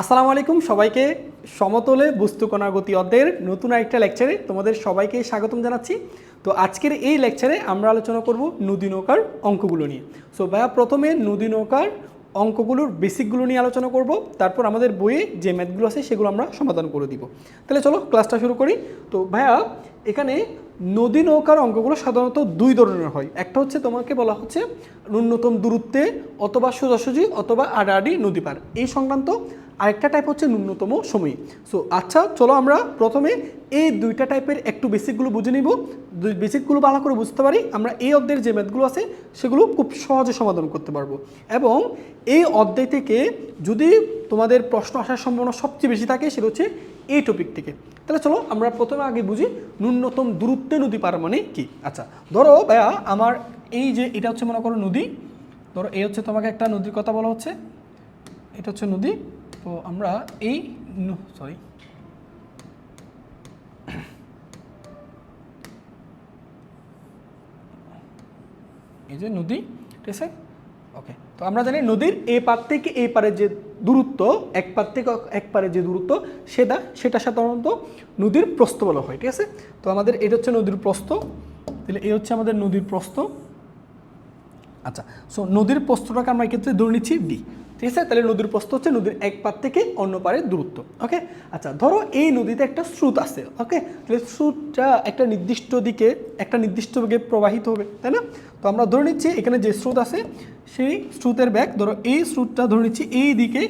আসসালামু আলাইকুম সবাইকে। সমতলে বস্তুকণা গতি অধ্যায়ের নতুন আরেকটা লেকচারে তোমাদের সবাইকে স্বাগতম জানাচ্ছি। তো আজকের এই লেকচারে আমরা আলোচনা করব নদী নৌকার অঙ্কগুলো নিয়ে। সো ভাইয়া প্রথমে নদী নৌকার অঙ্কগুলোর বেসিকগুলো নিয়ে আলোচনা করব, তারপর আমাদের বইয়ে যে ম্যাথগুলো আছে সেগুলো আমরা সমাধান করে দিব। তাহলে চলো ক্লাসটা শুরু করি। তো ভাইয়া এখানে নদী নৌকার অঙ্কগুলো সাধারণত দুই ধরনের হয়। একটা হচ্ছে তোমাকে বলা হচ্ছে ন্যূনতম দূরত্বে অথবা সোজাসুজি অথবা আড়াআড়ি নদী পার, এই সংক্রান্ত। আরেকটা টাইপ হচ্ছে ন্যূনতম সময়। সো আচ্ছা চলো আমরা প্রথমে এই দুইটা টাইপের একটু বেসিকগুলো বুঝে নিব। বেসিকগুলো ভালো করে বুঝতে পারি আমরা এই অধ্যায়ের যে ম্যাথগুলো আছে সেগুলো খুব সহজে সমাধান করতে পারবো। এবং এই অধ্যায় থেকে যদি তোমাদের প্রশ্ন আসার সম্ভাবনা সবচেয়ে বেশি থাকে সেটা হচ্ছে এই টপিক থেকে। তাহলে চলো আমরা প্রথমে আগে বুঝি ন্যূনতম দূরত্বে নদী পার মানে কি। আচ্ছা ধরো ভাইয়া আমার এই যে এটা হচ্ছে মনে করো নদী, ধরো এই হচ্ছে তোমাকে একটা নদীর কথা বলা হচ্ছে, এটা হচ্ছে নদী। তো আমরা এই এই যে নদী, ঠিক আছে, ওকে। তো আমরা জানি নদীর এ পার থেকে এই পারের যে দূরত্ব, এক পার থেকে এক পারের যে দূরত্ব সেটা সাধারণত নদীর প্রস্থ বলা হয়, ঠিক আছে। তো আমাদের এটা হচ্ছে নদীর প্রস্থ, তাহলে এই হচ্ছে আমাদের নদীর প্রস্থ। আচ্ছা, সো নদীর প্রস্থটাকে আমরা এক্ষেত্রে ধরে নিচ্ছি ডি, ঠিক আছে। তাহলে নদীর প্রস্থ হচ্ছে নদীর এক পার থেকে অন্য পারের দূরত্ব, ওকে। আচ্ছা ধরো এই নদীতে একটা স্রোত আছে, ওকে। তাহলে স্রোতটা একটা নির্দিষ্ট দিকে একটা নির্দিষ্ট বেগে প্রবাহিত হবে, তাই না। তো আমরা ধরে নিচ্ছি এখানে যে স্রোত আছে সেই স্রোতের বেগ, ধরো এই স্রোতটা ধরে নিচ্ছি এই দিকে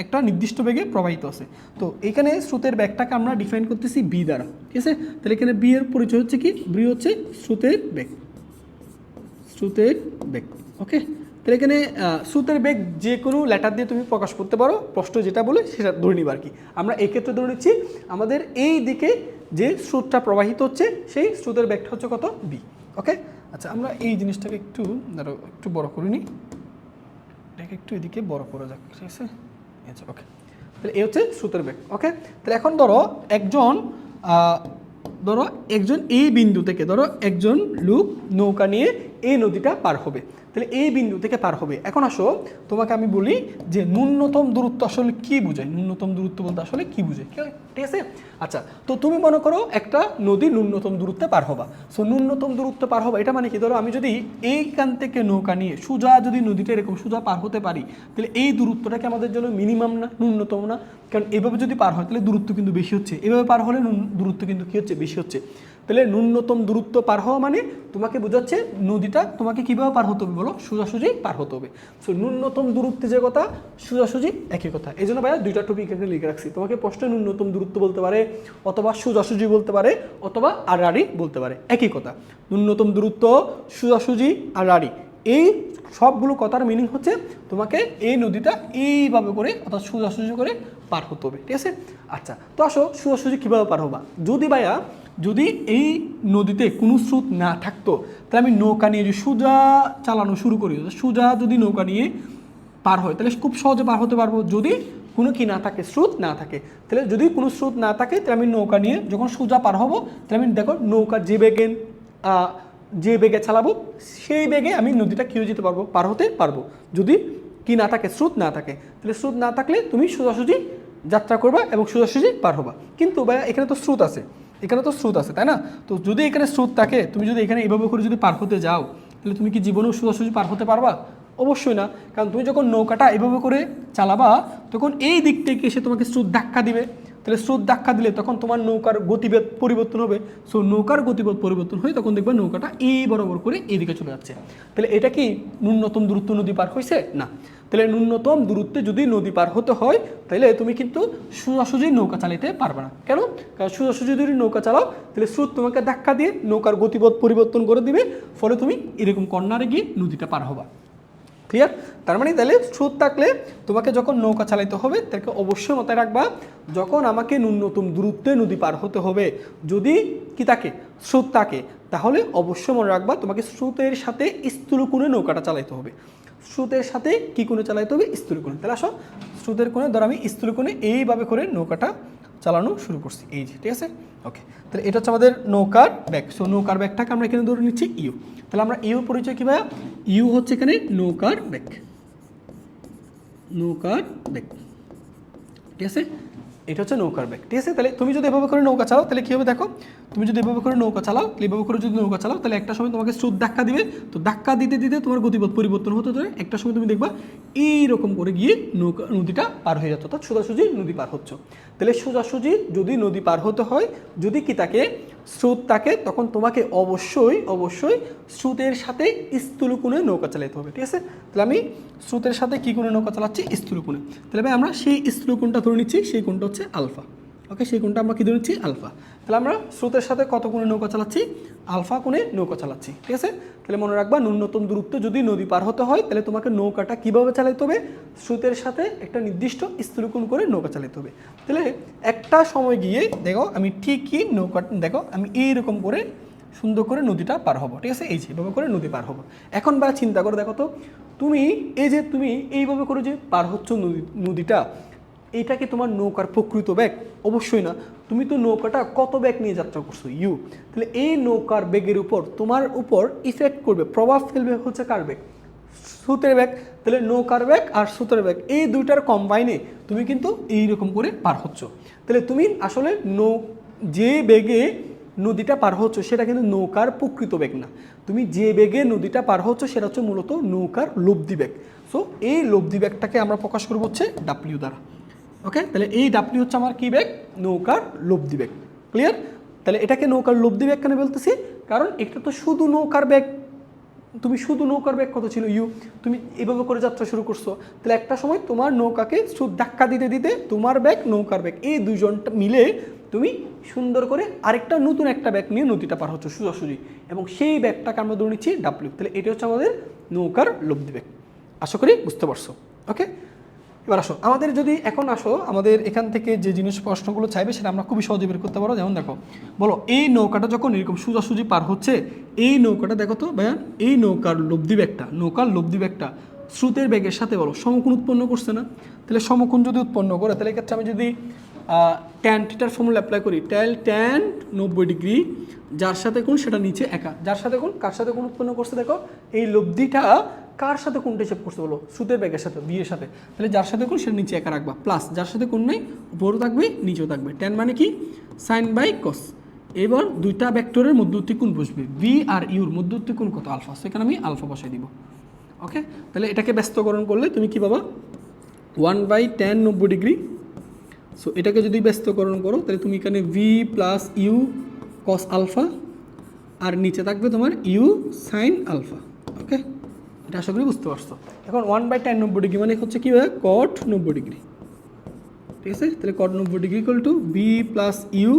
একটা নির্দিষ্ট বেগে প্রবাহিত আছে। তো এখানে স্রোতের বেগটাকে আমরা ডিফাইন করতেছি বি দ্বারা, ঠিক আছে। তাহলে এখানে বি এর পরিচয় হচ্ছে কি, বি হচ্ছে স্রোতের বেগ, স্রোতের বেগ, ওকে। তাহলে এখানে স্রোতের বেগ যে কোনো লেটার দিয়ে তুমি প্রকাশ করতে পারো, প্রশ্ন যেটা বলে সেটা ধরে নিবা আর কি। আমরা এক্ষেত্রে ধরে নিচ্ছি আমাদের এই দিকে যে স্রোতটা প্রবাহিত হচ্ছে সেই স্রোতের বেগটা হচ্ছে কত, বি, ওকে। আচ্ছা আমরা এই জিনিসটাকে একটু বড় করে নিই, এটাকে একটু এদিকে বড় করা যাক, ঠিক আছে। আচ্ছা ওকে, তাহলে এই হচ্ছে স্রোতের বেগ, ওকে। তাহলে এখন ধরো একজন এই বিন্দু থেকে ধরো একজন লোক নৌকা নিয়ে এই নদীটা পার হবে, তাহলে এই বিন্দু থেকে পার হবে। এখন আসো তোমাকে আমি বলি যে ন্যূনতম দূরত্ব আসলে কি বোঝায়, ন্যূনতম দূরত্ব বলতে আসলে কি বোঝায়, ঠিক আছে। আচ্ছা তো তুমি মনে করো একটা নদী ন্যূনতম দূরত্বে পার হবা। সো ন্যূনতম দূরত্ব পার হবা এটা মানে কি, ধরো আমি যদি এইখান থেকে নৌকা নিয়ে সোজা যদি নদীটা এরকম সোজা পার হতে পারি, তাহলে এই দূরত্বটাকে আমাদের জন্য মিনিমাম না, ন্যূনতম না। কারণ এভাবে যদি পার হয় তাহলে দূরত্ব কিন্তু বেশি হচ্ছে, এভাবে পার হলে দূরত্ব কিন্তু কী হচ্ছে, বেশি হচ্ছে। তাহলে ন্যূনতম দূরত্ব পার হওয়া মানে তোমাকে বোঝাচ্ছে নদীটা তোমাকে কীভাবে পার হতে হবে বলো, সোজাসুজি পার হতে হবে। সো ন্যূনতম দূরত্বে যে কথা সোজাসুজি একই কথা, এই জন্য ভাইয়া দুইটা টপিক এখানে লিখে রাখছি। তোমাকে প্রশ্নে ন্যূনতম দূরত্ব বলতে পারে, অথবা সোজাসুজি বলতে পারে, অথবা আড়াআড়ি বলতে পারে, একই কথা। ন্যূনতম দূরত্ব, সোজাসুজি, আড়াআড়ি, এই সবগুলো কথার মিনিং হচ্ছে তোমাকে এই নদীটা এইভাবে করে অর্থাৎ সোজাসুজি করে পার হতে হবে, ঠিক আছে। আচ্ছা তো আসো সোজাসুজি কীভাবে পার হবা। যদি এই নদীতে কোনো স্রোত না থাকতো তাহলে আমি নৌকা নিয়ে যদি সোজা চালানো শুরু করি, সোজা যদি নৌকা নিয়ে পার হয় তাহলে খুব সহজে পার হতে পারবো। যদি কোনো কি না থাকে, স্রোত না থাকে, তাহলে যদি কোনো স্রোত না থাকে তাহলে আমি নৌকা নিয়ে যখন সোজা পার হবো তাহলে আমি দেখো নৌকা যে বেগে চালাবো সেই বেগে আমি নদীটা কী হয়ে যেতে পারবো, পার হতে পারবো। যদি কি না থাকে, স্রোত না থাকে, তাহলে স্রোত না থাকলে তুমি সোজাসুজি যাত্রা করবা এবং সোজাসুজি পার হবা। কিন্তু এখানে তো স্রোত আছে, তাই না। তো যদি এখানে স্রোত থাকে, তুমি যদি এখানে এভাবে করে যদি পার হতে যাও তাহলে তুমি কি জীবনেও সোজাসুজি পার হতে পারবা? অবশ্যই না। কারণ তুমি যখন নৌকাটা এভাবে করে চালাবা তখন এই দিক থেকে এসে তোমাকে স্রোত ধাক্কা দিবে, তাহলে স্রোত ধাক্কা দিলে তখন তোমার নৌকার গতিবেগ পরিবর্তন হবে। সো নৌকার গতিবেগ পরিবর্তন হয়ে তখন দেখবে নৌকাটা এই বরাবর করে এইদিকে চলে যাচ্ছে। তাহলে এটা কি ন্যূনতম দূরত্ব নদী পার হয়েছে? না। তাহলে ন্যূনতম দূরত্বে যদি নদী পার হতে হয় তাহলে তুমি কিন্তু সোজাসুজি নৌকা চালাতে পারবে না। কেন? কারণ সোজাসুজি যদি নৌকা চালাও তাহলে স্রোত তোমাকে ধাক্কা দিয়ে নৌকার গতিপথ পরিবর্তন করে দিবে, ফলে তুমি এরকম কর্নারে গিয়ে নদীটা পার হবা। ক্লিয়ার? তার মানে তাহলে স্রোত থাকলে তোমাকে যখন নৌকা চালাতে হবে তাকে অবশ্যই মাথায় রাখবা, যখন আমাকে ন্যূনতম দূরত্বে নদী পার হতে হবে যদি কি থাকে, স্রোত থাকে, তাহলে অবশ্যই মনে রাখবা তোমাকে স্রোতের সাথে স্থূলকোণে নৌকাটা চালাতে হবে। স্রোতের সাথে কী কোণে চালাতে হবে? স্থূলকোণে। তাহলে আসো স্রোতের কোণে ধরো আমি স্থূলকোণে এইভাবে করে নৌকাটা চালানো শুরু করছি, এই যে, ঠিক আছে। ওকে, তাহলে এটা হচ্ছে আমাদের নৌকার ব্যাগ। সো নৌকার ব্যাগটাকে আমরা এখানে ধরে নিচ্ছি ইউ। তাহলে আমরা ইউ পরিচয় কী ভাইয়া? ইউ হচ্ছে এখানে নৌকার ব্যাগ, নৌকার ব্যাগ। ঠিক আছে, এটা হচ্ছে নৌকার বেগ। ঠিক আছে, তাহলে তুমি যদি এভাবে করে নৌকা চালাও তাহলে কী হবে দেখো, তুমি যদি এভাবে করে নৌকা চালাও, এভাবে করে যদি নৌকা চালাও তাহলে একটা সময় তোমাকে স্রোত ধাক্কা দিবে, তো ধাক্কা দিতে দিতে তোমার গতিপথ পরিবর্তন হতে ধরে, একটা সময় তুমি দেখবা এইরকম করে গিয়ে নদীটা পার হয়ে যেত, অর্থাৎ সোজাসুজি নদী পার হচ্ছে। তাহলে সোজাসুজি যদি নদী পার হতে হয়, যদি কি তাকে স্রোত থাকে, তখন তোমাকে অবশ্যই অবশ্যই স্রোতের সাথে স্থূলকোণে নৌকা চালাতে হবে। ঠিক আছে, তাহলে আমি স্রোতের সাথে কী কোণে নৌকা চালাচ্ছি? স্থূলকোণে। তাহলে ভাই আমরা সেই স্থূলকোণটা ধরে নিচ্ছি, সেই কোণটা হচ্ছে আলফা। ওকে, সেই কোণটা আমরা কী ধরে নিচ্ছি? আলফা। তাহলে আমরা স্রোতের সাথে কত কোণে নৌকা চালাচ্ছি? আলফা কোণে নৌকা চালাচ্ছি। ঠিক আছে, তাহলে মনে রাখবা ন্যূনতম দূরত্ব যদি নদী পার হতে হয় তাহলে তোমাকে নৌকাটা কীভাবে চালাতে হবে? স্রোতের সাথে একটা নির্দিষ্ট স্থূলকোণ করে নৌকা চালাতে হবে। তাহলে একটা সময় গিয়ে দেখো আমি ঠিকই নৌকা, দেখো আমি এইরকম করে সুন্দর করে নদীটা পার হবো। ঠিক আছে, এই যেভাবে করে নদী পার হবো। এখন বা চিন্তা করে দেখো তো, তুমি এই যে তুমি এইভাবে করে যে পার হচ্ছ নদীটা, এইটা কি তোমার নৌকার প্রকৃত বেগ? অবশ্যই না। তুমি তো নৌকাটা কত বেগ নিয়ে যাত্রা করছো? ইউ। তাহলে এই নৌকার বেগের উপর তোমার উপর ইফেক্ট করবে, প্রভাব ফেলবে হচ্ছে কার বেগ? স্রোতের বেগ। তাহলে নৌকার বেগ আর স্রোতের বেগ এই দুইটার কম্বাইনে তুমি কিন্তু এইরকম করে পার হচ্ছ। তাহলে তুমি আসলে যে বেগে নদীটা পার হচ্ছ সেটা কিন্তু নৌকার প্রকৃত বেগ না। তুমি যে বেগে নদীটা পার হচ্ছ সেটা হচ্ছে মূলত নৌকার লব্ধি বেগ। সো এই লব্ধি বেগটাকে আমরা প্রকাশ করবো হচ্ছে ডাব্লিউ দ্বারা। ওকে, তাহলে এই ডাব্লিউ হচ্ছে আমার কী বেগ? নৌকার লব্ধি বেগ। ক্লিয়ার? তাহলে এটাকে নৌকার লব্ধি বেগ কেন বলতেছি? কারণ এটা তো শুধু নৌকার বেগ। তুমি শুধু নৌকার বেগ কত ছিল? ইউ। তুমি এভাবে করে যাত্রা শুরু করছো, তাহলে একটা সময় তোমার নৌকাকে স্রোত ধাক্কা দিতে দিতে তোমার বেগ, নৌকার বেগ, এই দুজনটা মিলে তুমি সুন্দর করে আরেকটা নতুন একটা ব্যাগ নিয়ে নদীটা পার হচ্ছে সোজাসুজি, এবং সেই ব্যাগটাকে আমরা ধরে নিচ্ছি ডাব্লিউ। তাহলে এটা হচ্ছে আমাদের নৌকার লব্ধি বেগ। আশা করি বুঝতে পারছো। ওকে, এবার আসো আমাদের যদি এখন আসো আমাদের এখান থেকে যে জিনিস প্রশ্নগুলো চাইবে সেটা আমরা খুবই সহজে বের করতে পারো। যেমন দেখো, বলো এই নৌকাটা যখন এরকম সোজাসুজি পার হচ্ছে, এই নৌকাটা দেখো তো ভাইয়া, এই নৌকার লব্ধি বেগটা স্রোতের বেগের সাথে বলো সমকোণ উৎপন্ন করছে না? তাহলে সমকোণ যদি উৎপন্ন করে তাহলে এক্ষেত্রে আমি যদি ট্যান থিটার ফর্মুলা অ্যাপ্লাই করি, ট্যান 90 ডিগ্রি, যার সাথে কোণ সেটা নিচে একা, যার সাথে কোণ, কার সাথে কোণ উৎপন্ন করছে দেখো, এই লব্ধিটা কার সাথে কোণটা হিসেব করছে বলো? স্রোতের বেগের সাথে, বি এর সাথে। তাহলে যার সাথে কোণ সেটা নিচে একা রাখবা, প্লাস যার সাথে কোণ নেই উপরও থাকবে নিচেও থাকবে। ট্যান মানে কি? Sine by cos. এবার দুইটা ভেক্টরের মধ্যবর্তী কোণ বসবে, বি আর ইউর মধ্যবর্তী কোণ কত? আলফা। সেখানে আমি আলফা বসাই দিব। ওকে, তাহলে এটাকে ব্যস্তকরণ করলে তুমি কি পাবা? 1/tan 90 degree. সো এটাকে যদি ব্যস্তকরণ করো তাহলে তুমি এখানে v plus you cos alpha, আর নিচে থাকবে তোমার ইউ সাইন আলফা। ওকে, এটা আশা করি বুঝতে পারছো। এখন 1/tan 90 ডিগ্রি মানে হচ্ছে কি হয়? Cot 90 degree. ঠিক আছে, তাহলে cot 90 degree equal to B plus you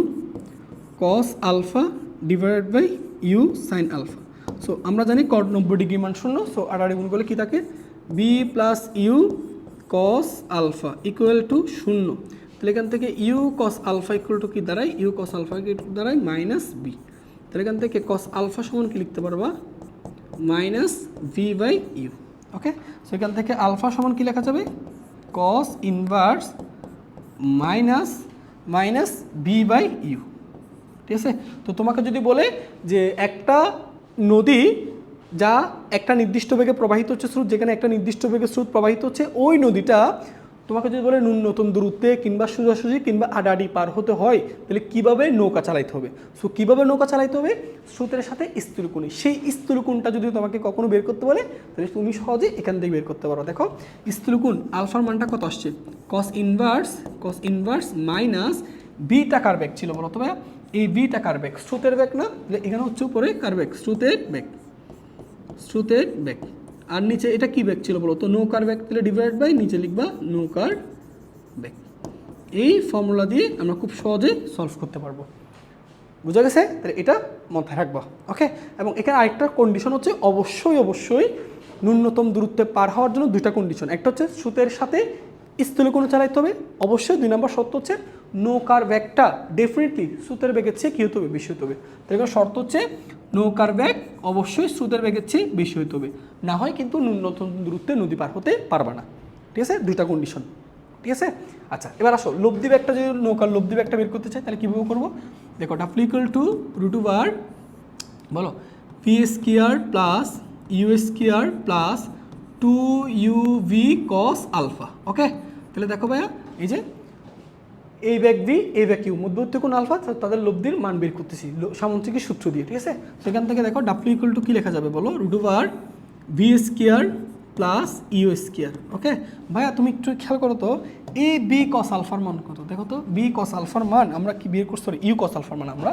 cos alpha divided by U sine alpha. So আমরা জানি কট 90 ডিগ্রি মান 0। সো আড়াআড়ি গুণ করলে কী থাকে? B plus you cos alpha equal to 0। তাহলে এখান থেকে u cos alpha equal to কী দাঁড়ায়? ইউ কস আলফা দাঁড়ায় মাইনাস বি। তাহলে এখান থেকে কস আলফা সমান কি লিখতে পারবা? Minus v by u. Okay, so এখান থেকে আলফা সমান কি লেখা যাবে? Cos inverse minus b by u. ঠিক আছে, তো তোমাকে যদি বলে যে একটা নদী যা একটা নির্দিষ্ট বেগে প্রবাহিত হচ্ছে স্রোত, যেখানে একটা নির্দিষ্ট বেগে স্রোত প্রবাহিত হচ্ছে, ওই নদীটা তোমাকে যদি বলে ন্যূনতম দূরত্বে কিংবা সোজাসুজি কিংবা আড়াআড়ি পার হতে হয়, তাহলে কীভাবে নৌকা চালাইতে হবে? সো কীভাবে নৌকা চালাইতে হবে? স্রোতের সাথে স্থূলকোণে। সেই স্থূলকোণটা যদি তোমাকে কখনো বের করতে বলে তাহলে তুমি সহজে এখান থেকে বের করতে পারো। দেখো স্থূলকোণ আলফার মানটা কত আসছে? কস ইনভার্স মাইনাস বি টাকার বেগ ছিল বলো তো ভাইয়া, এই বি টাকার বেগ স্রোতের বেগ না? এখানে হচ্ছে উপরে কার বেগ? স্রোতের বেগ। আর নিচে এটা কি বেগ ছিল বলো তো? নৌকার বেগ। তাহলে ডিভাইড বাই নিচে লিখবা নৌকার বেগ। এই ফর্মুলা দিয়ে আমরা খুব সহজে সলভ করতে পারবো। বুঝা গেছে? তাহলে এটা মাথায় রাখবা। ওকে, এবং এখানে আরেকটা কন্ডিশন হচ্ছে অবশ্যই ন্যূনতম দূরত্বে পার হওয়ার জন্য দুইটা কন্ডিশন। একটা হচ্ছে স্রোতের সাথে স্থূলকোণে চালাইতে হবে, অবশ্যই 2 নম্বর শর্ত হচ্ছে নৌকার বেগটা ডেফিনেটলি স্রোতের বেগের চেয়ে কী হতে হবে? বেশি হতে হবে। তাহলে শর্ত হচ্ছে নৌকার বেগ অবশ্যই স্রোতের বেগের চেয়ে বেশি হতে হবে, না হয় কিন্তু ন্যূনতম দূরত্বে নদী পার হতে পারবে না। ঠিক আছে, দুইটা কন্ডিশন। ঠিক আছে, আচ্ছা এবার আসো লব্ধি বেগটা, যদি নৌকার লব্ধি বেগটা বের করতে চাই তাহলে কীভাবে করবো? দেখো ডাব্লিউ ইকুয়াল টু √/, বলো p square plus u square plus 2uv cos alpha. Okay, তাহলে দেখো ভাইয়া এই যে এই ব্যাগ ভি এই ব্যাগ ইউ মধ্যবর্তী কোণ আলফা, তাদের লব্ধির মান বের করতেছি সামঞ্জস্যের সূত্র দিয়ে, ঠিক আছে। সেখান থেকে দেখো ডাব্লিউ ইকুয়াল টু কী লেখা যাবে বলো, root over v square plus u square. Okay ভাইয়া তুমি একটু খেয়াল করো তো, এ বি কস আলফার মান কত দেখো তো, বি কস আলফার মান আমরা কি বের করছি, ইউ কস আলফার মান আমরা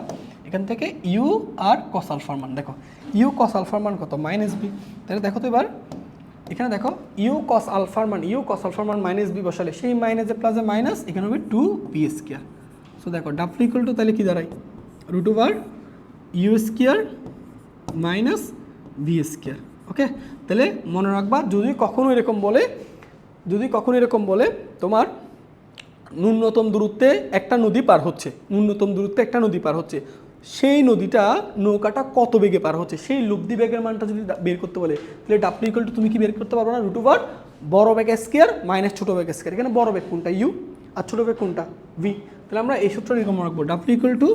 এখান থেকে ইউ আর কস আলফার মান, দেখো ইউ কস আলফার মান কত মাইনাস বি। তাহলে দেখো তো এবার এখানে দেখো ইউ কস আলফার মান মাইনাস বি বসালে সেই মাইনাসে প্লাসে মাইনাস, এখানে হবে টু বি স্কোয়ার। সো দেখো ডাব্লিউ ইকুয়াল টু তাহলে কী দাঁড়ায়, root over you square minus B square. Okay তাহলে মনে রাখবা, যদি কখনো এরকম বলে তোমার ন্যূনতম দূরত্বে একটা নদী পার হচ্ছে, সেই নদীটা নৌকাটা কত বেগে পার হচ্ছে সেই লব্ধি বেগের মানটা যদি বের করতে বলে, তাহলে ডাব্লিউ ইকুয়াল টু তুমি কি বের করতে পারবো না, রুট ওভার বড় বেগ স্কোয়ার মাইনাস ছোটো বেগ স্কোয়ার। এখানে বড় বেগ কোনটা ইউ আর ছোটো বেগ কোনটা ভি। তাহলে আমরা এই সূত্রটা এরকম রাখবো, W equal to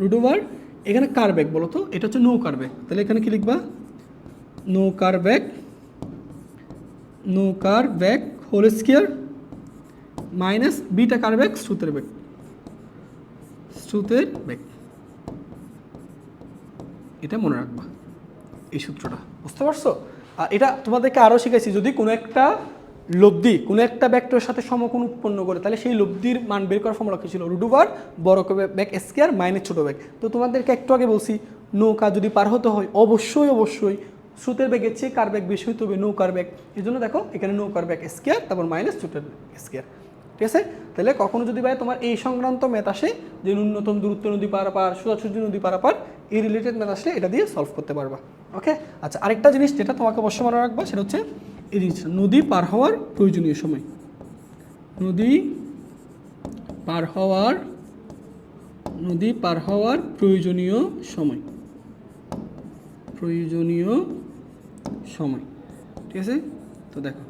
root over, এখানে কার বেগ বলো তো, এটা হচ্ছে নৌকার বেগ, তাহলে এখানে কি লিখবা, নৌকার বেগ হোল স্কোয়ার মাইনাস বিটা কার বেগ, স্রোতের বেগ। এটা মনে রাখবা এই সূত্রটা, বুঝতে পারছো। আর এটা তোমাদেরকে আরও শিখাইছি, যদি কোনো একটা লব্ধি কোনো একটা ভেক্টরের সাথে সমকোণ উৎপন্ন করে, তাহলে সেই লব্ধির মান বের করার ফর্মুলা কী ছিল, রুট ওভার বড় বেগ স্কোয়ার মাইনাস ছোটো বেগ। তো তোমাদেরকে একটু আগে বলছি, নৌকা যদি পার হতে হয় অবশ্যই স্রোতের বেগের চেয়ে কার বেগ বেশি হতে হবে, নৌকার বেগ। এই জন্য দেখো এখানে নৌকার বেগ স্কোয়ার তারপর মাইনাস ছোটোর স্কোয়ার, ঠিক আছে। তাহলে কখনো যদি ভাই তোমার এই সংক্রান্ত ম্যাথ আসে যে ন্যূনতম দূরত্ব নদী পারাপার, সোজাসুজি নদী পারাপার, এই রিলেটেড ম্যাথ আসলে এটা দিয়ে সলভ করতে পারবা। ওকে আচ্ছা, আরেকটা জিনিস যেটা তোমাকে অবশ্যই মনে রাখবা সেটা হচ্ছে এই জিনিস, নদী পার হওয়ার প্রয়োজনীয় সময়, নদী পার হওয়ার প্রয়োজনীয় সময়, ঠিক আছে। তো দেখো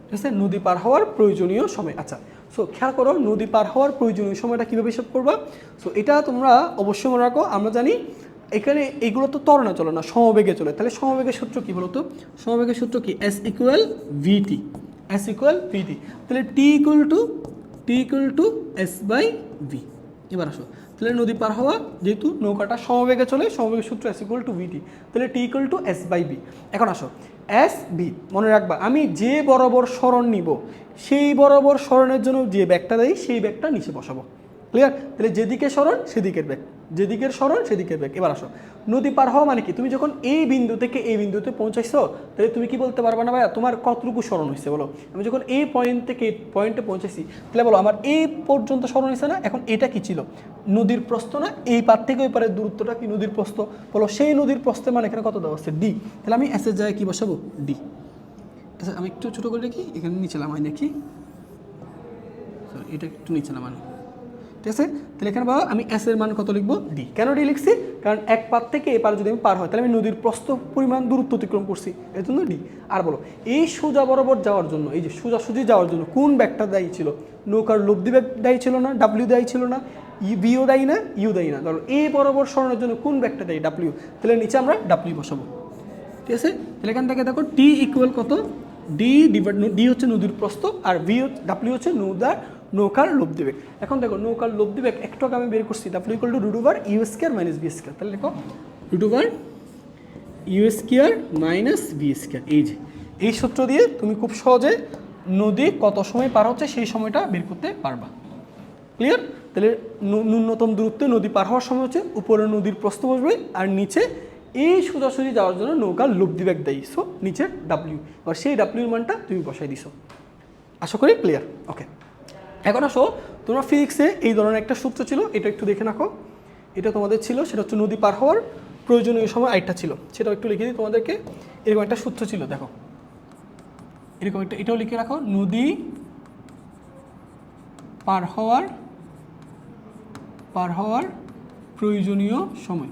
ঠিক আছে, নদী পার হওয়ার প্রয়োজনীয় সময়। আচ্ছা সো খেয়াল করো, নদী পার হওয়ার প্রয়োজনীয় সময়টা কীভাবে হিসাব করবা। সো এটা তোমরা অবশ্যই মনে রাখো, আমরা জানি এখানে এগুলো তো ত্বরণে চলে না, সমবেগে চলে। তাহলে সমবেগের সূত্র কী বলো তো, সমবেগের সূত্র কি, এস ইকুয়াল ভিটি। তাহলে T equal to S by V. এবার আসো, তাহলে নদী পার হওয়া, যেহেতু নৌকাটা সমবেগে চলে, সমবেগের সূত্র এস ইকুয়াল টু ভিটি, তাহলে T equal to S by B. এখন আসো এস বি মনে রাখবা, আমি যে বরাবর সরণ নিব সেই বরাবর সরণের জন্য যে ব্যাগটা দেয় সেই ব্যাগটা নিচে বসাবো, ক্লিয়ার। তাহলে যেদিকে সরণ সেদিকের ব্যাগ, এবার আসো, নদী পার হওয়া মানে কি, তুমি যখন এই বিন্দু থেকে এই বিন্দুতে পৌঁছাইছো, তাহলে তুমি কি বলতে পারবা না ভাইয়া তোমার কতটুকু সরণ হয়েছে বলো। আমি যখন এই পয়েন্ট থেকে এই পয়েন্টে পৌঁছাইছি, তাহলে বলো আমার এই পর্যন্ত সরণ হয়েছে না। এখন এটা কি ছিল, নদীর প্রস্থ না, এই পার থেকে ওই পারের দূরত্বটা কি নদীর প্রস্থ, বলো সেই নদীর প্রস্থের মানে এখানে কত দেওয়া হচ্ছে ডি। তাহলে আমি এসের জায়গায় কি বসাবো, ডি। আচ্ছা আমি একটু ছোটো করে দেখি, এখানে নিচে নামাই নাকি, এটা একটু নিচে নামানো, ঠিক আছে। তাহলে এখানে বাবা আমি এস এর মান কত লিখবো, ডি। কেন ডি লিখছি, কারণ এক পার থেকে এ পার যদি আমি পার হয়, তাহলে আমি নদীর প্রস্থ পরিমাণ দূরত্ব অতিক্রম করছি, এর জন্য ডি। আর বলো এই সোজা বরাবর যাওয়ার জন্য, এই যে সোজাসুজি যাওয়ার জন্য কোন ব্যাগটা দায়ী ছিল, নৌকার লব্ধি ব্যাগ দায়ী ছিল না, ডাব্লিউ দায়ী ছিল না, বিও দায়ী না, ইউ দায়ী না। ধরো এই বরাবর সরানোর জন্য কোন ব্যাগটা দেয়, ডাব্লিউ। তাহলে নিচে আমরা ডাব্লিউ বসাবো, ঠিক আছে। তাহলে এখান থেকে দেখো টি ইকুয়াল কত, ডি হচ্ছে নদীর প্রস্থ, আর ডাব্লিউ হচ্ছে নৌকার লব্ধি বেগ। এখন দেখো নৌকার লব্ধি বেগ একটু আগে আমি বের করছি, W equal to root over you square minus B square. তাহলে দেখো root over you square minus B square, এই সূত্র দিয়ে তুমি খুব সহজে নদী কত সময় পার হচ্ছে সেই সময়টা বের করতে পারবা, ক্লিয়ার। তাহলে ন্যূনতম দূরত্বে নদী পার হওয়ার সময় হচ্ছে উপরে নদীর প্রস্থ বসবে, আর নিচে এই সোজাসুজি যাওয়ার জন্য নৌকার লব্ধি বেগ দেয়, সো নিচে ডাব্লিউ, আর সেই ডাব্লিউর মানটা তুমি বসাই দিছো। আশা করি ক্লিয়ার, ওকে। এখন আসো, তোমরা ফিজিক্সে এই ধরনের একটা সূত্র ছিল, এটা একটু দেখে রাখো। এটা তোমাদের ছিল, সেটা হচ্ছে নদী পার হওয়ার প্রয়োজনীয় সময় আরেকটা ছিল, সেটাও একটু লিখে দিই তোমাদেরকে। এরকম একটা সূত্র ছিল, দেখো এরকম একটা, এটাও লিখে রাখো, নদী পার হওয়ার প্রয়োজনীয় সময়।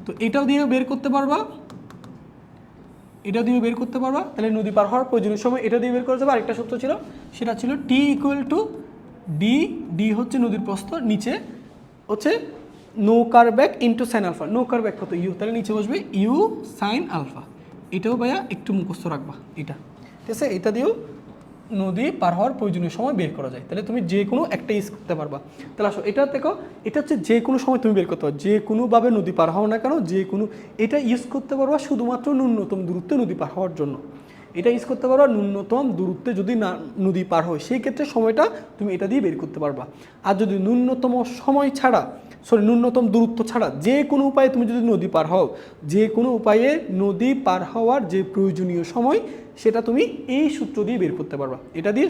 তো এটাও দিয়ে বের করতে পারবা, তাহলে নদী পার হওয়ার প্রয়োজনীয় সময় এটা দিয়ে বের করা যাবে। আরেকটা সূত্র ছিল, সেটা ছিল টি ইকুয়াল টু ডি হচ্ছে নদীর প্রস্থ, নিচে হচ্ছে নৌকার বেগ ইন্টু সাইন আলফা। নৌকার বেগ কত, ইউ, তাহলে নিচে বসবে ইউ সাইন আলফা। এটাও ভাইয়া একটু মুখস্থ রাখবা, এটা ঠিক আছে। এটা দিয়েও নদী পার হওয়ার প্রয়োজনীয় সময় বের করা যায়। তাহলে তুমি যে কোনো একটা ইউজ করতে পারবা। তাহলে আসো এটা দেখো, এটা হচ্ছে যে কোনো সময় তুমি বের করতে পারো, যে কোনোভাবে নদী পার হও না কেন, যে কোনো এটা ইউজ করতে পারবা শুধুমাত্র ন্যূনতম দূরত্বে নদী পার হওয়ার জন্য। এটা ইউজ করতে পারবা ন্যূনতম দূরত্বে যদি না নদী পার হয়, সেই ক্ষেত্রে সময়টা তুমি এটা দিয়ে বের করতে পারবা। আর যদি ন্যূনতম সময় ছাড়া, ন্যূনতম দূরত্ব ছাড়া যে কোনো উপায়ে তুমি যদি নদী পার হও, যে কোনো উপায়ে নদী পার হওয়ার যে প্রয়োজনীয় সময়, সেটা তুমি এই সূত্র দিয়ে বের করতে পারবা। এটা দিয়ে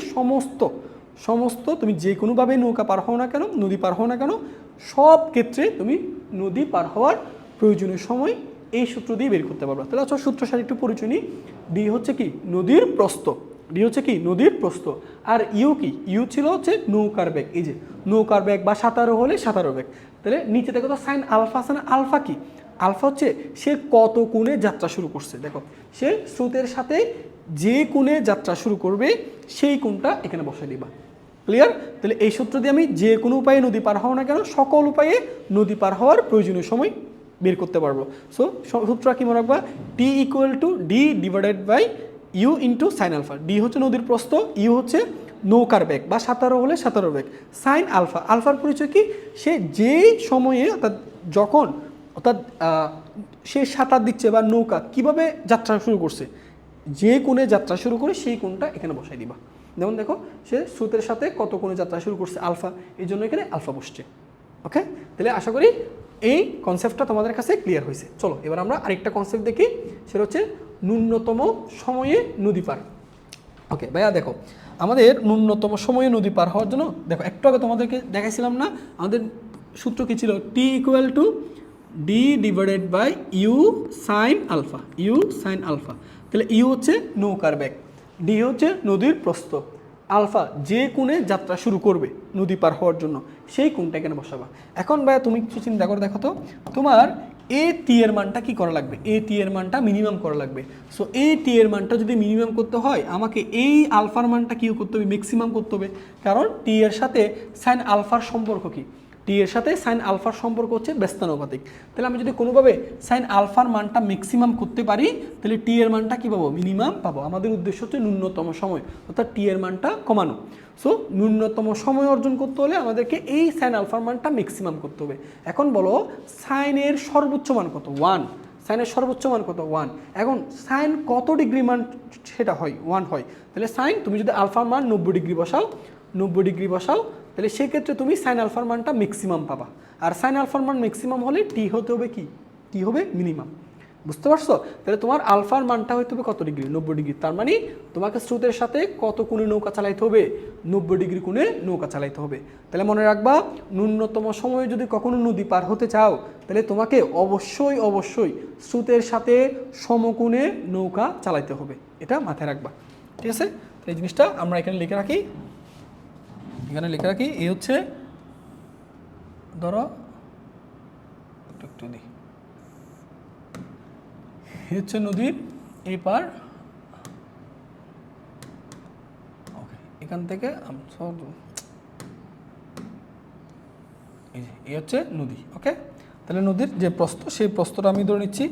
সমস্ত তুমি যে কোনোভাবে নৌকা পার হও না কেন, নদী পার হও না কেন, সব ক্ষেত্রে তুমি নদী পার হওয়ার প্রয়োজনীয় সময় এই সূত্র দিয়ে বের করতে পারবা। তাহলে আচ্ছা সূত্র সাথে একটু পরিচয় নিই। ডি হচ্ছে কি নদীর প্রস্থ, ডি হচ্ছে কি নদীর প্রস্থ। আর ইউ কি, ইউ ছিল হচ্ছে নৌকার বেগ। এই যে নৌকার বেগ বা সাঁতারো হলে সাঁতারো বেগ। তাহলে নিচে দেখো তো সাইন আলফা আছে না, আলফা কি, আলফা হচ্ছে সে কত কোণে যাত্রা শুরু করছে। দেখো সে স্রোতের সাথে যে কোণে যাত্রা শুরু করবে সেই কোণটা এখানে বসাই দিবা। ক্লিয়ার? তাহলে এই সূত্র দিয়ে আমি যে কোনো উপায়ে নদী পার হও না কেন, সকল উপায়ে নদী পার হওয়ার প্রয়োজনীয় সময় বের করতে পারবো। সো সূত্রটা কি মনে রাখবা, T equal to D divided by U into sine alpha. D হচ্ছে নদীর প্রস্থ, ইউ হচ্ছে নৌকার বেগ বা সাঁতারো হলে সাঁতারো বেগ, সাইন আলফা, আলফার পরিচয় কি, সে যেই সময়ে অর্থাৎ যখন অর্থাৎ সে সাঁতার দিচ্ছে বা নৌকা কিভাবে যাত্রা শুরু করছে, যে কোণে যাত্রা শুরু করে সেই কোণটা এখানে বসাই দিবা। যেমন দেখো সে স্রোতের সাথে কত কোণে যাত্রা শুরু করছে, আলফা, এই জন্য এখানে আলফা বসছে। ওকে, তাহলে আশা করি এই কনসেপ্টটা তোমাদের কাছে ক্লিয়ার হয়েছে। চলো এবার আমরা আরেকটা কনসেপ্ট দেখি, সেটা হচ্ছে ন্যূনতম সময়ে নদী পার। ওকে ভাইয়া দেখো, আমাদের ন্যূনতম সময়ে নদী পার হওয়ার জন্য দেখো একটু আগে তোমাদেরকে দেখাইছিলাম না, আমাদের সূত্র কী ছিল, T equal to D divided by U sine alpha, U sine alpha. তাহলে ইউ হচ্ছে নৌকার বেগ, ডি হচ্ছে নদীর প্রস্থ, আলফা যে কোণে যাত্রা শুরু করবে নদী পার হওয়ার জন্য সেই কোণটা এখানে বসাবা। এখন ভাইয়া তুমি কিছু চিন্তা করে দেখো তো, তোমার এ টি এর মানটা কি করা লাগবে, এ টি এর মানটা মিনিমাম করা লাগবে। সো এ টি এর মানটা যদি মিনিমাম করতে হয়, আমাকে এই আলফার মানটা কী করতে হবে, ম্যাক্সিমাম করতে হবে। কারণ টি এর সাথে সাইন আলফার সম্পর্ক কি, টি এর সাথে সাইন আলফার সম্পর্ক হচ্ছে ব্যস্তানুপাতিক। তাহলে আমি যদি কোনোভাবে সাইন আলফার মানটা ম্যাক্সিমাম করতে পারি, তাহলে টি এর মানটা কী পাবো, মিনিমাম পাবো। আমাদের উদ্দেশ্য হচ্ছে ন্যূনতম সময়, অর্থাৎ টি এর মানটা কমানো। সো ন্যূনতম সময় অর্জন করতে হলে আমাদেরকে এই সাইন আলফার মানটা ম্যাক্সিমাম করতে হবে। এখন বলো সাইনের সর্বোচ্চ মান কত, 1, সাইনের সর্বোচ্চ মান কত, 1। এখন সাইন কত ডিগ্রি মান সেটা হয়, 1 হয়। তাহলে সাইন তুমি যদি আলফার মান 90 ডিগ্রি বসাও, 90 ডিগ্রি বসাও, তাহলে সেক্ষেত্রে তুমি সাইন আলফার মানটা ম্যাক্সিমাম পাবা। আর সাইন আলফার মান ম্যাক্সিমাম হলে টি হতে হবে কি, টি হবে মিনিমাম। বুঝতে পারছো? তাহলে তোমার আলফার মানটা হইতে হবে কত ডিগ্রি, 90 ডিগ্রি। তার মানে তোমাকে স্রোতের সাথে কত কোণে নৌকা চালাইতে হবে, 90 ডিগ্রি কোণে নৌকা চালাইতে হবে। তাহলে মনে রাখবা, ন্যূনতম সময়ে যদি কখনো নদী পার হতে চাও, তাহলে তোমাকে অবশ্যই স্রোতের সাথে সমকোণে নৌকা চালাইতে হবে, এটা মাথায় রাখবা। ঠিক আছে? তাহলে এই জিনিসটা আমরা এখানে লিখে রাখি, এখানে লিখে রাখি। এই হচ্ছে ধরো একটু দিই, এই হচ্ছে নদীর এই পার। ওকে, এখান থেকে এই হচ্ছে নদী। ওকে, তাহলে নদীর যে প্রস্থ, সেই প্রস্থটা আমি ধরে নিচ্ছি।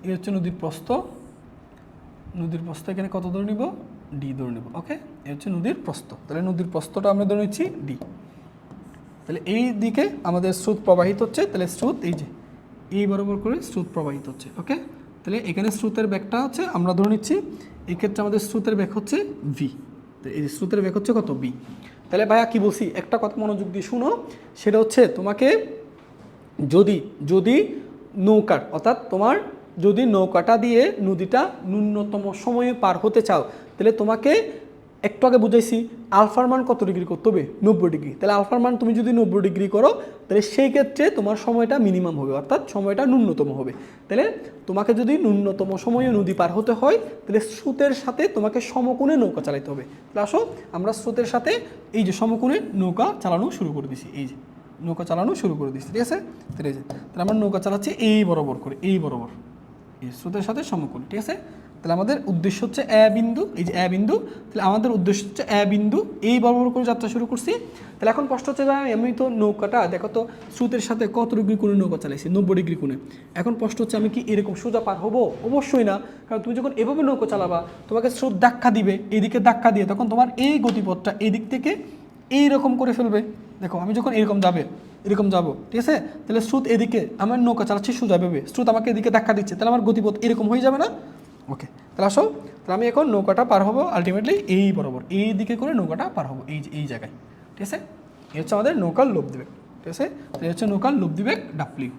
এই হচ্ছে নদীর প্রস্থ, নদীর প্রস্থ এখানে কত ধরে নিব, ডি ধরে নিব। ওকে, এই হচ্ছে নদীর প্রস্থ। তাহলে নদীর প্রস্থটা আমরা ধরে নিচ্ছি ডি। তাহলে এই দিকে আমাদের স্রোত প্রবাহিত হচ্ছে, তাহলে স্রোত এই যে এই বরাবর করে স্রোত প্রবাহিত হচ্ছে। ওকে, তাহলে এখানে স্রোতের বেগটা হচ্ছে আমরা ধরে নিচ্ছি, এক্ষেত্রে আমাদের স্রোতের বেগ হচ্ছে ভি। তো এই স্রোতের বেগ হচ্ছে কত, বি। তাহলে ভাইয়া কি বলছি, একটা কথা মনোযোগ দিয়ে শুনো, সেটা হচ্ছে তোমাকে যদি নৌকার অর্থাৎ তোমার যদি নৌকাটা দিয়ে নদীটা ন্যূনতম সময়ে পার হতে চাও, তাহলে তোমাকে একটু আগে বুঝাইছি আলফার মান কত ডিগ্রি করতে হবে, 90 ডিগ্রি। তাহলে আলফার মান তুমি যদি 90 ডিগ্রি করো, তাহলে সেই ক্ষেত্রে তোমার সময়টা মিনিমাম হবে, অর্থাৎ সময়টা ন্যূনতম হবে। তাহলে তোমাকে যদি ন্যূনতম সময়ে নদী পার হতে হয়, তাহলে স্রোতের সাথে তোমাকে সমকোণে নৌকা চালাতে হবে। তাহলে আসো আমরা স্রোতের সাথে এই যে সমকোণে নৌকা চালানো শুরু করে দিছি, এই যে নৌকা চালানো শুরু করে দিচ্ছি। ঠিক আছে? তাহলে আমরা নৌকা চালাচ্ছি এই বরাবর করে, এই বরাবর এই স্রোতের সাথে সমকোণে। ঠিক আছে? তাহলে আমাদের উদ্দেশ্য হচ্ছে এ বিন্দু, এই যে এ বিন্দু, তাহলে আমাদের উদ্দেশ্য হচ্ছে এ বিন্দু, এই বরাবর করে যাত্রা শুরু করছি। তাহলে এখন প্রশ্ন হচ্ছে ভাই আমি তো নৌকাটা দেখো তো স্রোতের সাথে কত ডিগ্রি কোণে নৌকা চালাইছি, 90 ডিগ্রি কোণে। এখন প্রশ্ন হচ্ছে আমি কি এরকম সোজা পার হবো? অবশ্যই না, কারণ তুমি যখন এভাবে নৌকা চালাবা তোমাকে স্রোত ধাক্কা দিবে, এইদিকে ধাক্কা দিয়ে তখন তোমার এই গতিপথটা এই দিক থেকে এইরকম করে ফেলবে। দেখো আমি যখন এরকম যাবো, ঠিক আছে, তাহলে স্রোত এদিকে, আমার নৌকা চালাচ্ছি সোজা ভেবে, স্রোত আমাকে এদিকে ধাক্কা দিচ্ছে, তাহলে আমার গতিপথ এরকম হয়ে যাবে না? ওকে, তাহলে আসো, তাহলে আমি এখন নৌকাটা পার হবো আলটিমেটলি এই বরাবর, এই দিকে করে নৌকাটা পার হবো, এই জায়গায়, ঠিক আছে। এই হচ্ছে আমাদের নৌকার লব্ধিবেগ, ঠিক আছে। এই হচ্ছে নৌকার লব্ধিবেগ ডাব্লিউ।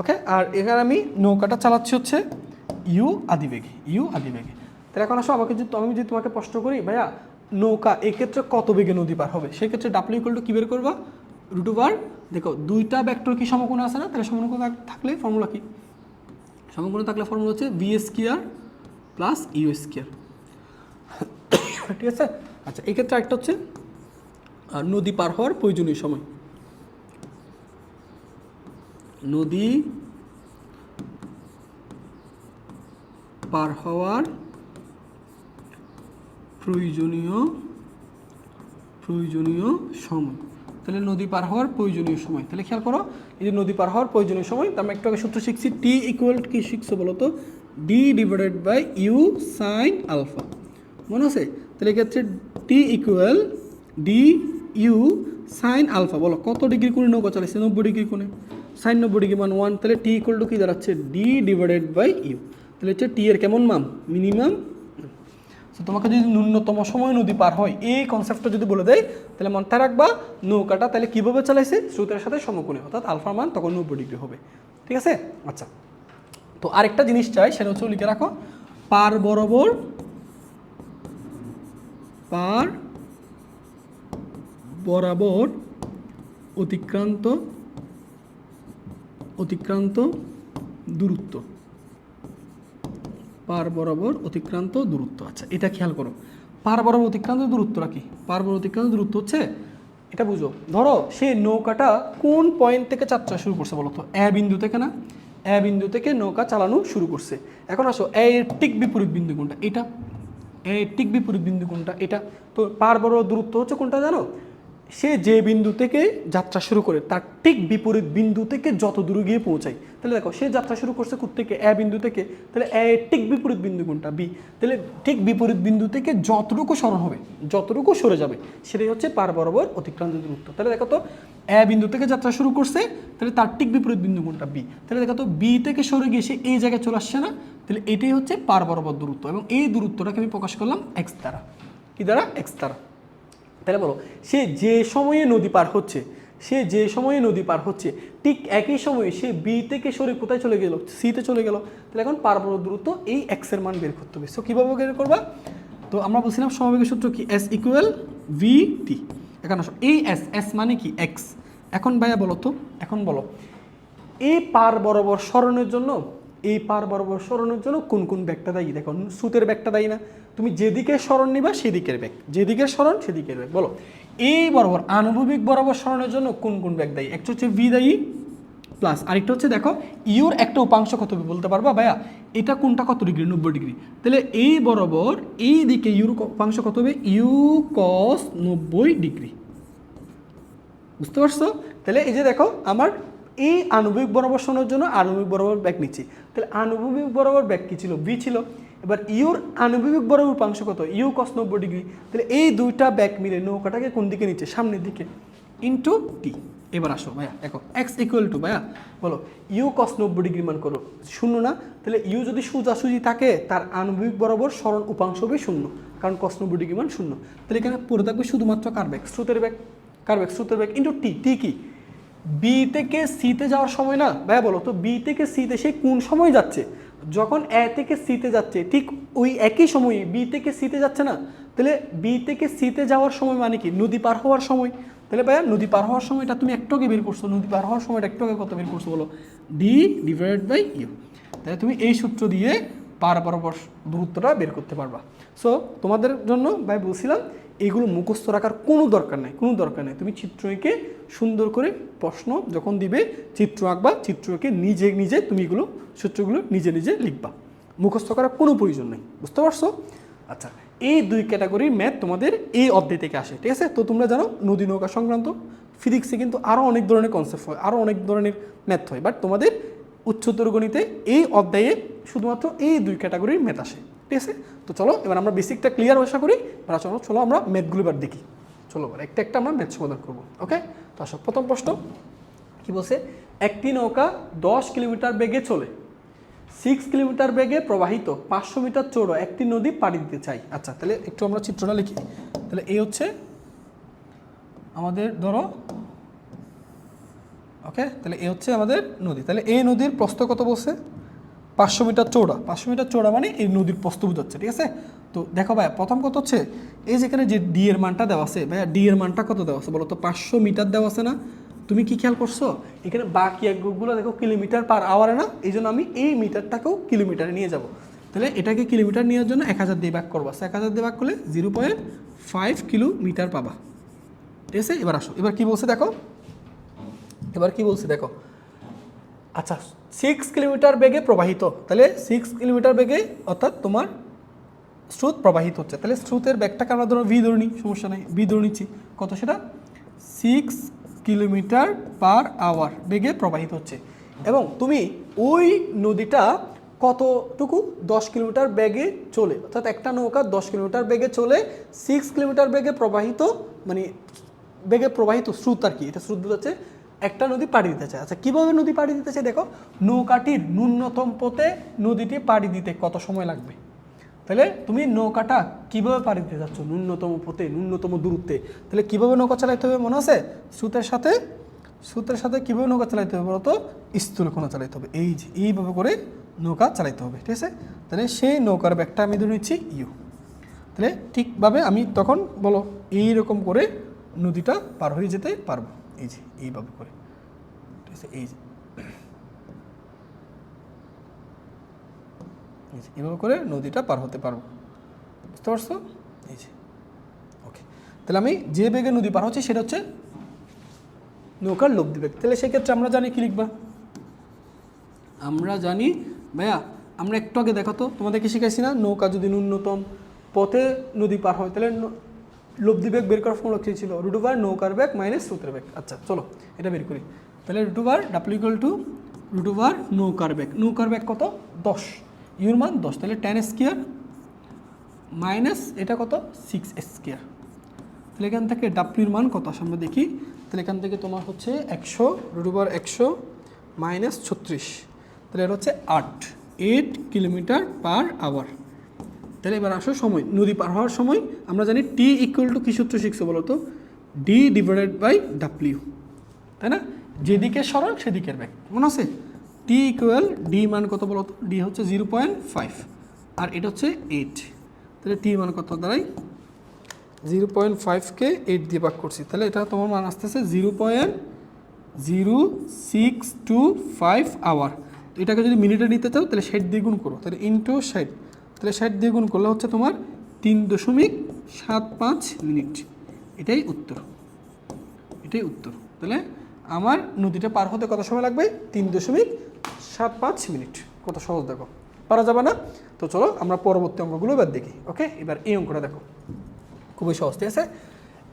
ওকে, আর এখানে আমি নৌকাটা চালাচ্ছি হচ্ছে ইউ আদিবেগে, তাহলে এখন আসো আমাকে যদি আমি যদি তোমাকে প্রশ্ন করি ভাইয়া নৌকা এক্ষেত্রে কত বেগে নদী পার হবে, সেক্ষেত্রে ডাব্লিউ ইকুয়াল টু কী বের করবা? √, দেখো দুইটা ভেক্টর কি সমকোণ আছে না, তাহলে সমকোণ থাকলে ফর্মুলা কি? সমকোণ থাকলে ফর্মুলা হচ্ছে v² প্লাস u², ঠিক আছে। আচ্ছা, এক্ষেত্রে একটা হচ্ছে নদী পার হওয়ার প্রয়োজনীয় সময়, নদী পার হওয়ার প্রয়োজনীয় সময়, তাহলে নদী পার হওয়ার প্রয়োজনীয় সময়, তাহলে খেয়াল করো এই যে নদী পার হওয়ার প্রয়োজনীয় সময়, তার আমরা একটু আগে সূত্র শিখছি, টি ইকুয়াল কি শিখছো বলো তো? d/u sin আলফা, মনে আছে? তাহলে এক্ষেত্রে T equal du sin alpha, বলো কত ডিগ্রি কোণে নৌকা চালাইছে? 90 ডিগ্রি কোণে, sin 90 ডিগ্রি মান 1, তাহলে টি ইকুয়াল টু কি দাঁড়াচ্ছে? d/u, তাহলে হচ্ছে টি এর কেমন মান? মিনিমাম। তো তোমাকে যদি ন্যূনতম সময় নদী পার হয় এই কনসেপ্টটা যদি বলে দেয়, তাহলে মাথায় রাখবা নৌকাটা তাহলে কীভাবে চালাইছে? স্রোতের সাথে সমকোণে, অর্থাৎ আলফার মান তখন 90 ডিগ্রি হবে, ঠিক আছে। আচ্ছা, তো আরেকটা জিনিস চাই, সেটা হচ্ছে লিখে রাখো, পার বরাবর অতিক্রান্ত দূরত্ব, পার বরাবর অতিক্রান্ত দূরত্ব। আচ্ছা, এটা খেয়াল করো, পার বরাবর অতিক্রান্ত দূরত্বটা কি? পার বরাবর অতিক্রান্ত দূরত্ব হচ্ছে, এটা বুঝো, ধরো সে নৌকাটা কোন পয়েন্ট থেকে যাত্রা শুরু করছে বলো তো? এ বিন্দু থেকে না? এ বিন্দু থেকে নৌকা চালানো শুরু করছে। এখন আসো এর ঠিক বিপরীত বিন্দু কোনটা? এটা। এর ঠিক বিপরীত বিন্দু কোনটা? এটা। তো পার বরাবর দূরত্ব হচ্ছে কোনটা জানো? সে যে বিন্দু থেকে যাত্রা শুরু করে তার ঠিক বিপরীত বিন্দু থেকে যত দূরে গিয়ে পৌঁছায়। তাহলে দেখো সে যাত্রা শুরু করছে কোত্থেকে? এ বিন্দু থেকে, তাহলে এ ঠিক বিপরীত বিন্দু কোনটা? বি। তাহলে ঠিক বিপরীত বিন্দু থেকে যতটুকু সরণ হবে, যতটুকু সরে যাবে, সেটাই হচ্ছে পার বরাবর অতিক্রান্ত দূরত্ব। তাহলে দেখো তো এ বিন্দু থেকে যাত্রা শুরু করছে, তাহলে তার ঠিক বিপরীত বিন্দু কোনটা? বি। তাহলে দেখো তো বি থেকে সরে গিয়ে সে এই জায়গায় চলে আসছে না? তাহলে এটাই হচ্ছে পার বরাবর দূরত্ব, এবং এই দূরত্বটাকে আমি প্রকাশ করলাম এক্স দ্বারা। কি দ্বারা? এক্স দ্বারা। তাহলে বলো সে যে সময়ে নদী পার হচ্ছে, ঠিক একই সময়ে সে বি থেকে সরে কোথায় চলে গেল? সিতে চলে গেল। তাহলে এখন পার বরাবর দূরত্ব এই এক্স এর মান বের করতে হবে। সো কীভাবে বের করবা? তো আমরা বলছিলাম সমবেগের সূত্র কি? S equal V T. এখন আসো এই এস মানে কি? এক্স। এখন ভাইয়া বলো তো, এখন বলো এই পার বরাবর সরণের জন্য কোন কোন ব্যাগটা দায়ী? দেখো স্রোতের ব্যাগটা দায়ী না? তুমি যেদিকে সরণ নিবা সেদিকের ব্যাগ, যেদিকের সরণ সেদিকের ব্যাগ। বলো এই বরাবর আনুভূমিক বরাবর সরণের জন্য কোন কোন ব্যাগ দায়ী? একটা হচ্ছে ভি দায়ী, প্লাস আরেকটা হচ্ছে দেখো ইউর একটা উপাংশ কত হবে বলতে পারবা ভাইয়া? এটা কোনটা কত ডিগ্রি? 90 ডিগ্রি। তাহলে এই বরাবর এই দিকে ইউর উপাংশ কত হবে? U cos 90 degree. বুঝতে পারছো? তাহলে এই যে দেখো আমার এই আনুভূমিক বরাবর সরণের জন্য আনুভূমিক বরাবর ব্যাগ নিচ্ছি। তাহলে আনুভূমিক বরাবর ব্যাগ কি ছিল? ভি ছিল। এবার ইউর আনুভূমিক বরাবর উপাংশ কত? U cos 90 degree. তাহলে এই দুইটা ব্যাগ মিলে নৌকাটাকে কোন দিকে নিচ্ছে? সামনের দিকে, ইন্টু টি। এবার আসো ভাইয়া দেখো এক্স ইকুয়াল টু, ভাইয়া বলো ইউ কস 90 ডিগ্রি মান করো, শূন্য না? তাহলে ইউ যদি সোজাসুজি থাকে তার আনুভূমিক বরাবর সরণ উপাংশ হবে শূন্য, কারণ কস 90 ডিগ্রি মান শূন্য। তাহলে এখানে পড়ে থাকবে শুধুমাত্র কার ব্যাগ? স্রোতের ব্যাগ। স্রোতের ব্যাগ ইন্টু টি। টি কি? বি থেকে সিতে যাওয়ার সময় না ভাইয়া? বলো তো বি থেকে সিতে সে কোন সময় যাচ্ছে? যখন এ থেকে সিতে যাচ্ছে ঠিক ওই একই সময়ে বি থেকে সিতে যাচ্ছে না? তাহলে বি থেকে সিতে যাওয়ার সময় মানে কি? নদী পার হওয়ার সময়। তাহলে ভাইয়া নদী পার হওয়ার সময়টা তুমি একটু আগে বের করছো, নদী পার হওয়ার সময়টা একটু আগে কত বের করছো বলো? d/u। তাহলে তুমি এই সূত্র দিয়ে পার বরাবর দূরত্বটা বের করতে পারবা। সো তোমাদের জন্য ভাই বলছিলাম এগুলো মুখস্থ রাখার কোনো দরকার নেই, তুমি চিত্র এঁকে সুন্দর করে প্রশ্ন যখন দিবে চিত্র আঁকবা, চিত্র এঁকে নিজে তুমি এগুলো সূত্রগুলো নিজে লিখবা। মুখস্থ করার কোনো প্রয়োজন নেই, বুঝতে পারছো? আচ্ছা, এই দুই ক্যাটাগরির ম্যাথ তোমাদের এই অধ্যায় থেকে আসে, ঠিক আছে? তো তোমরা জানো নদী নৌকা সংক্রান্ত ফিজিক্সে কিন্তু আরও অনেক ধরনের কনসেপ্ট হয়, আরও অনেক ধরনের ম্যাথ হয়, বাট তোমাদের উচ্চতর গণিতে এই অধ্যায়ে শুধুমাত্র এই দুই ক্যাটাগরির ম্যাথ আসে, ঠিক আছে? তো চলো এবার আমরা বেসিকটা ক্লিয়ার আশা করি, এবার চলো আমরা ম্যাথগুলো এবার দেখি। চলো এবার একটা একটা আমরা ম্যাথ সমাধান করবো, ওকে? তো আসো প্রথম প্রশ্ন কি বলছে, একটি নৌকা 10 কিলোমিটার বেগে চলে, 6 কিলোমিটার বেগে প্রবাহিত 500 মিটার চৌড়ো একটি নদী পাড়ি দিতে চাই। আচ্ছা, তাহলে একটু আমরা চিত্রটা লিখি। তাহলে এই হচ্ছে আমাদের ধরো, ওকে, তাহলে এই হচ্ছে আমাদের নদী। তাহলে এই নদীর প্রস্থ কত বলছে? 500 মিটার চৌড়া। 500 মিটার চৌড়া মানে এই নদীর প্রস্থ বোঝাচ্ছে, ঠিক আছে? তো দেখো ভাইয়া, প্রথম কত হচ্ছে, এই যেখানে যে ডি এর মানটা দেওয়া আছে, ভাইয়া ডি এর মানটা কত দেওয়া আছে বলো তো? 500 মিটার দেওয়া আছে না? তুমি কি খেয়াল করছো এখানে বাকি একগুলো দেখো কিলোমিটার পার আওয়ারে না, এই জন্য আমি এই মিটারটাকেও কিলোমিটারে নিয়ে যাব। তাহলে এটাকে কিলোমিটার নেওয়ার জন্য 1000 দিয়ে ভাগ করবা, 1000 দিয়ে ভাগ করলে 0.5 কিলোমিটার পাবা, ঠিক আছে? এবার আসো, এবার কি বলছে দেখো, আচ্ছা 6 কিলোমিটার বেগে প্রবাহিত, তাহলে 6 কিলোমিটার বেগে অর্থাৎ তোমার স্রোত প্রবাহিত হচ্ছে, তাহলে স্রোতের বেগটাকে আমরা ধরো ভি ধরে নিই, সমস্যা নেই, ভি ধরে নিচ্ছি, কত সেটা 6 কিলোমিটার পার আওয়ার বেগে প্রবাহিত হচ্ছে। এবং তুমি ওই নদীটা কতটুকু 10 কিলোমিটার বেগে চলে, অর্থাৎ একটা নৌকা 10 কিলোমিটার বেগে চলে 6 কিলোমিটার বেগে প্রবাহিত, মানে বেগে প্রবাহিত স্রোত আর কি, এটা স্রোত বোঝাচ্ছে, একটা নদী পাড়ি দিতে চায়। আচ্ছা, কীভাবে নদী পাড়ি দিতে চায় দেখো, নৌকাটির ন্যূনতম পথে নদীটি পাড়ি দিতে কত সময় লাগবে। তাহলে তুমি নৌকাটা কীভাবে পাড়ি দিতে যাচ্ছ, ন্যূনতম পথে, ন্যূনতম দূরত্বে, তাহলে কীভাবে নৌকা চালাইতে হবে মনে আছে? স্রোতের সাথে কীভাবে নৌকা চালাইতে হবে বলো তো? স্থূলকোণা চালাইতে হবে, এই যে এইভাবে করে নৌকা চালাইতে হবে, ঠিক আছে? তাহলে সেই নৌকার ব্যাগটা আমি ধরে নিচ্ছি ইউ। তাহলে ঠিকভাবে আমি তখন বলো এইরকম করে নদীটা পার হয়ে যেতে পারবো, এই যে এইভাবে করে, ঠিক আছে? এই যে এইভাবে করে নদীটা পার হতে পারবো, বুঝতে পারছো? এই যে ওকে, তাহলে আমি যে বেগে নদী পার হচ্ছে সেটা হচ্ছে নৌকার লব্ধি বেগ। তাহলে সেক্ষেত্রে আমরা জানি কি লিখবা, আমরা জানি ভাইয়া, আমরা একটু আগে দেখো তো তোমাদেরকে শিখাইছি না, নৌকা যদি ন্যূনতম পথে নদী পার হয় তাহলে লব্ধি বেগ বের করার ফর্মুলা কী ছিল? √ নৌকার বেগ মাইনাস স্রোতের বেগ। আচ্ছা চলো এটা বের করি। তাহলে √ নৌকার বেগ, নৌকার বেগ কত? 10, ইউর মান 10, তাহলে 10² মাইনাস এটা কত? 6² তাহলে এখান থেকে ডাব্লিউর মান কত আসে আমরা দেখি। তাহলে এখান থেকে তোমার হচ্ছে 100, √ 100 মাইনাস 36, তাহলে এটা হচ্ছে 8 কিলোমিটার পার আওয়ার। তাহলে এবার আসো সময়, নদী পার হওয়ার সময় আমরা জানি টি ইকুয়াল টু কী সূত্র শিখছো বলো তো? D/W, তাই না? যেদিকে সরল সেদিকের বেগ, মনে আছে? টি ইকুয়াল ডি মান কত বলো তো? ডি হচ্ছে 0.5 আর এটা হচ্ছে 8, তাহলে টি মান কত দাঁড়াই? 0.5কে 8 দিয়ে ভাগ করছি, তাহলে এটা তোমার মান আসতেছে 0.0625 আওয়ার। তো এটাকে যদি মিনিটে নিতে চাও তাহলে 60 দিয়ে গুণ করো, তাহলে ইন্টু 60, তাহলে 60 দিয়ে গুণ করলে হচ্ছে তোমার 3.75 মিনিট। এটাই উত্তর। তাহলে আমার নদীটা পার হতে কত সময় লাগবে? 3.75 মিনিট। কত সহজ দেখো, পারা যাবে না? তো চলো আমরা পরবর্তী অঙ্কগুলো এবার দেখি, ওকে? এবার এই অঙ্কটা দেখো, খুবই সহজ, ঠিক আছে?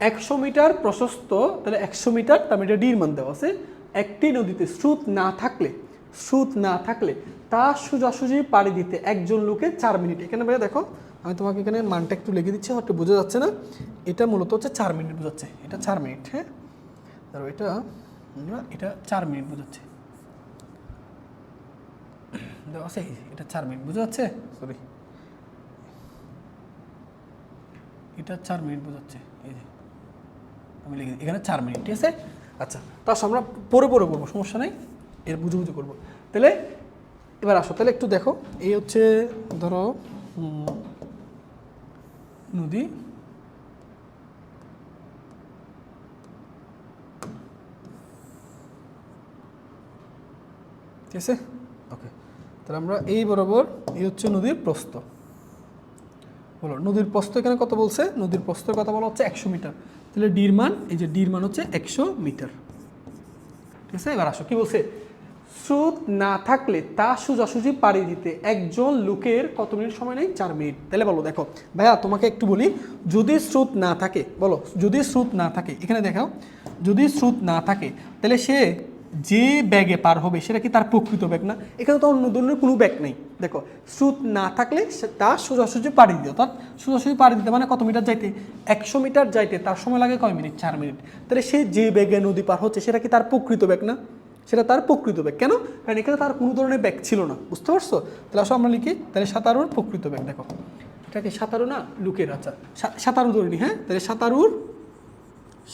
100 মিটার প্রশস্ত, তাহলে 100 মিটার, তার মানে ডির মান দেওয়া আছে। একটি নদীতে স্রোত না থাকলে তা সোজাসুজি পাড়ি দিতে একজন লোকের 4 মিনিট। এখানে ভাইয়া দেখো, আমি তোমাকে এখানে মানটা একটু লিখে দিচ্ছি, হয়তো বোঝা যাচ্ছে না, এটা মূলত হচ্ছে 4 মিনিট বোঝাচ্ছে, এটা 4 মিনিট, হ্যাঁ? ধরো এটা 4 মিনিট বোঝাচ্ছে, দেওয়া আছে, এটা 4 মিনিট বোঝা যাচ্ছে, সরি এটা 4 মিনিট বোঝাচ্ছে, এই যে আমি লিখে এখানে 4 মিনিট, ঠিক আছে? আচ্ছা, তার আমরা পরে করবো, সমস্যা নেই, এর বুঝে করবো। তাহলে এবার আসো, তাহলে একটু দেখো, এই হচ্ছে ধরো নদী, ঠিক আছে? ওকে, তাহলে আমরা এই বরাবর, এই হচ্ছে নদীর প্রস্থ, বলো নদীর প্রস্থ এখানে কত বলছে? নদীর প্রস্থের কথা বলা হচ্ছে 100 মিটার, তাহলে ডির মান, এই যে ডির মান হচ্ছে 100 মিটার, ঠিক আছে? এবার আসো কি বলছে, স্রোত না থাকলে তা সোজাসুজি পাড়ি দিতে একজন লোকের কত মিনিট সময় নেই? 4 মিনিট। তাহলে বলো, দেখো ভাইয়া তোমাকে একটু বলি, যদি স্রোত না থাকে, বলো যদি স্রোত না থাকে, এখানে দেখাও, যদি স্রোত না থাকে তাহলে সে যে ব্যাগে পার হবে সেটা কি তার প্রকৃত ব্যাগ না? এখানে তো অন্য ধরনের কোনো ব্যাগ নেই। দেখো স্রোত না থাকলে তা সোজাসুজি পাড়ি দিতে, অর্থাৎ সোজাসুজি পাড়ি দিতে মানে কত মিটার যাইতে? 100 মিটার যাইতে তার সময় লাগে কয় মিনিট? 4 মিনিট। তাহলে সে যে ব্যাগে নদী পার হচ্ছে সেটা কি তার প্রকৃত ব্যাগ না? সেটা তার প্রকৃত ব্যাগ। কেন? কারণ এখানে তার কোনো ধরনের ব্যাগ ছিল না। বুঝতে পারছো? তাহলে আসো আমরা লিখি, তাহলে সাঁতারুর প্রকৃত ব্যাগ। দেখো এটা কি সাঁতারু না লুকের? আচ্ছা সাঁতারু ধরিনি, হ্যাঁ, তাহলে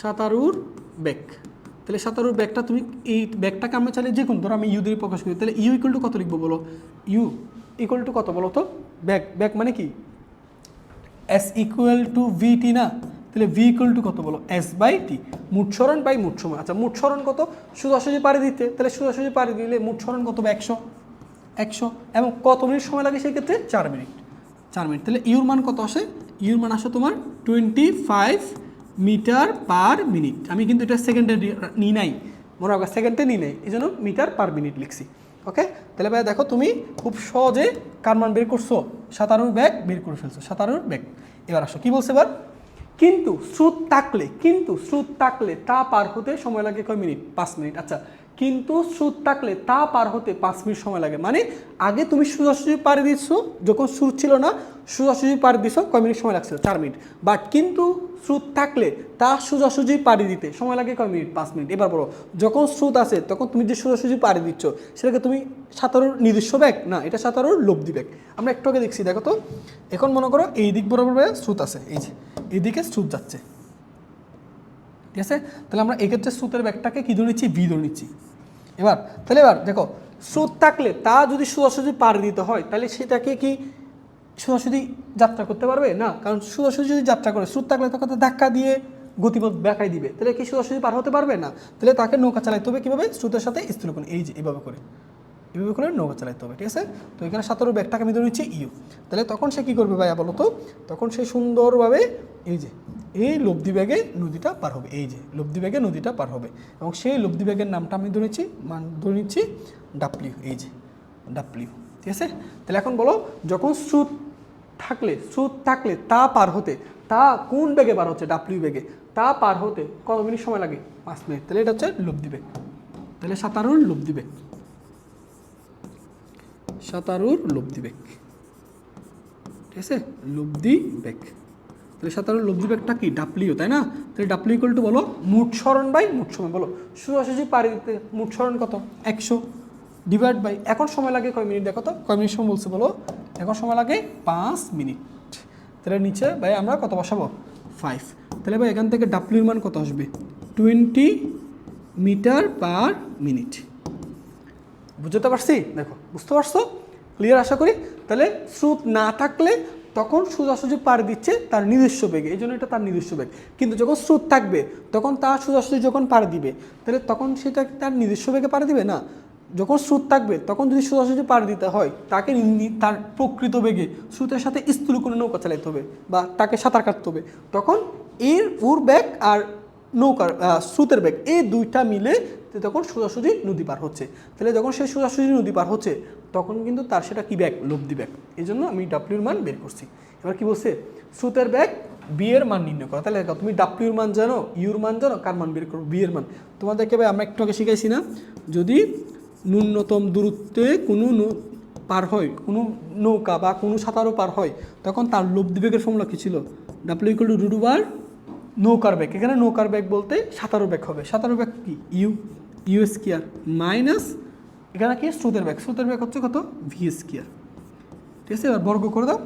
সাঁতারুর ব্যাগ। তাহলে সাঁতারুর ব্যাগটা তুমি এই ব্যাগটাকে আমরা চাইলে যে কোনো, ধরো আমি ইউ দিয়ে প্রকাশ করি, তাহলে ইউ ইকুয়াল টু কত লিখবো বলো? ইউ ইকুয়াল টু কত বলো তো? ব্যাগ মানে কি এস ইকুয়াল টু ভিটি না? তাহলে ভি ইকুয়াল টু কত বলো? এস বাই টি, মোট সরণ বাই মোট সময়। আচ্ছা মোট সরণ কত? সোজাসুজি পাড়ি দিতে, তাহলে সোজাসুজি পাড়ি দিলে মোট সরণ কত? 100 এবং কত মিনিট সময় লাগে সেই ক্ষেত্রে? 4 মিনিট। তাহলে ইউর মান কত আসে? ইউর মান আসে তোমার 25 মিটার পার মিনিট। আমি কিন্তু এটা সেকেন্ডে নিই নাই, মনে রাখো সেকেন্ডে নিই নাই, এই জন্য মিটার পার মিনিট লিখছি। ওকে, তাহলে ভাই দেখো তুমি খুব সহজে কার মান বের করছো? সাঁতারুর ব্যাগ বের করে ফেলছো, সাঁতারুর ব্যাগ। এবার আসো কি বলছে এবার? কিন্তু স্রোত থাকলে তা পার হতে সময় লাগে কয় মিনিট? 5 মিনিট। আচ্ছা কিন্তু স্রোত থাকলে তা পার হতে 5 মিনিট সময় লাগে, মানে আগে তুমি সোজাসুজি পাড়ি দিচ্ছ, যখন স্রোত ছিল না সোজাসুজি পাড়ি দিচ্ছ, কয় মিনিট সময় লাগছিল? 4 মিনিট। বাট কিন্তু স্রোত থাকলে তা সোজাসুজি পাড়ি দিতে সময় লাগে কয় মিনিট? 5 মিনিট। এবার বলো, যখন স্রোত আছে তখন তুমি যে সোজাসুজি পাড়ি দিচ্ছ সেটাকে তুমি সাঁতারুর নিজস্ব ব্যাগ না, এটা সাঁতারুর লব্ধি ব্যাগ। আমরা একটু আগে দেখছি, দেখো তো। এখন মনে করো এই দিক বরাবর স্রোত আছে, এই যে এদিকে স্রোত যাচ্ছে, ঠিক আছে? তাহলে আমরা এক্ষেত্রে স্রোতের ব্যাগটাকে কী ধরে নিচ্ছি? ভি ধরে নিচ্ছি। এবার দেখো স্রোত থাকলে তা যদি সোজাসুজি পাড়ি দিতে হয় তাহলে সেটাকে কি সোজাসুজি যাত্রা করতে পারবে না? কারণ সোজাসুজি যদি যাত্রা করে, স্রোত থাকলে তখন ধাক্কা দিয়ে গতিপথ বেঁকাই দিবে, তাহলে কি সোজাসুজি পার হতে পারবে না? তাহলে তাকে নৌকা চালাইতে হবে কীভাবে? স্রোতের সাথে স্থূলকোণ, এই যে এভাবে করে নৌকা চালাইতে হবে, ঠিক আছে? তো এখানে সাঁতারুর ব্যাগটাকে আমি ধরে নিচ্ছি ইউ। তাহলে তখন সে কী করবে ভাইয়া বলো তো? তখন সে সুন্দরভাবে এই লব্ধি ব্যাগে নদীটা পার হবে, এই যে লব্ধি ব্যাগে নদীটা পার হবে, এবং সেই লব্ধি ব্যাগের নামটা আমি ধরে নিচ্ছি ডাব্লিউ, এই যে ডাব্লিউ, ঠিক আছে? তাহলে এখন বলো, যখন স্রোত থাকলে তা পার হতে, তা কোন ব্যাগে পার হচ্ছে? ডাব্লিউ ব্যাগে। তা পার হতে কত মিনিট সময় লাগে? 5 মিনিট। তাহলে এটা হচ্ছে লব্ধি ব্যাগ। তাহলে সাঁতারুর লব্ধি ব্যাগ, ঠিক আছে? লব্ধি ব্যাগ। তাহলে সাঁতারুর লব্ধি ব্যাগটা কি? ডাব্লিউ, তাই না? তাহলে ডাব্লিউ ইকুয়াল টু বলো মোট সরণ বাই মোট সময়। বলো সোজাসুজি পাড়ি দিতে মোট সরণ কত? 100 ডিভাইড বাই এখন সময় লাগে কয় মিনিট? দেখো তো কয় মিনিট সময় বলছে বলো? এখন সময় লাগে 5 মিনিট। তাহলে নিচে ভাই আমরা কত বসাবো? 5। তাহলে ভাই এখান থেকে ডাব্লিউর মান কত আসবে? 20 মিটার পার মিনিট। বুঝতে পারছি? দেখো বুঝতে পারছো? ক্লিয়ার আশা করি। তাহলে স্রোত না থাকলে তখন সোজাসুজি পাড়ি দিচ্ছে তার নিজস্ব বেগে, এই জন্য এটা তার নিজস্ব বেগ। কিন্তু যখন স্রোত থাকবে তখন তার সোজাসুজি যখন পাড়ি দিবে, তাহলে তখন সেটা তার নিজস্ব বেগে পাড়ি দিবে না। যখন স্রোত থাকবে তখন যদি সোজাসুজি পাড়ি দিতে হয় তাকে তার প্রকৃত বেগে স্রোতের সাথে স্থূলকোণে নৌকা চালাইতে হবে বা তাকে সাঁতার কাটতে হবে। তখন ওর ব্যাগ আর নৌকার স্রোতের ব্যাগ এই দুইটা মিলে তখন সোজাসুজি নদী পার হচ্ছে। তাহলে যখন সে সোজাসুজি নদী পার হচ্ছে তখন কিন্তু তার সেটা কি ব্যাগ? লব্ধি ব্যাগ। এই জন্য আমি ডাব্লিউর মান বের করছি। এবার কি বলছে? স্রোতের ব্যাগ বি এর মান নির্ণয় করা। তাহলে তুমি ডাব্লিউর মান জানো, ইউর মান জানো, কার মান বের করো? বি এর মান। তোমাদেরকে ভাই আমরা একটু আগে শিখাইছি না, যদি ন্যূনতম দূরত্বে কোনো পার হয়, কোনো নৌকা বা কোনো সাঁতারও পার হয়, তখন তার লব্ধি ব্যাগের ফর্মুলা কী ছিল? W equal to root over নৌকার ব্যাগ। এখানে নৌকার ব্যাগ বলতে সাঁতারু ব্যাগ হবে। সাঁতারু ব্যাগ কি? ইউ স্কোয়ার মাইনাস এখানে কি? স্রোতের ব্যাগ হচ্ছে কত? ভি স্কোয়ার, ঠিক আছে? এবার বর্গ করে দাও।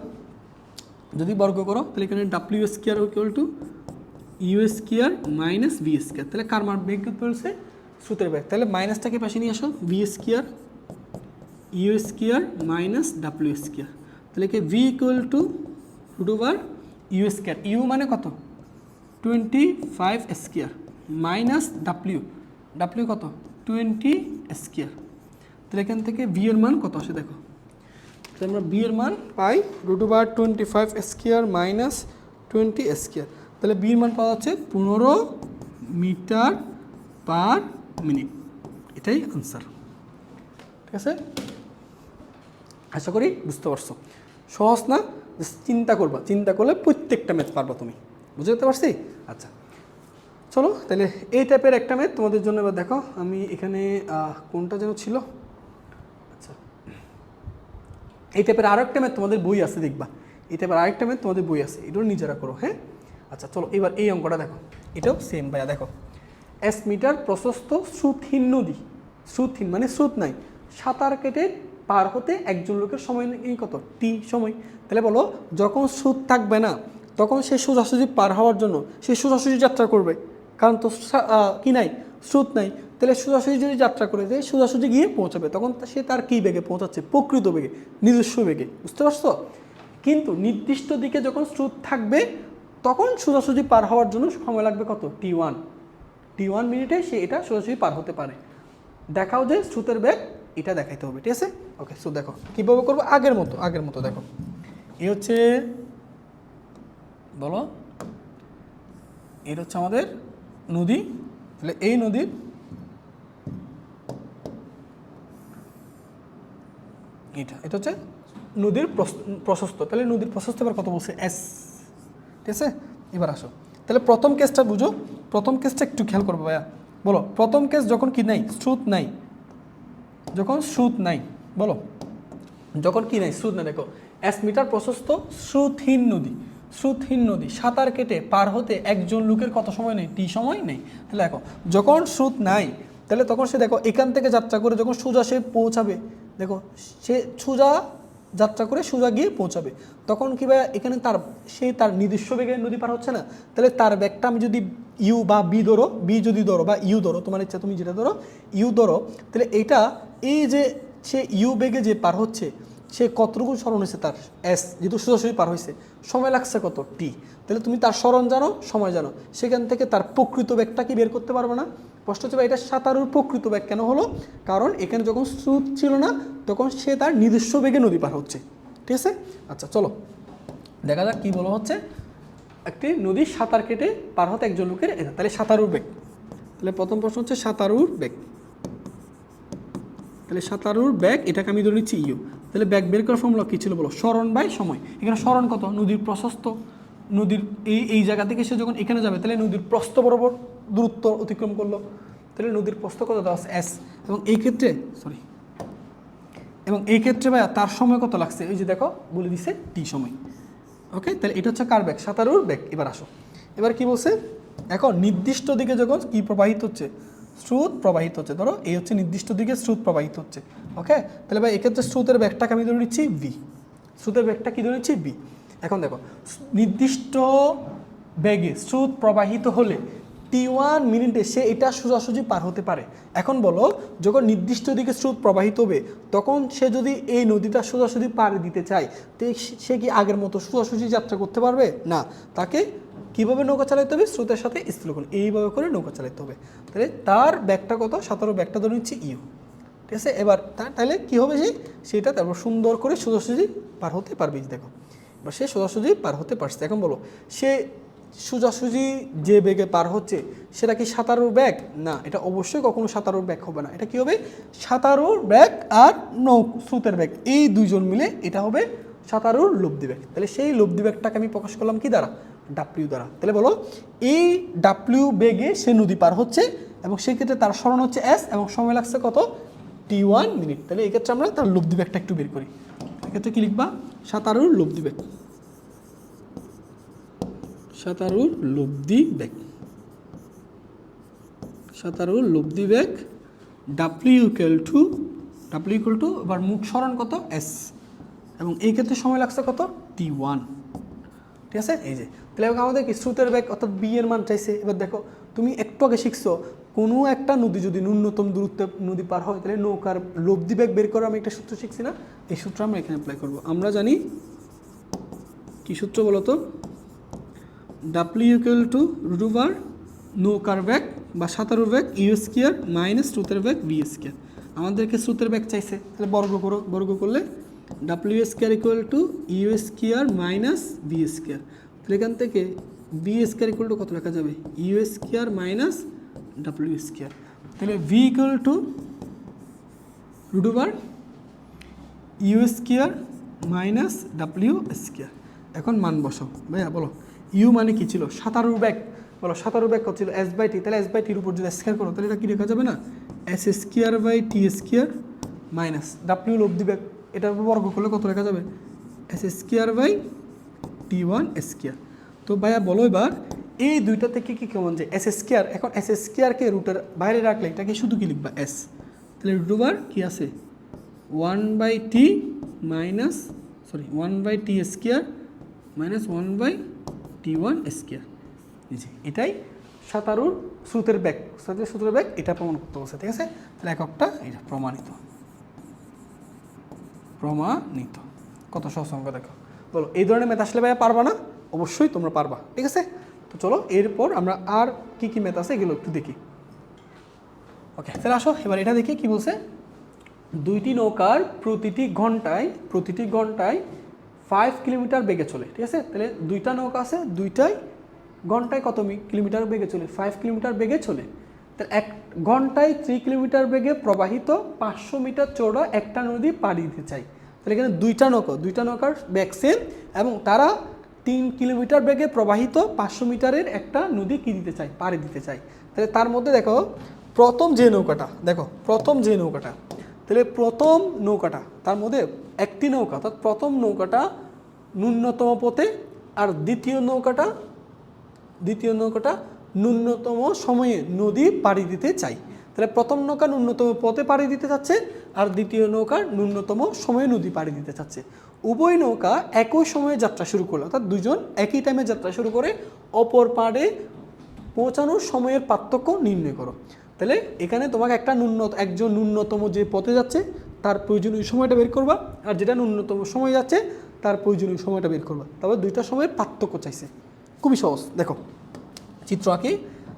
যদি বর্গ করো তাহলে এখানে W square equal to U square minus V square. তাহলে কার মান বেগ বলছে? স্রোতের ব্যাগ। তাহলে মাইনাসটাকে পাশে নিয়ে আসো, V square U square minus W square. তাহলে কি? V equal to root over you square. U মানে কত? 25 স্কোয়ার মাইনাস ডাব্লিউ কত? 20 স্কোয়ার। তাহলে এখান থেকে ভি এর মান কত আসে দেখো। তাহলে আমরা বি এর মান পাই root over 25 square minus 20 square. তাহলে বি এর মান পাওয়া যাচ্ছে 15 মিটার পার মিনিট। এটাই আনসার। আছে? আশা করি বুঝতে পারছো। সহজ না? চিন্তা করবা, চিন্তা করলে প্রত্যেকটা ম্যাথ পারবা তুমি। বুঝতে পারছি? আচ্ছা চলো তাহলে এই টাইপের একটা ম্যাথ তোমাদের জন্য এবার দেখো। আমি এখানে কোনটা যেন ছিল, আচ্ছা এই টাইপের আরও একটা ম্যাথ তোমাদের বই আছে, দেখবা এই টাইপের আরেকটা ম্যাথ তোমাদের বই আছে, এটাও নিজেরা করো। হ্যাঁ আচ্ছা চলো এবার এই অঙ্কটা দেখো, এটাও সেম ভাইয়া। দেখো 1 মিটার প্রশস্ত স্রোতহীন নদী, স্রোতহীন মানে স্রোত নাই, সাঁতার কেটে পার হতে একজন লোকের সময় কত? টি সময়। তাহলে বলো যখন স্রোত থাকবে না তখন সে সোজাসুজি পার হওয়ার জন্য সে সোজাসুজি যাত্রা করবে, কারণ তো কি নাই, স্রোত নাই। তাহলে সোজাসুজি যদি যাত্রা করে দেয় সোজাসুজি গিয়ে পৌঁছাবে, তখন সে তার কী বেগে পৌঁছাচ্ছে? প্রকৃত বেগে, নিজস্ব বেগে। বুঝতে পারছো? কিন্তু নির্দিষ্ট দিকে যখন স্রোত থাকবে তখন সোজাসুজি পার হওয়ার জন্য সময় লাগবে কত? টি1 মিনিটে সে এটা সোজাসুজি পার হতে পারে। দেখাও যে স্রোতের বেগ, এটা দেখাইতে হবে। ঠিক আছে? ওকে সো দেখো কীভাবে করবো, আগের মতো দেখো। এই হচ্ছে, বলো এটা হচ্ছে আমাদের নদী। তাহলে এই নদীর এটা হচ্ছে নদীর প্রশস্ত। তাহলে নদীর প্রশস্ত এবার কত বলছে? S। ঠিক আছে? এবার আসো তাহলে প্রথম কেসটা বুঝো, প্রথম কেসটা একটু খেয়াল করবো ভাইয়া। বলো প্রথম কেস যখন কি নাই, স্রোত নাই, যখন স্রোত নাই, বলো যখন কি নাই, স্রোত নাই। দেখো 1 মিটার প্রশস্ত স্রোতহীন নদী, স্রোতহীন নদী সাঁতার কেটে পার হতে একজন লোকের কত সময় নেই? টি সময় নেই। তাহলে দেখো যখন স্রোত নাই তাহলে তখন সে দেখো এখান থেকে যাত্রা করে যখন সোজা সে পৌঁছাবে, দেখো সে সোজা যাত্রা করে সোজা গিয়ে পৌঁছাবে, তখন কি ভাই এখানে তার নিজস্ব বেগে নদী পার হচ্ছে না। তাহলে তার ব্যাগটা আমি যদি ইউ বা বি ধরো, বি যদি ধরো বা ইউ ধরো, তোমার ইচ্ছা তুমি যেটা ধরো, ইউ ধরো, তাহলে এটা এই যে সে ইউ বেগে যে পার হচ্ছে সে কতটুকু স্মরণ হয়েছে তার? S, যেহেতু সোজাসুজি পার হয়েছে, সময় লাগছে কত? টি। তাহলে তুমি তার স্মরণ জানো, সময় জানো, সেখান থেকে তার প্রকৃত ব্যাগটা কি বের করতে পারবে না? প্রশ্ন হচ্ছে এটা সাঁতারুর প্রকৃত ব্যাগ কেন হলো? কারণ এখানে যখন স্রোত ছিল না তখন সে তার নিজস্ব বেগে নদী পার হচ্ছে। ঠিক আছে? আচ্ছা চলো দেখা যাক কী বলা হচ্ছে। একটি নদী সাঁতার কেটে পার হতে একজন লোকের এটা, তাহলে সাঁতারুর বেগ। তাহলে প্রথম প্রশ্ন হচ্ছে সাঁতারুর বেগ। তাহলে সাঁতারুর ব্যাগ, এটাকে আমি ধরে নিচ্ছি ইউ। তাহলে ব্যাগ বের করার ফর্মুলা কী ছিল বলো? স্মরণ বাই সময়। এখানে স্মরণ কত? নদীর প্রশস্ত, নদীর এই জায়গা থেকে সে যখন এখানে যাবে তাহলে নদীর প্রস্থ বরাবর দূরত্ব অতিক্রম করলো, তাহলে নদীর প্রস্থ কত দেওয়া আছে? S। এবং এই ক্ষেত্রে ভাইয়া তার সময় কত লাগছে? ওই যে দেখো বলে দিছে টি সময়। ওকে তাহলে এটা হচ্ছে কার ব্যাগ? সাঁতারুর ব্যাগ। এবার আসো, এবার কি বলছে? এখন নির্দিষ্ট দিকে যখন কি প্রবাহিত হচ্ছে? স্রোত প্রবাহিত হচ্ছে। ধরো এই হচ্ছে নির্দিষ্ট দিকে স্রোত প্রবাহিত হচ্ছে। ওকে তাহলে ভাই এক্ষেত্রে স্রোতের ব্যাগটাকে আমি ধরে নিচ্ছি V। স্রোতের ব্যাগটা কি ধরে নিচ্ছি? V। এখন দেখো নির্দিষ্ট বেগে স্রোত প্রবাহিত হলে টি1 মিনিটে সে এটা সোজাসুজি পার হতে পারে। এখন বলো যখন নির্দিষ্ট দিকে স্রোত প্রবাহিত হবে তখন সে যদি এই নদীটা সোজাসুজি পার দিতে চায় তো সে কি আগের মতো সোজাসুজি যাত্রা করতে পারবে না? তাকে কীভাবে নৌকা চালাতে হবে? স্রোতের সাথে স্থির এইভাবে করে নৌকা চালাতে হবে। তাহলে তার ব্যাগটা কত? সাঁতারু ব্যাগটা ধরে নিচ্ছে ইউ। ঠিক আছে? এবার তাহলে কী হবে? সেটা তারপর সুন্দর করে সোজাসুজি পার হতে পারবে। দেখো এবার সে সোজাসুজি পার হতে পারছে। এখন বলো সে সোজাসুজি যে বেগে পার হচ্ছে সেটা কি সাঁতারুর ব্যাগ? না, এটা অবশ্যই কখনো সাঁতারুর ব্যাগ হবে না। এটা কি হবে? সাঁতারুর ব্যাগ আর স্রোতের ব্যাগ এই দুইজন মিলে এটা হবে সাঁতারুর লব্ধি ব্যাগ। তাহলে সেই লব্ধি ব্যাগটাকে আমি প্রকাশ করলাম কি দ্বারা? W দ্বারা। তাহলে বলো এই W বেগে সে নদী পার হচ্ছে এবং সেই ক্ষেত্রে তার স্মরণ হচ্ছে S এবং সময় লাগছে কত? টি1 মিনিট। তাহলে এই ক্ষেত্রে আমরা তার লব্ধি ব্যাগটা একটু বের করি। এক্ষেত্রে কি লিখবা? সাঁতারুর লব্ধি ব্যাগ। সাঁতারুর লব্ধি ব্যাগ, সাঁতারুর লব্ধি ব্যাগ W ইকুয়াল টু এবার মুখ স্মরণ কত? S এবং এই ক্ষেত্রে সময় লাগছে কত? টি1। ঠিক আছে? এই যে তাহলে আমাদের কি স্রোতের ব্যাগ অর্থাৎ B এর মান চাইছে। এবার দেখো তুমি একটু আগে শিখছো কোনো একটা নদী যদি ন্যূনতম দূরত্বে নদী পার হয় তাহলে নৌকার লব্ধি ব্যাগ বের করে আমি একটা সূত্র শিখছি না? এই সূত্র আমরা এখানে অ্যাপ্লাই করবো। আমরা জানি কি সূত্র বলো তো? W ইকুয়াল টু √ নৌকার ব্যাগ বা সাঁতারুর ব্যাগ U² মাইনাস স্রোতের ব্যাগ V²। আমাদেরকে স্রোতের ব্যাগ চাইছে, তাহলে বর্গ করলে W² equal to U² minus V²। তাহলে এখান থেকে V² ইকুয়াল টু কত লেখা যাবে? U² minus W²। তাহলে V equal to root over you square minus W square. এখন মান বসাও ভাইয়া, বলো ইউ মানে কি ছিল? সাঁতারুর ব্যাগ। বলো সাঁতারুর ব্যাগ কত ছিল? S by T. তাহলে এস বাই টির উপর যদি স্কোয়ার করো তাহলে এটা কি লেখা যাবে না? S square by T square minus W লোভ দিবে, এটার উপর বর্গ করলে কত লেখা যাবে? S square by T one square. তো ভাইয়া বলো এবার এই দুইটা থেকে কি কেমন যে এস স্কোয়ার, এখন এস স্কোয়ারকে রুটের বাইরে রাখলে এটাকে শুধু কি লিখবা? এস। তাহলে রুট ওভার কী আছে? 1/t minus one by T square minus 1/t1 square. জি, এটাই সাঁতারুর স্রোতের ব্যাগ, স্রোতের ব্যাগ এটা প্রমাণ করতে বলছে। ঠিক আছে, তাহলে এককটা এটা প্রমাণিত। কত সহজ অঙ্ক দেখো। বলো এই ধরনের ম্যাথ আসলে ভাইয়া পারবা না? অবশ্যই তোমরা পারবা। ঠিক আছে, তো চলো এরপর আমরা আর কি কি ম্যাথ আছে এগুলো একটু দেখি। ওকে, তাহলে আসো এবার এটা দেখি কি বলছে। দুইটি নৌকার প্রতিটি ঘন্টায় 5 কিলোমিটার বেগে চলে। ঠিক আছে, তাহলে দুইটা নৌকা আছে, দুইটাই ঘন্টায় কত কিলোমিটার বেগে চলে? 5 কিলোমিটার বেগে চলে। তাহলে 1 ঘন্টায় 3 কিলোমিটার বেগে প্রবাহিত 500 মিটার চওড়া একটা নদী পাড়ি দিতে চাই। তাহলে এখানে দুইটা নৌকার বেগ সেম এবং তারা 3 কিলোমিটার বেগে প্রবাহিত 500 মিটারের একটা নদী কি দিতে চাই? পাড়ি দিতে চাই। তাহলে তার মধ্যে দেখো প্রথম যে নৌকাটা, তাহলে প্রথম নৌকাটা তার মধ্যে একটি নৌকা, অর্থাৎ প্রথম নৌকাটা ন্যূনতম পথে আর দ্বিতীয় নৌকাটা ন্যূনতম সময়ে নদী পাড়ি দিতে চাই। তাহলে প্রথম নৌকা ন্যূনতম পথে পাড়ি দিতে চাচ্ছে আর দ্বিতীয় নৌকা ন্যূনতম সময়ে নদী পাড়ি দিতে চাচ্ছে। উভয় নৌকা একই সময়ে যাত্রা শুরু করলো, অর্থাৎ দুজন একই টাইমে যাত্রা শুরু করে অপর পাড়ে পৌঁছানোর সময়ের পার্থক্য নির্ণয় করো। তাহলে এখানে তোমাকে একজন ন্যূনতম যে পথে যাচ্ছে তার প্রয়োজনীয় সময়টা বের করবা, আর যেটা ন্যূনতম সময় যাচ্ছে তার প্রয়োজনীয় সময়টা বের করবা। তারপর দুইটা সময়ের পার্থক্য চাইছে। খুবই সহজ, দেখো চিত্র আঁকি,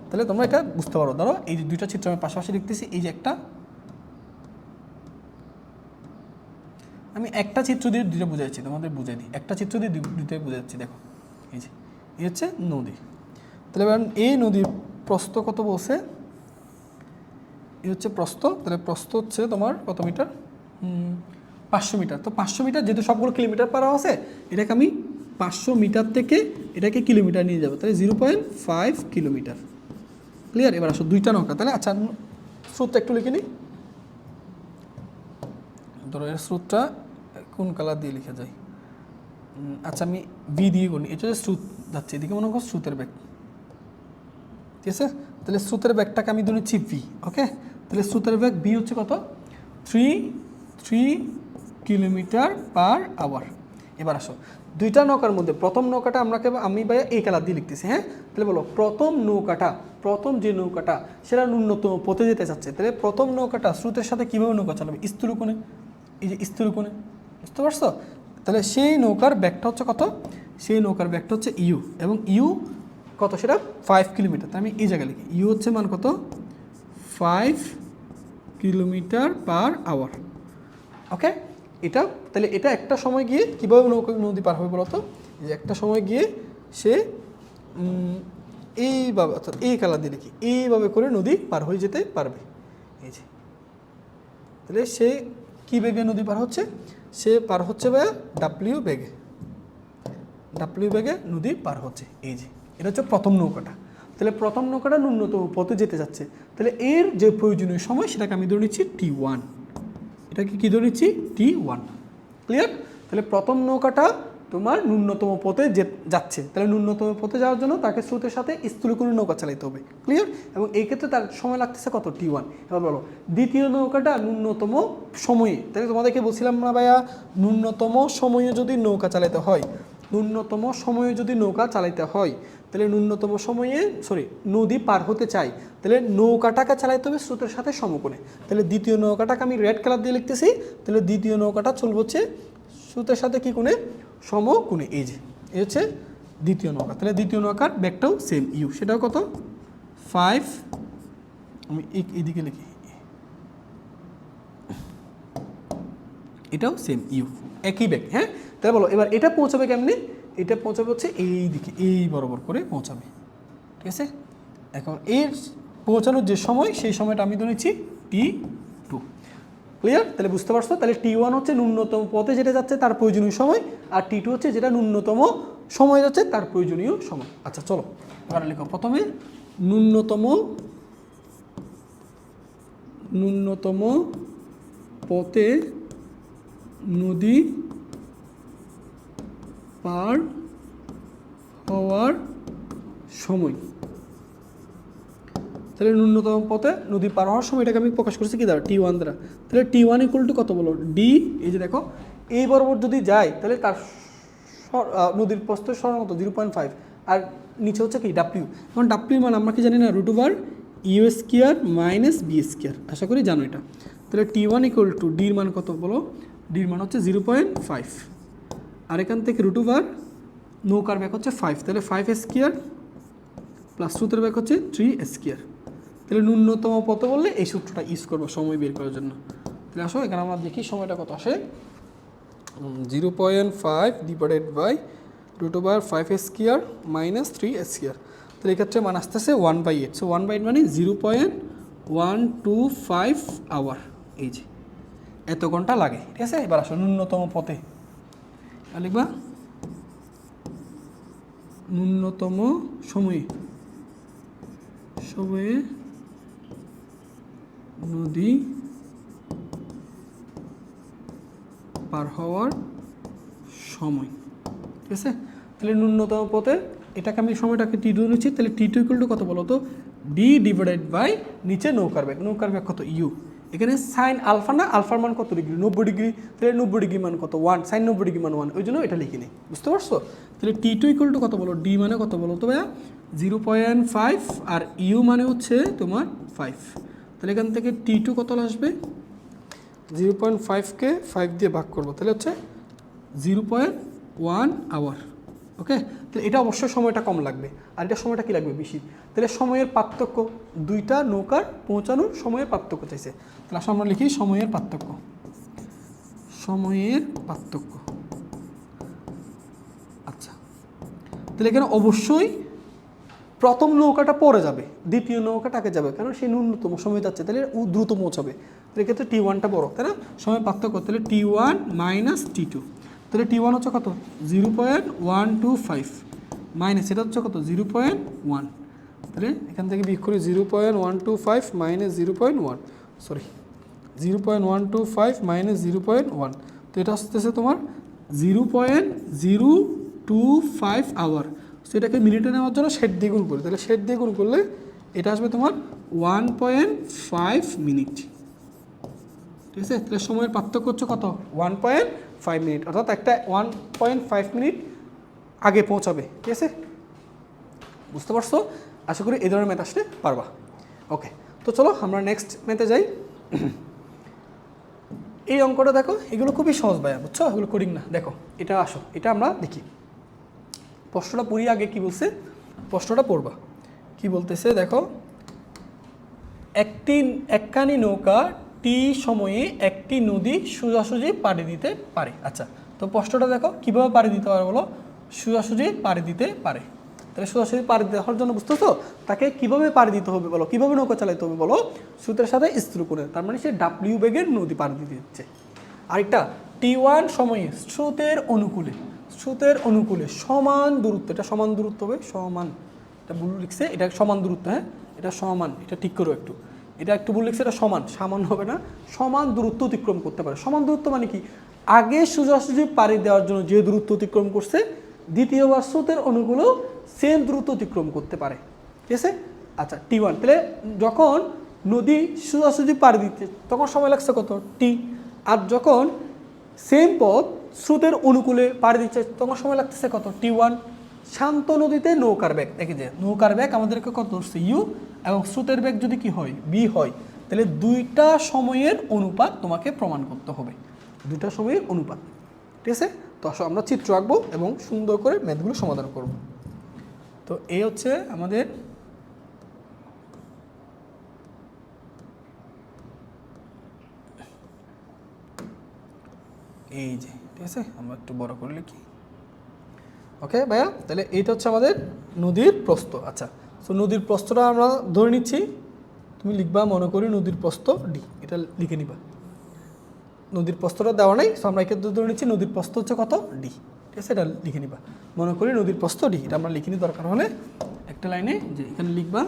তাহলে তোমরা এটা বুঝতে পারো। ধরো এই যে দুইটা চিত্র আমি পাশাপাশি লিখতেছি, এই যে আমি একটা চিত্র দিয়ে দুইটা বুঝাচ্ছি, তোমাদের বুঝাই দিই। একটা চিত্র দিয়ে দুইটা বুঝাচ্ছি। দেখো এই যে এই হচ্ছে নদী। তাহলে এবার এই নদীর প্রস্থ কত বলছে? এই হচ্ছে প্রস্থ। তাহলে প্রস্থ হচ্ছে তোমার কত মিটার? 500 মিটার। তো 500 মিটার যেহেতু সবগুলো কিলোমিটার পারা আছে, এটাকে আমি 500 মিটার থেকে এটাকে কিলোমিটার নিয়ে যাবো। তাহলে 0.5 কিলোমিটার। ক্লিয়ার? এবার আসো দুইটা নৌকা। তাহলে আচ্ছা স্রোতটা একটু লিখে নিই। ধরো এর স্রোতটা কোন কালার দিয়ে লেখা যায়? আচ্ছা আমি বি দিয়ে করি। এটা হচ্ছে স্রোত যাচ্ছে, এদিকে মনে করো স্রোতের ব্যাগ। ঠিক আছে, তাহলে স্রোতের ব্যাগটাকে আমি ধরে নিচ্ছি ভি। ওকে, তাহলে স্রোতের ব্যাগ ভি হচ্ছে কত? 3 কিলোমিটার পার আওয়ার। এবার আসো দুইটা নৌকার মধ্যে প্রথম নৌকাটা আমি ভাইয়া এই কালার দিয়ে লিখতেছি। হ্যাঁ, তাহলে বলো প্রথম যে নৌকাটা সেটা ন্যূনতম পথে যেতে চাচ্ছে। তাহলে প্রথম নৌকাটা স্রোতের সাথে কীভাবে নৌকা চালাবে? স্থূলকোণে। এই যে স্থূলকোণে, বুঝতে পারছো? তাহলে সেই নৌকার ব্যাগটা হচ্ছে কত? সেই নৌকার ব্যাগটা হচ্ছে ইউ, এবং ইউ কত? সেটা 5 কিলোমিটার। তাই আমি এই জায়গায় লিখি ইউ হচ্ছে মান কত? 5 কিলোমিটার পার আওয়ার। ওকে, তাহলে এটা একটা সময় গিয়ে কীভাবে নদী পার হবে বলো তো? যে একটা সময় গিয়ে সে এইভাবে, অর্থাৎ এই কালার দিয়ে লিখি, এইভাবে করে নদী পার হয়ে যেতে পারবে। এই যে তাহলে সে কী বেগে নদী পার হচ্ছে? সে পার হচ্ছে ভাইয়া ডাব্লিউ বেগে নদী পার হচ্ছে। এই যে এটা হচ্ছে প্রথম নৌকাটা। তাহলে প্রথম নৌকাটা ন্যূনতম পথে যেতে যাচ্ছে। তাহলে এর যে প্রয়োজনীয় সময় সেটাকে আমি ধরে নিচ্ছি T1। এটাকে কী ধরে নিচ্ছি? T1। ক্লিয়ার? তাহলে প্রথম নৌকাটা তোমার ন্যূনতম পথে যাচ্ছে। তাহলে ন্যূনতম পথে যাওয়ার জন্য তাকে স্রোতের সাথে স্থূলকোণে নৌকা চালাতে হবে। ক্লিয়ার? এবং এই ক্ষেত্রে তার সময় লাগতেছে কত? T1। এবার বলো দ্বিতীয় নৌকাটা ন্যূনতম সময়ে। তাহলে তোমাদেরকে বলছিলাম না ভাইয়া, ন্যূনতম সময়ে যদি নৌকা চালাতে হয়, তাহলে ন্যূনতম সময়ে নদী পার হতে চাই, তাহলে নৌকাটাকে চালাইতে হবে স্রোতের সাথে সমকোণে। তাহলে দ্বিতীয় নৌকাটাকে আমি রেড কালার দিয়ে লিখতেছি। তাহলে দ্বিতীয় নৌকাটা চলবে হচ্ছে স্রোতের সাথে কী কোণে? সমকোণে। এই যে এই হচ্ছে দ্বিতীয় নৌকা। তাহলে দ্বিতীয় নৌকার ব্যাগটাও সেম ইউ, সেটাও কত? 5। আমি এইদিকে লিখি, এটাও সেম ইউ, একই ব্যাগ। হ্যাঁ, তাহলে বলো এবার এটা পৌঁছাবে কেমনি? এটা পৌঁছাবে হচ্ছে এই দিকে, এই বরাবর করে পৌঁছাবে। ঠিক আছে, এখন এর পৌঁছানোর যে সময়, সেই সময়টা আমি ধরে নিচ্ছি T2। ক্লিয়ার? তাহলে বুঝতে পারছো? তাহলে T1 হচ্ছে ন্যূনতম পথে যেটা যাচ্ছে তার প্রয়োজনীয় সময়, আর T2 হচ্ছে যেটা ন্যূনতম সময় যাচ্ছে তার প্রয়োজনীয় সময়। আচ্ছা চলো এবার লিখো। প্রথমে ন্যূনতম পথে নদী পার হওয়ার সময়। তাহলে ন্যূনতম পথে নদী পার হওয়ার সময় এটাকে আমি প্রকাশ করছি কি দ্বারা? T1 দ্বারা। তাহলে T1 ইকুয়াল টু কত বলো? ডি, এই যে দেখো এই বরাবর যদি যায় তাহলে তার নদীর প্রস্থ সরণ কত? 0.5, আর নিচে হচ্ছে কি ডাব্লিউ। এখন ডাব্লিউ মানে আমরা কি জানি না? Root over you square minus B square, আশা করি জানো এটা। তাহলে T1 ইকুয়াল টু ডির মান কত বলো? ডির মান হচ্ছে 0.5, আর এখান থেকে রুট ওভার নৌকার ব্যাক হচ্ছে 5, তাহলে 5 স্কোয়ার প্লাস স্রোতের ব্যাক হচ্ছে 3 স্কোয়ার। তাহলে ন্যূনতম পথ বললে এই সূত্রটা ইউজ করবো সময় বের করার জন্য। তাহলে আসো এখানে আমরা দেখি সময়টা কত আসে। 0.5 divided by root over 5 square minus 3 square. তাহলে এক্ষেত্রে মান আসতেছে 1/8। সো 1/8 মানে 0.125 আওয়ার, এই যে এত ঘন্টা লাগে। ঠিক আছে, এবার আসো ন্যূনতম পথে লিখবা ন্যূনতম সময়ে নদী পার হওয়ার সময়। ঠিক আছে, তাহলে ন্যূনতম পথে এটাকে আমি সময়টাকে T2 নিচ্ছি। তাহলে T2 ইকুয়াল টু কত বলো তো? ডি ডিভাইডেড বাই নিচে নৌকার ব্যাগ। নৌকার ব্যাগ কত? ইউ। এখানে সাইন আলফা না, আলফার মান কত ডিগ্রি? 90 ডিগ্রি। তাহলে 90 ডিগ্রি মান কত? 1। সাইন 90 ডিগ্রি মান 1, ওই জন্য এটা লিখি নেই। বুঝতে পারছো? তাহলে T2 ইকুয়াল টু কত বলো? ডি মানে কত বলো তো ভাইয়া? 0.5, আর ইউ মানে হচ্ছে তোমার 5। তাহলে এখান থেকে T2 কত আসবে? 0.5কে 5 দিয়ে ভাগ করবো, তাহলে হচ্ছে 0.1 আওয়ার। ওকে, তাহলে এটা অবশ্যই সময়টা কম লাগবে, আর এটা সময়টা কি লাগবে? বেশি। তাহলে সময়ের পার্থক্য, দুইটা নৌকার পৌঁছানোর সময়ের পার্থক্য চাইছে। তাহলে আসলে আমরা লিখি সময়ের পার্থক্য। আচ্ছা, তাহলে এখানে অবশ্যই প্রথম নৌকাটা পরে যাবে, দ্বিতীয় নৌকাটা আগে যাবে, কারণ সে ন্যূনতম সময় যাচ্ছে, তাহলে দ্রুত পৌঁছাবে। তাহলে এক্ষেত্রে T1টা বড়, তাই না? সময় পার্থক্য, তাহলে T1 মাইনাস T2। তাহলে T1 হচ্ছে কত? 0.125 মাইনাস এটা হচ্ছে কত? 0.1। তাহলে এখান থেকে বিয়োগ করি 0.125 মাইনাস 0.1 মাইনাস 0.1। তো এটা আসতেছে তোমার 0.025 আওয়ার। সো এটাকে মিনিটে নেওয়ার জন্য শেড দিয়ে গুণ করি, তাহলে শেড দিয়ে গুণ করলে এটা আসবে তোমার 1.5 মিনিট। ঠিক আছে, তাহলে সময়ের পার্থক্য হচ্ছে কত? 1.5 মিনিট, অর্থাৎ একটা 1.5 মিনিট আগে পৌঁছাবে। ঠিক আছে, বুঝতে পারছো? আশা করি এই ধরনের ম্যাথ আসলে পারবা। ওকে, তো চলো আমরা নেক্সট ম্যাথে যাই। এই অঙ্কটা দেখো, এগুলো খুবই সহজ ভাইয়া, বুঝছো? এগুলো করিং না। দেখো এটা আসো, এটা আমরা দেখি। প্রশ্নটা পড়ি আগে, কি বলছে প্রশ্নটা পড়বা। কি বলতেছে দেখো, একখানি নৌকা টি সময়ে একটি নদী সোজাসুজি পাড়ি দিতে পারে। আচ্ছা, তো প্রশ্নটা দেখো কীভাবে পাড়ি দিতে পারে বলো? সোজাসুজি পাড়ি দিতে পারে। তাহলে সোজাসুজি পাড়ি দেওয়ার জন্য বুঝতেছো তাকে কীভাবে পাড়ি দিতে হবে বলো? কীভাবে নৌকা চালাতে হবে বলো? স্রোতের সাথে স্থির করে, তার মানে সে ডাব্লিউ বেগের নদী পাড়ি দিতে দিচ্ছে। আরেকটা T1 সময়ে স্রোতের অনুকূলে সমান দূরত্ব, এটা সমান দূরত্ব হবে, সমান, এটা ভুল লিখছে, এটা সমান দূরত্ব, হ্যাঁ এটা সমান, এটা ঠিক করো একটু, এটা একটু ভুল লিখছে, এটা সমান, সামান্য হবে না, সমান দূরত্ব অতিক্রম করতে পারে। সমান দূরত্ব মানে কি? আগে সোজাসুজি পাড়ি দেওয়ার জন্য যে দূরত্ব অতিক্রম করছে, দ্বিতীয়বার স্রোতের অনুকূলেও সেম দূরত্ব অতিক্রম করতে পারে। ঠিক আছে, আচ্ছা T1, তাহলে যখন নদী সোজাসুজি পাড়ি দিতে তখন সময় লাগছে কত? টি। আর যখন সেম পথ স্রোতের অনুকূলে পাড়ি দিচ্ছে তখন সময় লাগতেছে কত? T1। শান্ত নদীতে নৌকার বেগ, দেখি যে নৌকার বেগ আমাদেরকে কত ধরছে? ইউ, এবং স্রোতের বেগ যদি কি হয়? বি হয়, তাহলে দুইটা সময়ের অনুপাত তোমাকে প্রমাণ করতে হবে, দুইটা সময়ের অনুপাত। ঠিক আছে, তো আসো আমরা চিত্র আঁকবো এবং সুন্দর করে ম্যাথগুলো সমাধান করব। তো এই হচ্ছে আমাদের এই যে, ঠিক আছে, আমরা একটু বড় করে লিখি। ওকে ভাইয়া, তাহলে এইটা হচ্ছে আমাদের নদীর প্রস্থ। আচ্ছা, তো নদীর প্রস্থটা আমরা ধরে নিচ্ছি, তুমি লিখবা মনে করি নদীর প্রস্থ ডি, এটা লিখে নিবা। নদীর প্রস্থটা দেওয়া নাই, সো আমরা এক্ষেত্রে ধরে নিচ্ছি নদীর প্রস্থ হচ্ছে কত ডি। ঠিক আছে, এটা লিখে নিবা, মনে করি নদীর প্রস্থ ডি, এটা আমরা লিখে নিই দরকার হলে একটা লাইনে, যে এখানে লিখবা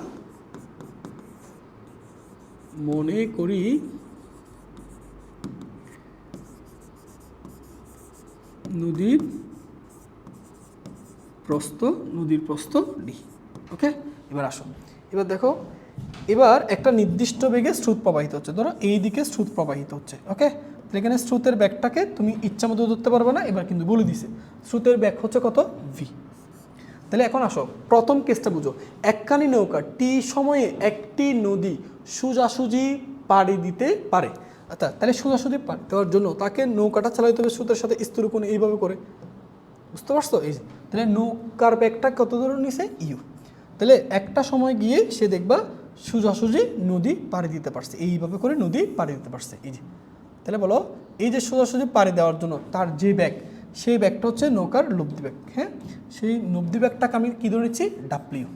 মনে করি নদীর প্রস্থ ডি। ওকে, এবার আসো, এবার দেখো, এবার একটা নির্দিষ্ট বেগে স্রোত প্রবাহিত হচ্ছে, ধরো এই দিকে স্রোত প্রবাহিত হচ্ছে। ওকে, তাহলে এখানে স্রোতের ব্যাগটাকে তুমি ইচ্ছা মতো ধরতে পারবে না, এবার কিন্তু বলে দিছে স্রোতের ব্যাগ হচ্ছে কত ভি। তাহলে এখন আসো প্রথম কেসটা বুঝো, একখানি নৌকা টি সময়ে একটি নদী সোজাসুজি পাড়ি দিতে পারে। আচ্ছা, তাহলে সোজাসুজি পাড়ি দেওয়ার জন্য তাকে নৌকাটা চালাইতে হবে স্রোতের সাথে স্থির কোণে এইভাবে করে, বুঝতে পারছো? এই যে তাহলে নৌকার ব্যাগটা কত দূর নিছে ইউ, তাহলে একটা সময় গিয়ে সে দেখবা সোজাসুজি নদী পাড়ি দিতে পারছে, এইভাবে করে নদী পাড়ি দিতে পারছে। এই যে তাহলে বলো, এই যে সোজাসুজি পাড়ি দেওয়ার জন্য তার যে ব্যাগ, সেই ব্যাগটা হচ্ছে নৌকার লব্ধি ব্যাগ। হ্যাঁ, সেই লব্ধি ব্যাগটাকে আমি কী ধরে নিচ্ছি ডাব্লিউ।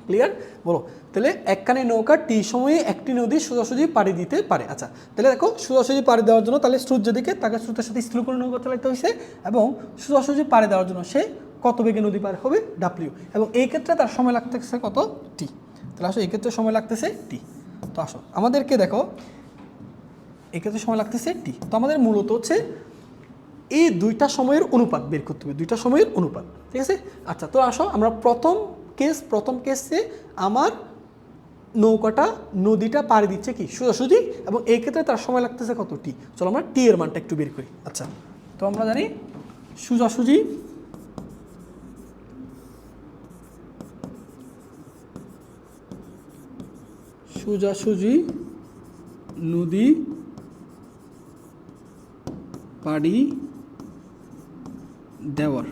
ক্লিয়ার? বলো, তাহলে একখানি নৌকা টি সময়ে একটি নদী সোজাসুজি পাড়ি দিতে পারে। আচ্ছা, তাহলে দেখো সোজাসুজি পাড়ি দেওয়ার জন্য তাহলে স্রোত যেদিকে, তাকে স্রোতের সাথে স্থির করে নৌকা চালাতে হয়েছে, এবং সোজাসুজি পাড়ি দেওয়ার জন্য সে কত বেগে নদী পার হবে ডাব্লিউ, এবং এই ক্ষেত্রে তার সময় লাগতেছে কত টি। তাহলে আসো এই ক্ষেত্রে সময় লাগতেছে টি। তো আসো আমাদেরকে দেখো এক্ষেত্রে সময় লাগতেছে টি, তো আমাদের মূলত হচ্ছে এই দুইটা সময়ের অনুপাত বের করতে হবে, দুইটা সময়ের অনুপাত। ঠিক আছে, আচ্ছা, তো আসো আমরা প্রথম কেসে আমার নৌকাটা নদীটা পাড়ি দিচ্ছে কি সোজাসুজি, এবং এই ক্ষেত্রে তার সময় লাগতেছে কত টি। চলো আমরা টি এর মানটা একটু বের করি। আচ্ছা, তো আমরা জানি সোজাসুজি নদী পাড়ি দেওয়ার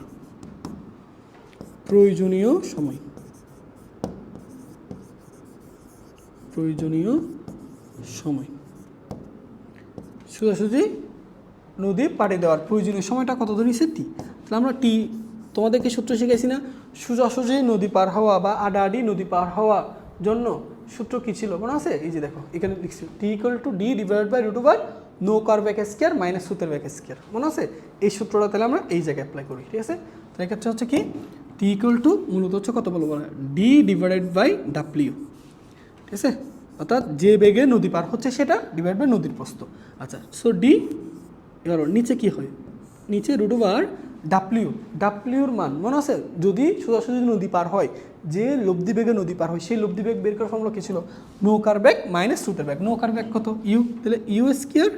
প্রয়োজনীয় সময়, সোজাসুজি নদী পাড়ি দেওয়ার প্রয়োজনীয় সময়টা কত ধরেছে টি। তাহলে আমরা টি, তোমাদেরকে সূত্র শিখাইছি না, সোজাসুজি নদী পার হওয়া বা আডাআডি নদী পার হওয়ার জন্য সূত্র কী ছিল মনে আছে? এই যে দেখো এখানে লিখছি T equal to D divide by root over নৌকার ব্যাক স্কয়ার মাইনাস স্রোতের ব্যাক স্কয়ার, মনে আছে? এই সূত্রটা তাহলে আমরা এই জায়গায় অ্যাপ্লাই করি। ঠিক আছে, তাহলে এক্ষেত্রে হচ্ছে কি টি ইকুয়াল টু মূলত হচ্ছে কত বলবো না, ডি ডিভাইডেড বাই ডাব্লিউ। ঠিক আছে, অর্থাৎ যে বেগে নদী পার হচ্ছে সেটা ডিভাইড বাই নদীর প্রস্থ। আচ্ছা, সো ডি, এবার নিচে কি হয়, নিচে রুট ওভার ডাব্লিউর মান মনে আছে, যদি সোজাসুজি নদী পার হয়, যে লব্ধি বেগে নদী পার হয় সেই লব্ধি বেগ বের করার ফর্মুলা কী ছিল, নৌকার বেগ মাইনাস স্রোতের বেগ। নৌকার বেগ কত ইউ, তাহলে ইউ স্কয়ার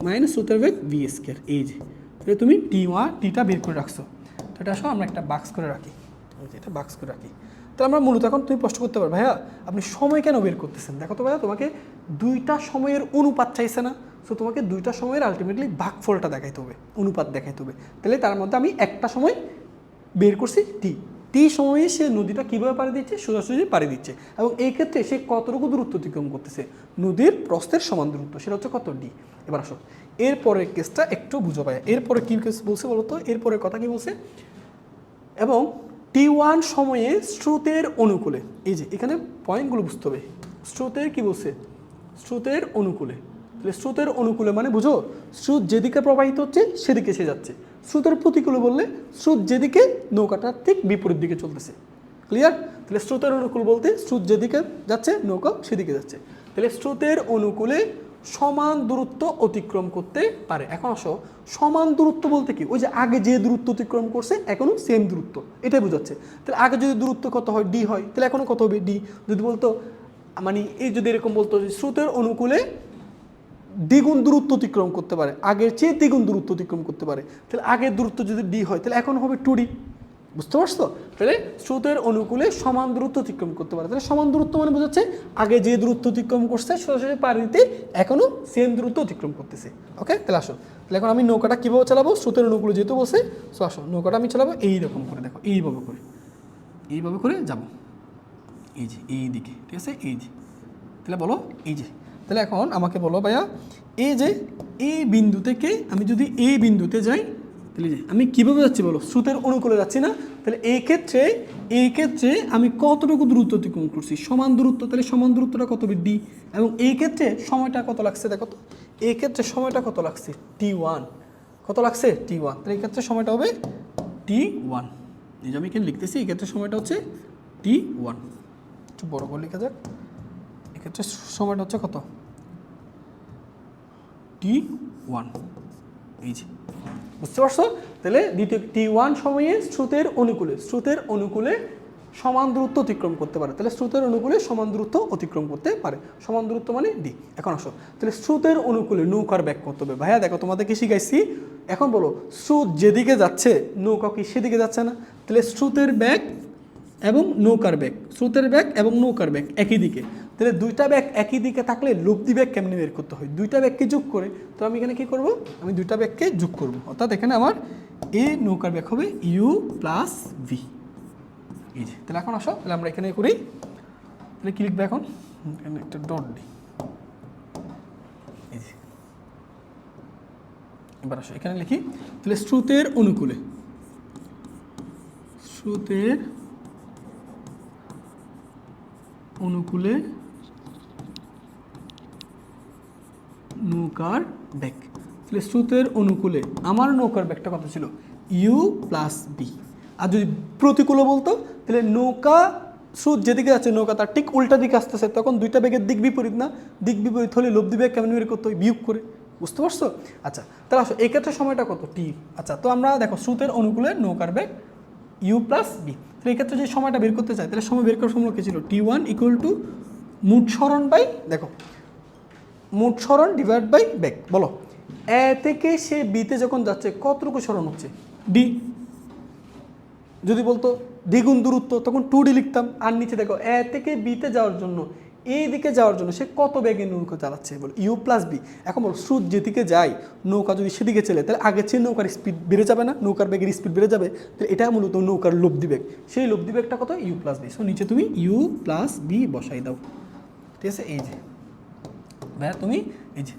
মাইনাস স্রোতের বেগ ভি স্কয়ার। এই যে তাহলে তুমি টিটা বের করে রাখছো, তো এটা আসো আমরা একটা বাক্স করে রাখি, এটা বাক্স করে রাখি। তাহলে আমরা মূলত এখন তুমি প্রশ্ন করতে পারো, ভাইয়া আপনি সময় কেন বের করতেছেন? দেখো তো ভাইয়া, তোমাকে দুইটা সময়ের অনুপাত চাইছে না, সো তোমাকে দুইটা সময়ের আলটিমেটলি ভাগফলটা দেখাইতে হবে, অনুপাত দেখাইতে হবে। তাহলে তার মধ্যে আমি একটা সময় বের করছি টি সময়ে সে নদীটা কীভাবে পাড়ি দিচ্ছে, সোজাসুজি পাড়ি দিচ্ছে, এবং এই ক্ষেত্রে সে কতটুকু দূরত্ব অতিক্রম করতেছে, নদীর প্রস্থের সমান দূরত্ব, সেটা হচ্ছে কত ডি। এবার আসো এরপরের কেসটা একটু বুঝো ভাইয়া, এরপরে কী কেস বলছে বলো তো, এরপরের কথা কি বলছে, এবং টি1 সময়ে স্রোতের অনুকূলে, এই যে এখানে পয়েন্টগুলো বুঝতে হবে, স্রোতের কি বলছে, স্রোতের অনুকূলে। তাহলে স্রোতের অনুকূলে মানে বুঝো, স্রোত যেদিকে প্রবাহিত হচ্ছে সেদিকে সে যাচ্ছে। স্রোতের প্রতিকূলে বললে স্রোত যেদিকে নৌকাটা ঠিক বিপরীত দিকে চলতেছে। ক্লিয়ার? তাহলে স্রোতের অনুকূল বলতে স্রোত যেদিকে যাচ্ছে নৌকা সেদিকে যাচ্ছে। তাহলে স্রোতের অনুকূলে সমান দূরত্ব অতিক্রম করতে পারে। এখন আসো সমান দূরত্ব বলতে কি, ওই যে আগে যে দূরত্ব অতিক্রম করছে এখনও সেম দূরত্ব, এটাই বোঝাচ্ছে। তাহলে আগে যদি দূরত্ব কত হয় ডি হয়, তাহলে এখনও কত হবে ডি। যদি বলতো মানে এই যদি এরকম বলতো যে স্রোতের অনুকূলে দ্বিগুণ দূরত্ব অতিক্রম করতে পারে, আগের চেয়ে দ্বিগুণ দূরত্ব অতিক্রম করতে পারে, তাহলে আগের দূরত্ব যদি ডি হয় তাহলে এখন হবে 2D। বুঝতে পারছো? তাহলে স্রোতের অনুকূলে সমান দূরত্ব অতিক্রম করতে পারে। তাহলে সমান দূরত্ব মানে বোঝাচ্ছে আগে যে দূরত্ব অতিক্রম করছে সোজাসুজি পানিতে এখনও সেম দূরত্ব অতিক্রম করতেছে। ওকে, তাহলে আসো, তাহলে এখন আমি নৌকাটা কীভাবে চালাবো, স্রোতের অনুকূলে যেহেতু বলছে, সো আসো নৌকাটা আমি চালাবো এইরকম করে, দেখো এইভাবে করে যাবো, এই যে এই দিকে, ঠিক আছে, এই যে। তাহলে বলো এই যে, তাহলে এখন আমাকে বলো ভাইয়া, এই যে এই বিন্দু থেকে আমি যদি এই বিন্দুতে যাই তাহলে যে আমি কীভাবে যাচ্ছি বলো, স্রোতের অনুকূলে যাচ্ছি না? তাহলে এই ক্ষেত্রে আমি কতটুকু দূরত্ব অতিক্রম করছি, সমান দূরত্ব। তাহলে সমান দূরত্বটা কত ডি, এবং এই ক্ষেত্রে সময়টা কত লাগছে দেখো তো, এই ক্ষেত্রে সময়টা কত লাগছে t1, কত লাগছে t1, তাহলে এই ক্ষেত্রে সময়টা হবে t1। এই যে আমি এখানে লিখতেছি এই ক্ষেত্রে সময়টা হচ্ছে t1, একটু বড় করে লেখা যাক। এক্ষেত্রে সময়টা হচ্ছে কত t1, এই যে বুঝতে পারছো। তাহলে দ্বিতীয় t1 সময়ে স্রোতের অনুকূলে সমান দূরত্ব অতিক্রম করতে পারে, তাহলে স্রোতের অনুকূলে সমান দূরত্ব অতিক্রম করতে পারে, সমান দূরত্ব মানে ডি। এখন আসো তাহলে স্রোতের অনুকূলে নৌকার বেগ কত হবে। ভাইয়া দেখো তোমাদেরকে শিখাইছি, এখন বলো স্রোত যেদিকে যাচ্ছে নৌকা কি সেদিকে যাচ্ছে না, তাহলে স্রোতের বেগ এবং নৌকার বেগ, স্রোতের বেগ এবং নৌকার বেগ একই দিকে, তাহলে দুইটা ব্যাগ একই দিকে থাকলে লব্ধি ব্যাগ কেমনি বের করতে হয়, দুইটা ব্যাগকে যোগ করে। তো আমি এখানে কি করব, আমি দুইটা ব্যাগকে যোগ করব, অর্থাৎ এখানে আমার এ নৌকার ব্যাগ হবে ইউ প্লাস ভি। এই যে তাহলে এখন আসো তাহলে আমরা এখানে করি, তাহলে কি লিখবে এখন, এখানে একটা ডট দিই। এই যে এবার আসো এখানে লিখি, তাহলে স্রোতের অনুকূলে নৌকার ব্যাগ, তাহলে স্রোতের অনুকূলে আমার নৌকার ব্যাগটা কত ছিল ইউ প্লাস বি। আর যদি প্রতিকূলে বলতো তাহলে নৌকা স্রোত যেদিকে যাচ্ছে নৌকা তার ঠিক উল্টা দিকে আসতেছে, তখন দুইটা ব্যাগের দিক বিপরীত না, দিক বিপরীত হলে লব্ধি ব্যাগ কেমন বের করতে হয় বিয়োগ করে, বুঝতে পারছো। আচ্ছা তাহলে আসো এই ক্ষেত্রে সময়টা কত টি। আচ্ছা তো আমরা দেখো স্রোতের অনুকূলে নৌকার ব্যাগ ইউ প্লাস বি, তাহলে এই ক্ষেত্রে যে সময়টা বের করতে চাই তাহলে সময় বের করার সময় কী ছিল t1 ইকুয়াল টু মোট সরণ বাই, দেখো মোট সরণ ডিভাইড বাই ব্যাগ। বলো এ থেকে সে বিতে যখন যাচ্ছে কতটুকু সরণ হচ্ছে ডি। যদি বলতো দ্বিগুণ দূরত্ব তখন 2d লিখতাম। আর নিচে দেখো এ থেকে বিতে যাওয়ার জন্য এই দিকে যাওয়ার জন্য সে কত বেগে নৌকা চালাচ্ছে, বলো ইউ প্লাস বি। এখন বলো স্রোত যেদিকে যায় নৌকা যদি সেদিকে চলে তাহলে আগের চেয়ে নৌকার স্পিড বেড়ে যাবে না, নৌকার বেগের স্পিড বেড়ে যাবে, তাহলে এটা মূলত নৌকার লব্ধি বেগ, সেই লব্ধি বেগটা কত ইউ প্লাস বি। সো নিচে তুমি ইউ প্লাস বি বসাই দাও, ঠিক আছে। এই যে ভাইয়া তুমি এই যে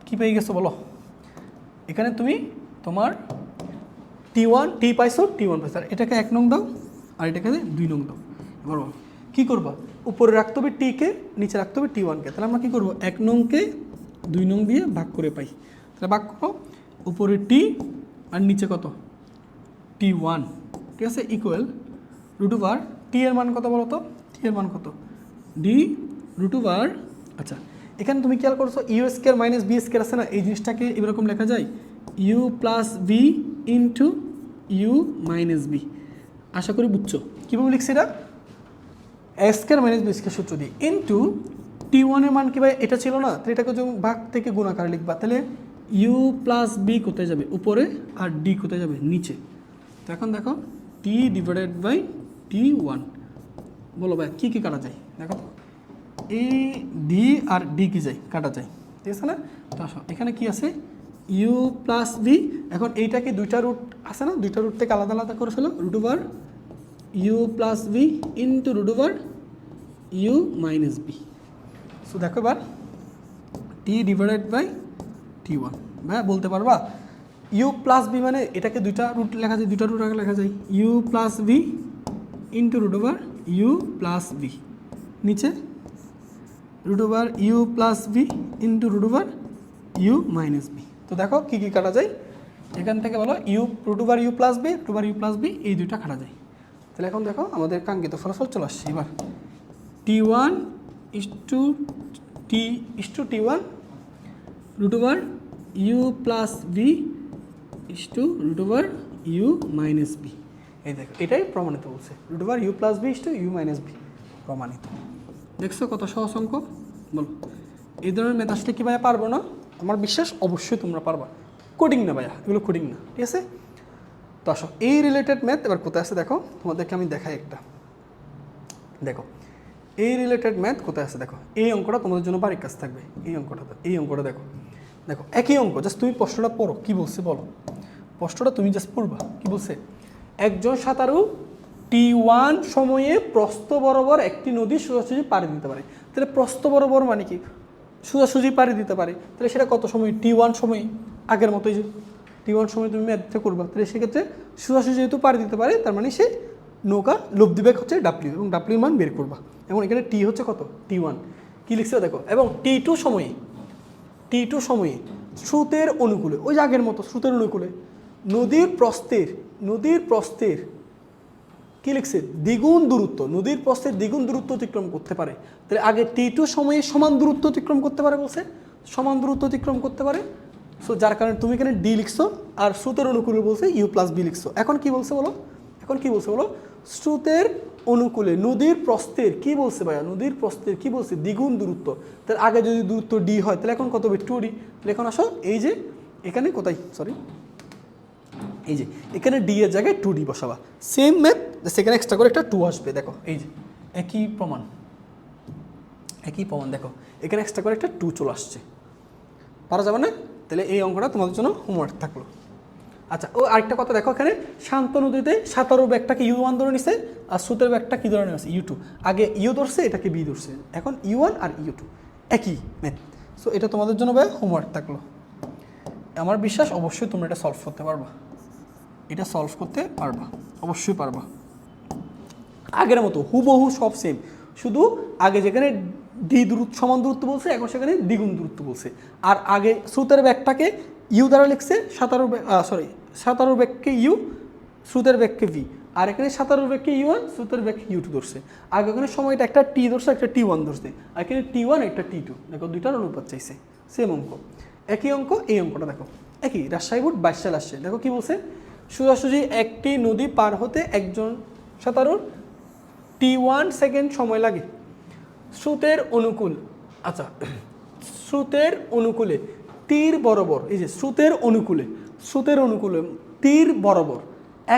কী পেয়ে গেছো বলো, এখানে তুমি তোমার টি পাইছো, টি1 পাইছো, আর এটাকে 1 নং দাও আর এটাকে 2 নং দাও। এবার কী করবা, উপরে রাখতে হবে টিকে, নিচে রাখতে হবে t1কে, তাহলে আমরা কী করবো 1 নংকে 2 নং দিয়ে ভাগ করে পাই, তাহলে ভাগ করো উপরে টি আর নিচে কত t1, ঠিক আছে, ইকুয়াল রুট ওভার টি এর মান কত বলো তো, টি এর মান কত ডি রুট ওভার। আচ্ছা এখানে তুমি খেয়াল করছো U square minus B square আছে না, এই জিনিসটাকে এরকম লেখা যায় U plus B into U minus B. আশা করি বুঝছো কীভাবে লিখছি এটা, A square minus B square সূত্র দিয়ে ইন্টু t1 এর মান কি ভাই এটা ছিল না, তাহলে এটাকে যখন ভাগ থেকে গুণাকারে লিখবা, তাহলে ইউ প্লাস বি কোথায় যাবে উপরে আর ডি কোথায় যাবে নিচে। তো এখন দেখো টি ডিভাইডেড বাই t1, বলো ভাই কী কী কাটা যায়, দেখো এই ডি আর ডি কি যায় কাটা যায়, ঠিক আছে না। তো আসো এখানে কি আছে ইউ প্লাস বি, এখন এইটাকে দুইটা রুট আছে না, দুইটা রুট থেকে আলাদা আলাদা করে ফেলো, root over U plus B into root over U minus B. So দেখো এবার টি ডিভাইডেড বাই t1, ভাই বলতে পারবা ইউ প্লাস বি মানে এটাকে দুইটা রুট লেখা যায়, দুইটা রুট লেখা যায় U plus B into root over U plus B, নিচে root over U plus B into root over U minus B. তো দেখো কী কী কাটা যায়, এখান থেকে বলো U root over U plus B, root over U plus B, এই দুইটা কাটা যায়। তাহলে এখন দেখো আমাদের কাঙ্ক্ষিত ফলাফল চলে আসছে। এবার t1 is to t1 root over U plus B is to root over U minus B. এই দেখো এটাই প্রমাণিত বলছে, root over U plus B is to U minus B প্রমাণিত। দেখছো কত সহজ অঙ্ক, বলো এই ধরনের ম্যাথ আসলে কি ভাইয়া পারবো না, আমার বিশ্বাস অবশ্যই তোমরা পারবা, কোডিং না ভাইয়া এগুলো কোডিং না, ঠিক আছে। তো আসো এই রিলেটেড ম্যাথ এবার কোথায় আছে দেখো, তোমাদেরকে আমি দেখাই একটা, দেখো এই রিলেটেড ম্যাথ কোথায় আছে দেখো, এই অঙ্কটা তোমাদের জন্য বাড়ির কাজ থাকবে, এই অঙ্কটা দেখো, দেখো একই অঙ্ক, জাস্ট তুমি প্রশ্নটা পড়ো কী বলছে বলো, প্রশ্নটা তুমি জাস্ট পড়বা কী বলছে। একজন সাঁতারু t1 সময়ে প্রস্থ বরাবর একটি নদী সোজাসুজি পাড়ি দিতে পারে, তাহলে প্রস্থ বরাবর মানে কি সোজাসুজি পাড়ি দিতে পারে, তাহলে সেটা কত সময় t1 সময়, আগের মতোই যে t1 সময় তুমি ম্যাথটা করবা, তাহলে সেক্ষেত্রে সোজাসুজি যেহেতু পাড়ি দিতে পারে তার মানে সে নৌকা লব্ধি বেগ হচ্ছে ডাব্লিউ, এবং ডাব্লিউর মান বের করবা। এবং এখানে টি হচ্ছে কত t1 কী লিখছে দেখো, এবং t2 সময়ে T2 সময়ে স্রোতের অনুকূলে, ওই আগের মতো স্রোতের অনুকূলে নদীর প্রস্থের কি লিখছে দ্বিগুণ দূরত্ব, নদীর প্রস্থের দ্বিগুণ দূরত্ব অতিক্রম করতে পারে। তাহলে আগে T2 সময়ে সমান দূরত্ব অতিক্রম করতে পারে বলছে, সমান দূরত্ব অতিক্রম করতে পারে। সো যার কারণে তুমি এখানে ডি লিখছো, আর স্রোতের অনুকূলে বলছে ইউ প্লাস বি লিখছো। এখন কি বলছে বলো, স্রোতের অনুকূলে নদীর প্রস্থের কি বলছে ভাইয়া, নদীর প্রস্থের কি বলছে দ্বিগুণ দূরত্ব। তাহলে আগে যদি দূরত্ব ডি হয় তাহলে এখন কত হবে 2D। তাহলে এখন আসো এই যে এখানে কোথায় এই যে এখানে ডি এর জায়গায় 2D বসাবা। সেম ম্যাথ, সেখানে এক্সট্রা করে একটা 2 আসবে। দেখো এই যে একই প্রমাণ দেখো এখানে এক্সট্রা করে একটা 2 চলে আসছে। পারা যাবে না? তাহলে এই অঙ্কটা তোমাদের জন্য হোমওয়ার্ক থাকলো। আচ্ছা, ও আরেকটা কথা দেখো, এখানে শান্ত নদীতে সাঁতারু ব্যাগটাকে U1 ধরে নিছে, আর স্রোতের ব্যাগটা কি ধরে নিছে U2। আগে ইউ ধরছে, এটাকে বি ধরছে, এখন U1 আর U2 একই ম্যাথ। সো এটা তোমাদের জন্য ভাই হোমওয়ার্ক থাকলো। আমার বিশ্বাস অবশ্যই তোমরা এটা সলভ করতে পারবা, অবশ্যই পারবা। আগের মতো হুবহু সব সেম, শুধু আগে যেখানে সমান দূরত্ব বলছে, এখন সেখানে দ্বিগুণ দূরত্ব বলছে। আর আগে স্রোতের ব্যাগটাকে ইউ দ্বারা লিখছে, সাঁতারুর ব্যাগকে ইউ, স্রোতের ব্যাগকে ভি। আর এখানে সাঁতারুর ব্যাগকে U1, স্রোতের ব্যাগকে U2 ধরছে। আগে ওখানে সময়টা একটা T ধরছে, একটা T1 ধরছে, আর এখানে T1 একটা T2। দেখো দুইটার অনুপাত চাইছে, সেম অঙ্ক, একই অঙ্ক। এই অঙ্কটা দেখো একই, রাজশাহী বোর্ড 22 সাল আসছে। দেখো কি বলছে, সোজাসুজি একটি নদী পার হতে একজন সাঁতারুর T1 সেকেন্ড সময় লাগে। স্রোতের অনুকূল, আচ্ছা স্রোতের অনুকূলে তীর বরাবর, এই যে স্রোতের অনুকূলে তীর বরাবর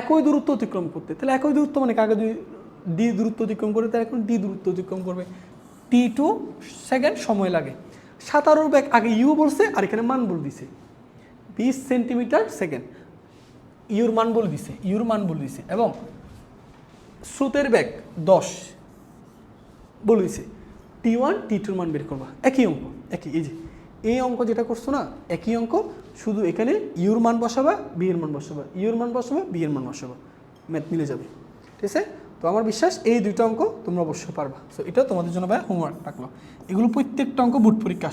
একই দূরত্ব অতিক্রম করতে। তাহলে একই দূরত্ব মানে আগে যদি ডি দূরত্ব অতিক্রম করে, তাহলে এখন ডি দূরত্ব অতিক্রম করবে। T2 সেকেন্ড সময় লাগে। সাঁতারুর ব্যাগ আগে ইউ বলছে, আর এখানে মান বলে দিছে 20 সেন্টিমিটার সেকেন্ড, ইউর মান বলে দিছে, এবং স্রোতের ব্যাগ 10 বলে দিছে। T1 T2 মান বের করবা, একই অঙ্ক, এই যে এই অঙ্ক যেটা করছো না, একই অঙ্ক, শুধু এখানে ইউর মান বসাবা, বি এর মান বসাবা, ইউর মান বসাবা, বি এর মান বসাবা, ম্যাথ মিলে যাবে। ঠিক আছে? তো আমার বিশ্বাস এই দুইটা অঙ্ক তোমরা অবশ্যই পারবা। সো এটা তোমাদের জন্য ভাই হোমওয়ার্ক থাকলো। এগুলো প্রত্যেকটা অঙ্ক বুট পরীক্ষায়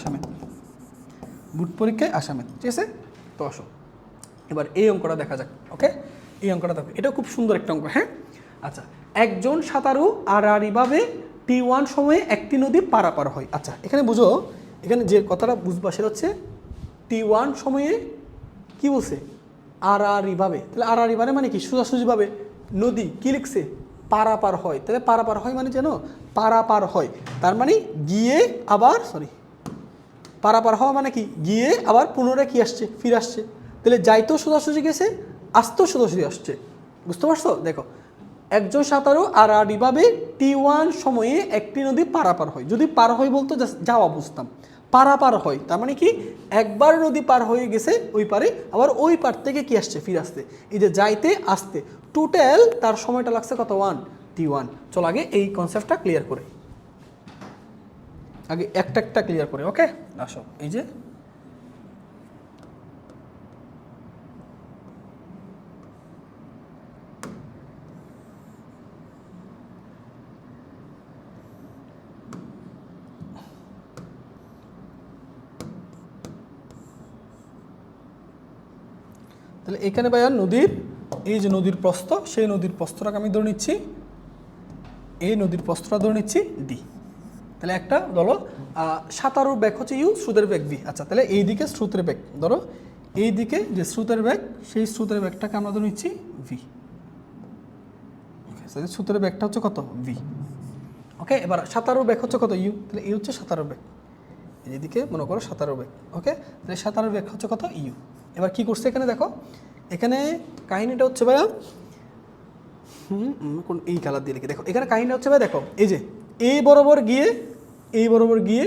আসা ম্যাথ, ঠিক আছে? তো আসো এবার এই অঙ্কটা দেখা যাক। ওকে, এই অঙ্কটা দেখো, এটা খুব সুন্দর একটা অঙ্ক। হ্যাঁ, আচ্ছা, একজন সাঁতারু আড়াআড়িভাবে T1 সময়ে একটি নদী পারাপার হয়। আচ্ছা, এখানে বুঝো, এখানে যে কথাটা বুঝবা সেটা হচ্ছে T1 সময়ে কি বলছে আড়াআড়িভাবে। তাহলে আড়াআড়িভাবে মানে কি, সোজাসুজিভাবে নদী কি লিখছে পারাপার হয়। তাহলে পারাপার হয় মানে যেন পারাপার হয়, তার মানে গিয়ে আবার পারাপার হওয়া মানে কি, গিয়ে আবার পুনরায় কি আসছে, ফিরে আসছে। তাহলে যাইতেও সোজাসুজি গেছে, আসতেও সোজাসুজি আসছে। বুঝতে পারছো? দেখো, একজন সাঁতারু আড়াআড়িভাবে T1 সময়ে একটি নদী পারাপার হয়। যদি পার হয় বলতো যাওয়া বুঝতাম, পারাপার হয় তার মানে কি একবার নদী পার হয়ে গেছে ওই পারে, আবার ওই পার থেকে কি আসছে, ফিরে আসতে। এই যে যাইতে আসতে টোটাল তার সময়টা লাগছে কত, T1। চল আগে এই কনসেপ্টটা ক্লিয়ার করে, আগে একটা ক্লিয়ার করে। ওকে, আসো এই যে তাহলে এখানে ভাইয়া নদীর, এই যে নদীর প্রস্থ, সেই নদীর প্রস্থটাকে আমি ধরে নিচ্ছি, এই নদীর প্রস্থটা ধরে নিচ্ছি ডি। তাহলে একটা ধরো সাঁতারুর ব্যাগ হচ্ছে ইউ, স্রোতের ব্যাগ ভি। আচ্ছা, তাহলে এই দিকে স্রোতের ব্যাগ ধরো, এই দিকে যে স্রোতের ব্যাগ, সেই স্রোতের ব্যাগটাকে আমরা ধরে নিচ্ছি ভি। স্রোতের ব্যাগটা হচ্ছে কত, ভি। ওকে, এবার সাঁতারুর ব্যাগ হচ্ছে কত, ইউ। তাহলে এই হচ্ছে সাঁতারুর ব্যাগ, এইদিকে মনে করো সাঁতারুর ব্যাগ। ওকে, তাহলে সাঁতারুর ব্যাগ হচ্ছে কত, ইউ। এবার কি করছে এখানে দেখো, এখানে কাহিনীটা হচ্ছে ভাইয়া কোন এই কালার দিয়ে লিখে দেখো, এখানে কাহিনীটা হচ্ছে ভাই দেখো, এই যে এই বরাবর গিয়ে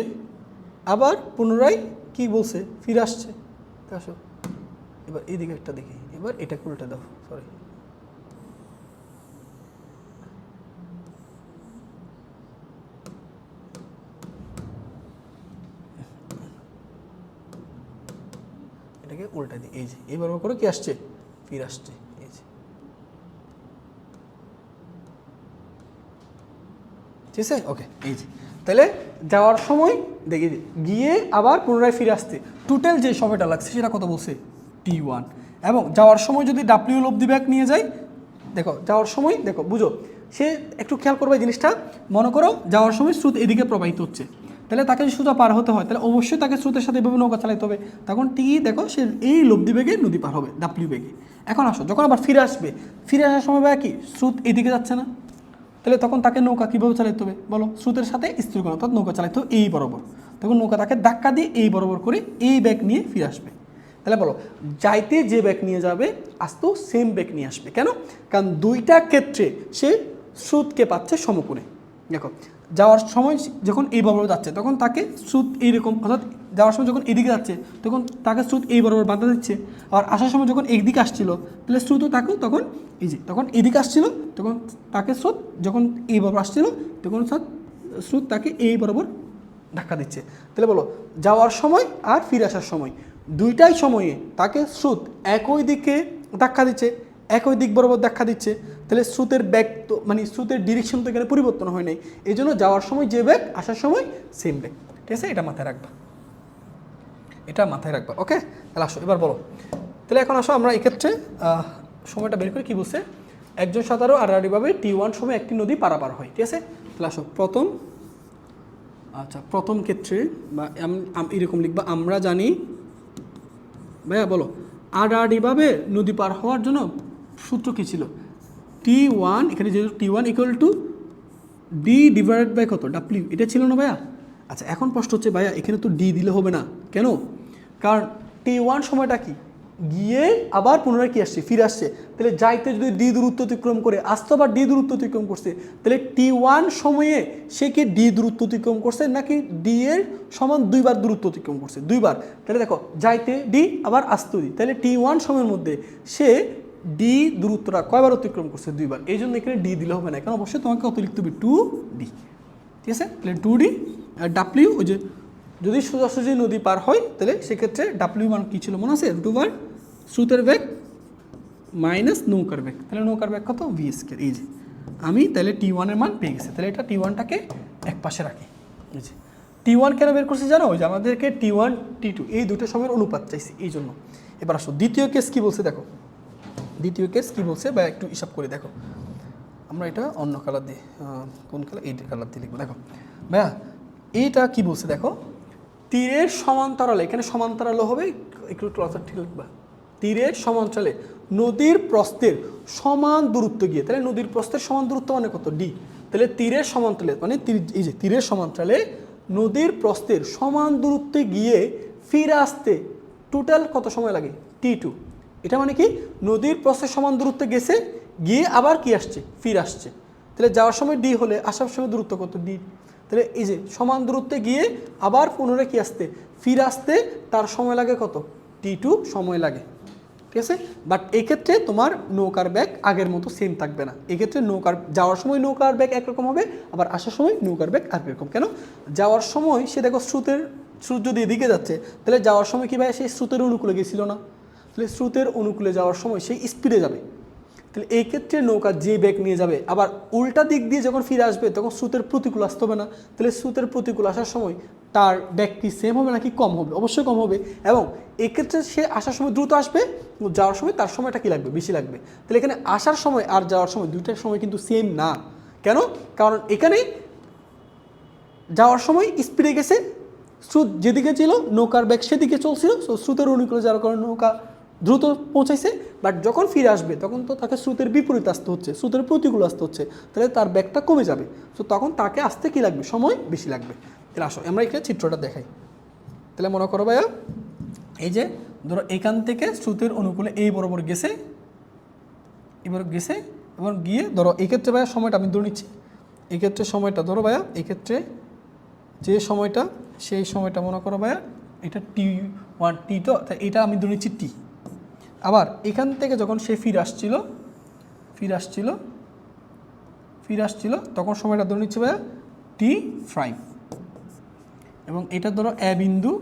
আবার পুনরায় কি বলছে, ফিরে আসছে। আসো এবার এইদিকে একটা দেখি, এবার এটা উল্টে দাও, সরি, এটাকে উল্টা দিই। এই যে এই বরাবর করে কি আসছে, ফিরে আসছে। এই যে ঠিক আছে, ওকে। এই যে তাহলে যাওয়ার সময় দেখি গিয়ে আবার পুনরায় ফিরে আসতে টোটাল যে সময়টা লাগছে সেটা কত বলছে T1 এবং যাওয়ার সময় যদি ডাব্লিউ লব্ধি ব্যাক নিয়ে যায় দেখো যাওয়ার সময় দেখো বুঝো সে একটু খেয়াল করবে জিনিসটা মনে করো যাওয়ার সময় স্রোত এদিকে প্রবাহিত হচ্ছে তাহলে তাকে যদি সোজা পার হতে হয় তাহলে অবশ্যই তাকে স্রোতের সাথে এভাবে নৌকা চালাতে হবে তখন দেখো সে এই লব্ধি বেগে নদী পার হবে ডাব্লিউ বেগে এখন আসো যখন আবার ফিরে আসার সময় ভাইয়া কি স্রোত এদিকে যাচ্ছে না তাহলে তখন তাকে নৌকা কীভাবে চালাতে হবে বলো স্রোতের সাথে স্থির করা অর্থাৎ নৌকা চালাতে হবে এই বরাবর তখন নৌকা তাকে ধাক্কা দিয়ে এই বরাবর করে এই ব্যাগ নিয়ে ফিরে আসবে তাহলে বলো যাইতে যে ব্যাগ নিয়ে যাবে আসতেও সেম ব্যাগ নিয়ে আসবে কেন কারণ দুইটা ক্ষেত্রে সে স্রোতকে পাচ্ছে সমকোণে দেখো যাওয়ার সময় যখন এই বরাবর যাচ্ছে তখন তাকে স্রোত এইরকম অর্থাৎ যাওয়ার সময় যখন এদিকে যাচ্ছে তখন তাকে স্রোত এই বরাবর বাধা দিচ্ছে আর আসার সময় যখন এইদিকে আসছিল তাহলে স্রোতও তাকেও তখন এই যে তখন এদিকে আসছিল তখন তাকে স্রোত যখন এই বরাবর আসছিল তখন স্রোত তাকে এই বরাবর ধাক্কা দিচ্ছে তাহলে বলো যাওয়ার সময় আর ফিরে আসার সময় দুইটাই সময়ে তাকে স্রোত একই দিকে ধাক্কা দিচ্ছে একই দিক বরাবর ধাক্কা দিচ্ছে তাহলে স্রোতের ব্যাগ তো মানে স্রোতের ডিরেকশন তো এখানে পরিবর্তন হয় নাই এই জন্য যাওয়ার সময় যে ব্যাগ আসার সময় সেম ব্যাগ ঠিক আছে এটা মাথায় রাখবা ওকে তাহলে আসো এবার বলো তাহলে এখন আসো আমরা এক্ষেত্রে সময়টা বের করে কী বলছে একজন সাঁতারু আড়াআড়িভাবে T1 সময় একটি নদী পারাপার হয় ঠিক আছে তাহলে আসো প্রথম ক্ষেত্রে বা এরকম লিখবা আমরা জানি ভাইয়া বলো আড়াআড়িভাবে নদী পার হওয়ার জন্য সূত্র কী ছিল T1 এখানে যেহেতু T1 equal to D divided by কত ডাব্লিউ এটা ছিল না ভাইয়া আচ্ছা এখন প্রশ্ন হচ্ছে ভাইয়া এখানে তো ডি দিলে হবে না কেন কারণ T1 সময়টা কি গিয়ে আবার পুনরায় কি আসছে ফিরে আসছে তাহলে যাইতে যদি ডি দূরত্ব অতিক্রম করে আসতে আবার ডি দূরত্ব অতিক্রম করছে তাহলে T1 সময়ে সে কি ডি দূরত্ব অতিক্রম করছে নাকি ডি এর সমান দুইবার দূরত্ব অতিক্রম করছে দুইবার তাহলে দেখো যাইতে ডি আবার আসতে ডি তাহলে T1 সময়ের মধ্যে সে ডি দূরত্বটা কয়বার অতিক্রম করছে দুইবার এই জন্য এখানে ডি দিলে হবে না কারণ অবশ্যই তোমাকে কত লিখতে হবে 2D ঠিক আছে তাহলে 2D আর ডাব্লিউ ওই যে যদি সোজাসুজি নদী পার হয় তাহলে সেক্ষেত্রে ডাব্লিউ মান কী ছিল মনে আছে দুবার স্রোতের বেগ মাইনাস নৌকার বেগ তাহলে নৌকার বেগ কত v² এই যে আমি তাহলে T1 এর মান পেয়ে গেছি তাহলে এটা T1টাকে এক পাশে রাখি এই যে T1 কেন বের করছি জানো ওই যে আমাদেরকে T1 T2 এই দুটো সময়ের অনুপাত চাইছি এই জন্য এবার আসো দ্বিতীয় কেস কী বলছে দেখো দ্বিতীয় কেস কী বলছে বা একটু হিসাব করে দেখো আমরা এটা অন্য কালার দিই কোন কালার এই কালার দিয়ে লিখবো দেখো ভাইয়া এইটা কী বলছে দেখো তীরের সমান্তরালে এখানে সমান্তরাল হবে একটু ঠিক লিখবা তীরের সমান্তরালে নদীর প্রস্থের সমান দূরত্ব গিয়ে তাহলে নদীর প্রস্থের সমান দূরত্ব মানে কত ডি তাহলে তীরের সমান্তরালে মানে এই যে তীরের সমান্তরালে নদীর প্রস্থের সমান দূরত্বে গিয়ে ফিরে আসতে টোটাল কত সময় লাগে T2 এটা মানে কি নদীর প্রস্থের সমান দূরত্বে গেছে গিয়ে আবার কি আসছে ফিরে আসছে তাহলে যাওয়ার সময় ডি হলে আসার সময় দূরত্ব কত ডি তাহলে এই যে সমান দূরত্বে গিয়ে আবার পুনরায় কি আসতে ফিরে আসতে তার সময় লাগে কত T2 সময় লাগে ঠিক আছে বাট এক্ষেত্রে তোমার নৌকার ব্যাগ আগের মতো সেম থাকবে না এক্ষেত্রে নৌকার যাওয়ার সময় নৌকার ব্যাগ একরকম হবে আবার আসার সময় নৌকার ব্যাগ আর এরকম কেন যাওয়ার সময় সে দেখো স্রোত যদি এদিকে যাচ্ছে তাহলে যাওয়ার সময় কি ভাই সেই স্রোতের অনুকূলে গেছিল না তাহলে স্রোতের অনুকূলে যাওয়ার সময় সেই স্পিডে যাবে তাহলে এই ক্ষেত্রে নৌকা যে ব্যাগ নিয়ে যাবে আবার উল্টা দিক দিয়ে যখন ফিরে আসবে তখন স্রোতের প্রতিকূল আসতে হবে না তাহলে স্রোতের প্রতিকূল আসার সময় তার ব্যাগ কি সেম হবে নাকি কম হবে অবশ্যই কম হবে এবং এক্ষেত্রে সে আসার সময় দ্রুত আসবে যাওয়ার সময় তার সময়টা কি লাগবে বেশি লাগবে তাহলে এখানে আসার সময় আর যাওয়ার সময় দুইটার সময় কিন্তু সেম না কেন কারণ এখানে যাওয়ার সময় স্পিডে গেছে স্রোত যেদিকে ছিল নৌকার ব্যাগ সেদিকে চলছিল স্রোতের অনুকূলে যাওয়ার কারণে নৌকা দ্রুত পৌঁছাইছে বাট যখন ফিরে আসবে তখন তো তাকে স্রোতের বিপরীত আসতে হচ্ছে স্রোতের প্রতিকূল আসতে হচ্ছে তাহলে তার ব্যাগটা কমে যাবে তো তখন তাকে আসতে কি লাগবে সময় বেশি লাগবে তাহলে আসো আমরা এখানে চিত্রটা দেখাই তাহলে মনে করো ভাইয়া এই যে ধরো এখান থেকে স্রোতের অনুকূলে এই বরাবর গেছে এবার গেছে এবং গিয়ে ধরো এক্ষেত্রে ভাইয়া সময়টা আমি ধরে নিচ্ছি এক্ষেত্রে সময়টা ধরো ভাইয়া এক্ষেত্রে যে সময়টা সেই সময়টা মনে করো ভাইয়া এটা T1 T তো এটা আমি ধরে নিচ্ছি টি আবার এখান থেকে যখন সে ফিরে আসছিল তখন সময়টা ধরে নিচ্ছে ভাইয়া T5 এবং এটা ধরো এ বিন্দু